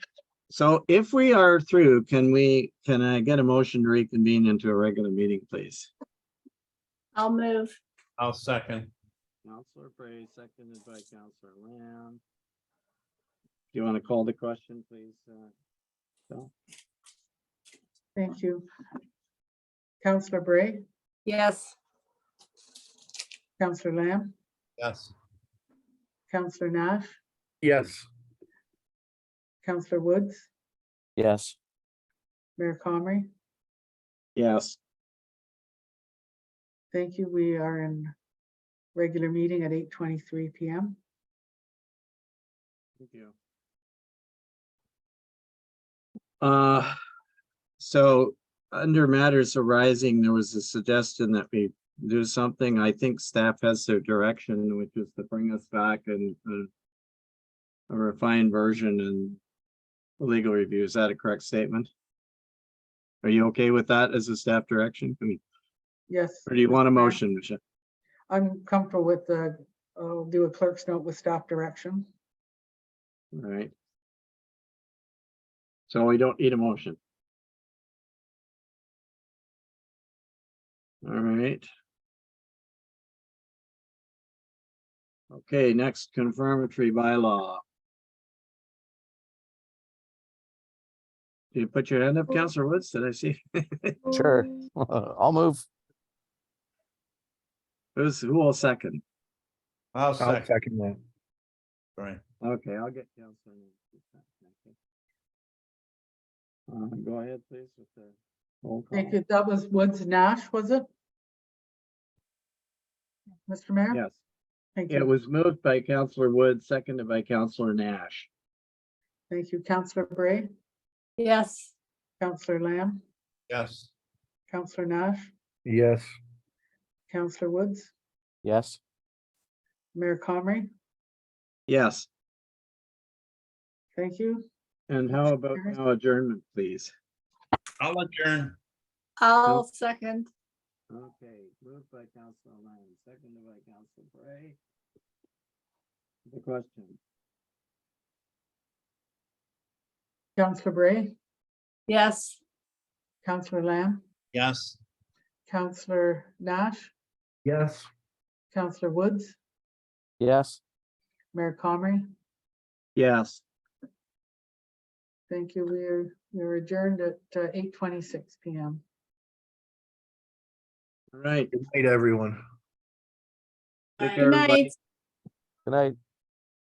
So if we are through, can I get a motion to reconvene into a regular meeting, please? I'll move. I'll second. Councilor Bray, seconded by Councilor Lamb. Do you want to call the question, please? Phil? Thank you. Councilor Bray, Yes. Councilor Lamb, Yes. Councilor Nash, Yes. Councilor Woods, Yes. Mayor Comrie. Yes. Thank you. We are in regular meeting at 8:23 p.m. Thank you. So under matters arising, there was a suggestion that we do something. I think staff has their direction, which is to bring us back and a refined version and legal review. Is that a correct statement? Are you okay with that as a staff direction? Yes. Or do you want a motion, Michelle? I'm comfortable with I'll do a clerk's note with staff direction. All right. So we don't need a motion. All right. Okay, next confirmatory bylaw. Did you put your hand up, Councilor Woods? Did I see? Sure. I'll move. Who will second? I'll I'll second. second that. Right. Okay, I'll get Councilor. Go ahead, please, with the roll call. Thank you. That was Woods Nash, was it? Mr. Mayor? Yes, Thank it you. was moved by Councilor Woods, seconded by Councilor Nash. Thank you. Councilor Bray, Yes. Councilor Lamb, Yes. Councilor Nash, Yes. Councilor Woods, Yes. Mayor Comrie. Yes, Thank you. and how about Carries. now adjournment, please? I'll adjourn. I'll second. Okay, moved by Councilor Lang, seconded by Councilor Bray. The question. Councillor Bray, Yes. Councillor Lamb, Yes. Councillor Nash, Yes. Councillor Woods, Yes. Mayor Comrie. Yes. Thank you. We're adjourned at 8:26 PM. All right. Good night, everyone. Take care, Good everybody. night. Good night.